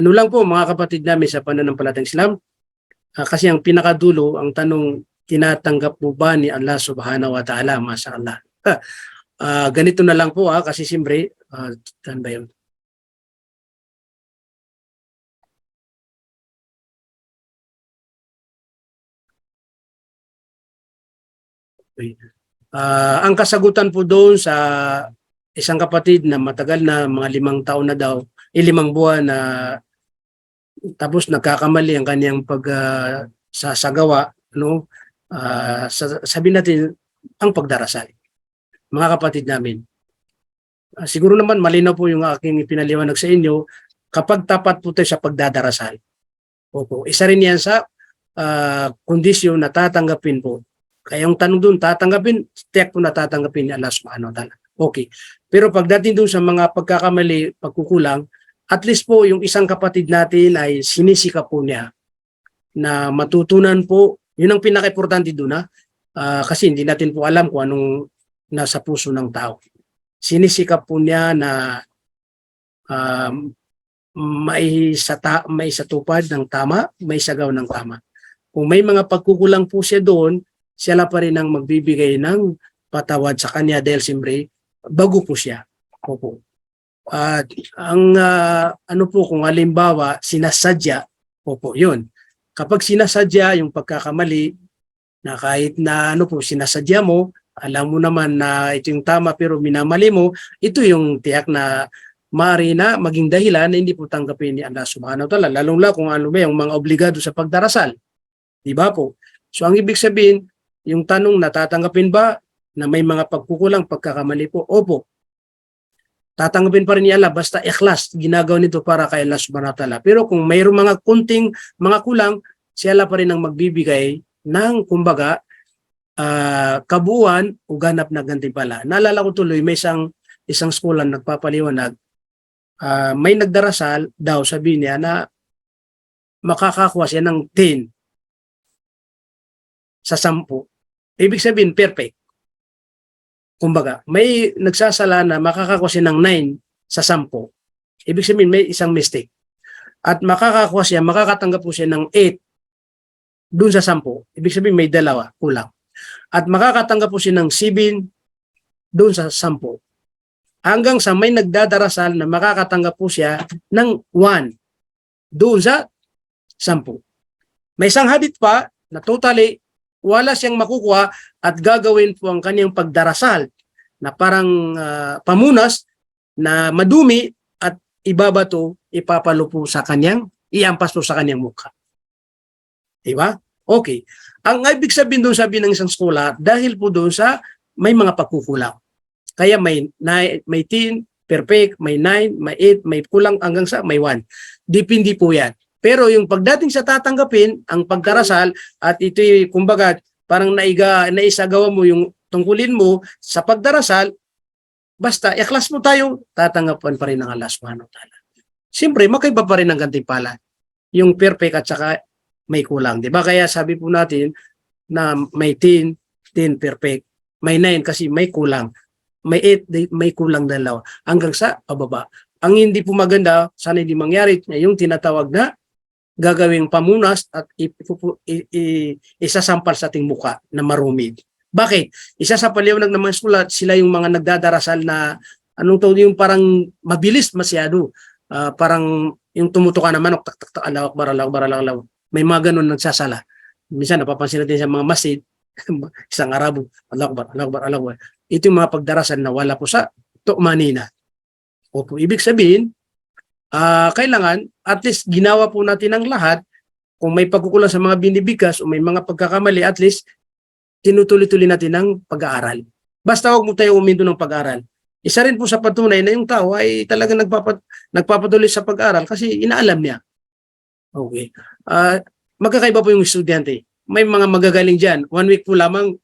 Ano lang po mga kapatid namin sa pananampalatayang Islam. Kasi ang pinakadulo, ang tanong, tinatanggap mo ba ni Allah subhanahu wa ta'ala? Mashallah. Ganito na lang po kasi siyempre, saan ba yun? Ang kasagutan po doon sa isang kapatid na matagal na, mga 5 taon na daw, 5 buwan na tapos nagkakamali ang kanyang pagsasagawa, sabi natin, ang pagdarasal. Mga kapatid namin, siguro naman malinaw po yung aking pinaliwanag sa inyo, kapag tapat po tayo sa pagdadarasal. Opo, isa rin yan sa kondisyon na tatanggapin po. Kaya yung tanong doon, tatanggapin, tiyak po na tatanggapin ni Allah subhanahu wa ta'ala. Okay. Pero pagdating doon sa mga pagkakamali, pagkukulang, at least po yung isang kapatid natin ay sinisika po niya na matutunan po. Yun ang pinaka-importante doon kasi hindi natin po alam kung anong nasa puso ng tao. Sinisika po niya na may satupad ng tama, may sagaw ng tama. Kung may mga pagkukulang po siya doon, siya pa rin ang magbibigay ng patawad sa kanya dahil siyempre bago po siya. Opo. At ang kung halimbawa sinasadya, opo, yun. Kapag sinasadya yung pagkakamali na kahit na sinasadya mo, alam mo naman na ito yung tama pero minamali mo, ito yung tiyak na maaari na maging dahilan na hindi po tanggapin ni Allah subhanahu wa ta'ala. Lalong-lalo kung yung mga obligado sa pagdarasal. Di ba po? So ang ibig sabihin, yung tanong, natatanggapin ba na may mga pagkukulang, pagkakamali po? Opo. Tatanggapin pa rin ni Allah basta ikhlas, ginagawa nito para kay Allah subhanahu wa ta'ala. Pero kung mayroong mga kunting mga kulang, siya pa rin ang magbibigay ng kumbaga kabuuan o ganap na gantimpala. Naalala ko tuloy, may isang schoolan nagpapaliwanag, may nagdarasal daw, sabi niya na makakakuha siya ng 10 sa 10. Ibig sabihin, perfect. Kumbaga, may nagsasala na makakakuha siya ng 9 sa 10. Ibig sabihin, may isang mistake. At makakakuha siya, makakatanggap po siya ng 8 dun sa 10. Ibig sabihin, may 2 kulang. At makakatanggap po siya ng 7 dun sa 10. Hanggang sa may nagdadarasal na makakatanggap po siya ng 1 doon sa 10. May isang hadith pa na totally wala siyang makukuha at gagawin po ang kanyang pagdarasal na parang pamunas na madumi at ibabato, ipapalo po sa kanyang, iampas po sa kanyang mukha. Diba? Okay. Ang ibig sabihin doon, sabi ng isang scholar, dahil po doon sa may mga pagkukulang. Kaya may 10, perfect, may 9, may 8, may kulang hanggang sa may 1. Depende po yan. Pero yung pagdating sa tatanggapin, ang pagdarasal, at ito'y kumbaga parang naisagawa mo yung tungkulin mo sa pagdarasal, basta ikhlas mo tayo, tatanggapan pa rin ng Allah subhanahu wa ta'ala. Siyempre, makaiba pa rin ang gantimpala. Yung perfect at saka may kulang. Diba? Kaya sabi po natin na may 10 perfect. May 9 kasi may kulang. May 8, may kulang dalawa. Hanggang sa pababa. Ang hindi po maganda, sana hindi mangyari, yung tinatawag na gagawing pamunas at isasampal sa ating muka na marumi. Bakit? Isa sa paliwanag ng mga sulat, sila yung mga nagdadarasal na yung parang mabilis masyado. Parang yung tumutuka na manok, tak tak tak, Allahu Akbar, Allahu Akbar, Allahu Akbar. May mga ganun nagsasala. Minsan napapansin natin sa mga masjid, isang Arabo, Allahu Akbar, Allahu Akbar, Allahu Akbar. Ito yung mga pagdarasal na wala po sa tumanina. Opo, ibig sabihin, kailangan at least ginawa po natin ang lahat. Kung may pagkukulang sa mga binibigkas o may mga pagkakamali, at least tinutuloy-tuloy natin ang pag-aaral. Basta huwag mo tayo uminto ng pag-aaral. Isa rin po sa patunay na yung tao ay talagang nagpapatuloy sa pag-aaral kasi inaalam niya. Okay. Magkakaiba po yung estudyante. May mga magagaling dyan. 1 week po lamang,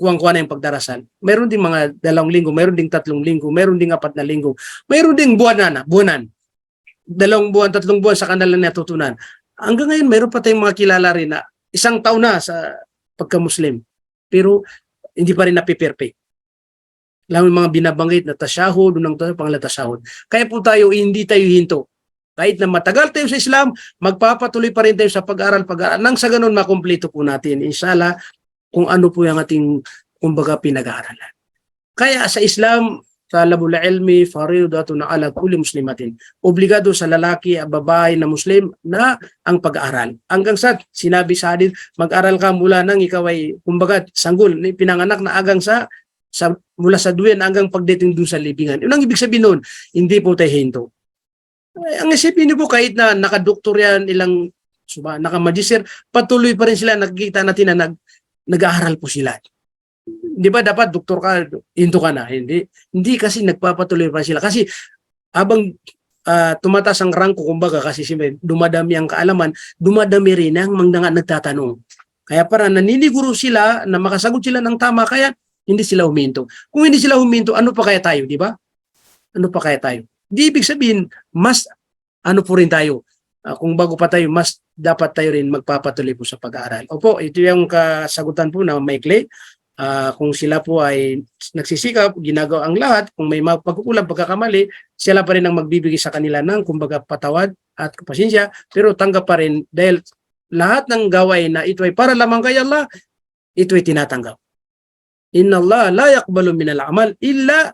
kuwang-kuwa na yung pagdarasal. Meron ding mga 2 linggo, meron ding 3 linggo, meron ding 4 na linggo. Meron ding buwanan. 2 buwan, 3 buwan sa kanila natutunan. Hanggang ngayon, meron pa tayong mga kilala rin na 1 taon na sa pagka-Muslim. Pero hindi pa rin napiperfect. Lalo yung mga binabanggit na tasyahud, unang panglatasahud. Kaya po tayo, hindi tayo hinto. Kahit na matagal tayo sa Islam, magpapatuloy pa rin tayo sa pag-aral. Nang sa ganun, makumpleto po natin, inshallah, kung ano po yung ating, kumbaga, pinag-aaralan. Kaya sa Islam, talabul ilmi fariidatun ala kulli muslimatin. Obligado sa lalaki at babae na Muslim na ang pag-aaral. Hanggang sa sinabi sa hadith, mag-aral ka mula nang ikaw ay, kumbaga, sanggol, pinanganak na agang mula sa duyan hanggang pagdating doon sa libingan. Yun ang ibig sabihin nun, hindi po tayo hinto. Ang isipin niyo po, kahit na nakadoktor yan, ilang nakamagister, patuloy pa rin sila, nakikita natin na nag-aaral po sila. Di ba dapat doktor ka, hinto ka na? Hindi kasi nagpapatuloy pa sila. Kasi habang tumataas ang rangko, kumbaga, kasi dumadami ang kaalaman, dumadami rin ang mga nagtatanong. Kaya para naniniguro sila na makasagot sila ng tama, kaya hindi sila huminto. Kung hindi sila huminto, ano pa kaya tayo, di ba? Ano pa kaya tayo? Di ibig sabihin, mas ano po rin tayo. Kung bago pa tayo, mas dapat tayo rin magpapatuloy po sa pag-aaral. Opo, ito yung kasagutan po na maikli. Kung sila po ay nagsisikap, ginagawa ang lahat, kung may pagkukulang, pagkakamali, sila pa rin ang magbibigay sa kanila ng, kumbaga, patawad at pasensya, pero tanggap pa rin dahil lahat ng gawain na ito ay para lamang kay Allah, ito ay tinatanggap. Inna Allah la yaqbalu minal amal illa,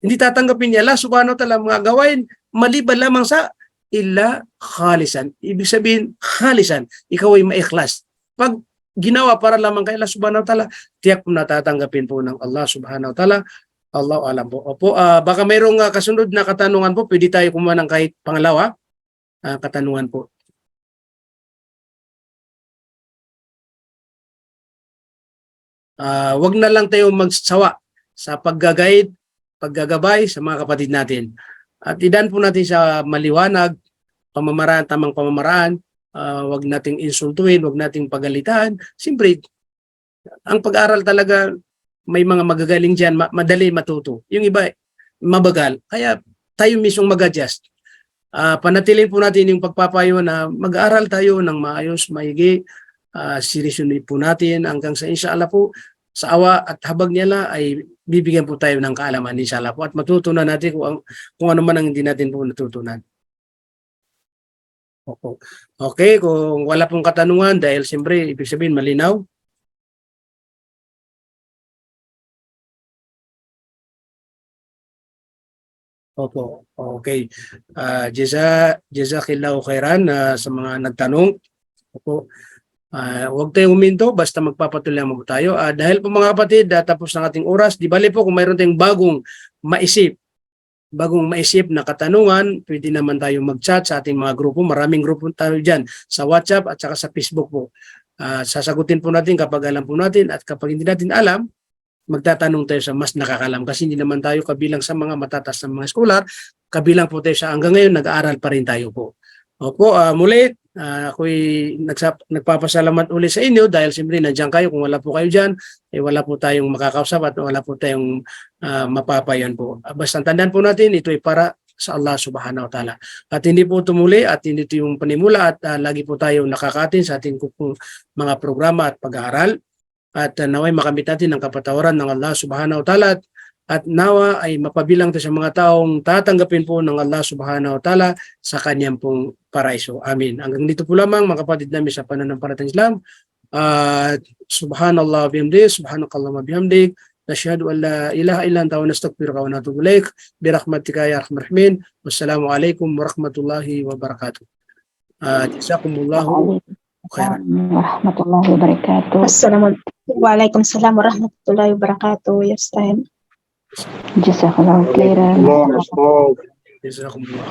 hindi tatanggapin niya Allah subhanahu wa ta'ala mga gawain maliban lamang sa illa khalisan. Ibig sabihin, khalisan, ikaw ay maikhlas. Pag ginawa para lamang kay Allah subhanahu wa ta'ala, tiyak po natatanggapin po ng Allah subhanahu wa ta'ala. Allahu alam po. Opo, baka mayroong kasunod na katanungan po, pwede tayo kumuha ng kahit pangalawa katanungan po. Wag na lang tayo magsawa sa paggagabay sa mga kapatid natin. At idan po natin sa maliwanag, pamamaraan, tamang pamamaraan, wag nating insultuhin, wag nating pagalitan. Siyempre, ang pag-aaral talaga, may mga magagaling dyan, madali matuto. Yung iba, mabagal. Kaya tayo mismong mag-adjust. Panatilin po natin yung pagpapayo na mag-aaral tayo ng maayos, maigi, seryosonin po natin hanggang sa inshallah po sa awa at habag nila ay bibigyan po tayo ng kaalaman inshallah po at matutunan natin kung ano man ang hindi natin po natutunan. Okay, kung wala pong katanungan dahil siyempre ibig sabihin malinaw. Opo, okay. Jazakillahu khairan sa mga nagtanong. Opo. Huwag tayong huminto, basta magpapatuloy mo tayo. Dahil po mga kapatid, tapos ng ating oras, di bali po kung mayroon tayong bagong maisip na katanungan, pwede naman tayo mag-chat sa ating mga grupo. Maraming grupo tayo dyan sa WhatsApp at saka sa Facebook po. Sasagutin po natin kapag alam po natin, at kapag hindi natin alam, magtatanong tayo sa mas nakakalam kasi hindi naman tayo kabilang sa mga matatas ng mga scholar, kabilang po tayo sa hanggang ngayon nag-aaral pa rin tayo po. Opo, muli, ako'y nagpapasalamat uli sa inyo dahil siyempre nandiyan kayo. Kung wala po kayo dyan, wala po tayong makakausap at wala po tayong mapapayan po. Basta tandaan po natin, ito ay para sa Allah subhanahu wa ta'ala. At hindi po tumuli at hindi ito yung panimula at lagi po tayong nakakatin sa ating mga programa at pag-aaral. At naway makamit natin ang kapatawaran ng Allah subhanahu wa ta'ala at nawa ay mapabilang tayo sa mga taong tatanggapin po ng Allah subhanahu wa ta'ala sa kanyang pong paraiso. Amin. Hanggang dito po lamang mga kapatid namin sa pananampalatayang Islam. Subhanallah bihamdik, subhanakallahumma bihamdik, nashhadu an la ilaha illa anta wa nastaghfiruka wa natubu ilaik birahmatika ya arhamar rahimin. Wassalamu alaikum warahmatullahi wabarakatuh. Jazakumullahu khairan. Warahmatullahi wabarakatuh. Waalaikumsalam warahmatullahi wabarakatuh. Yastahil. Jazakallahu khairan. Jazakumullah.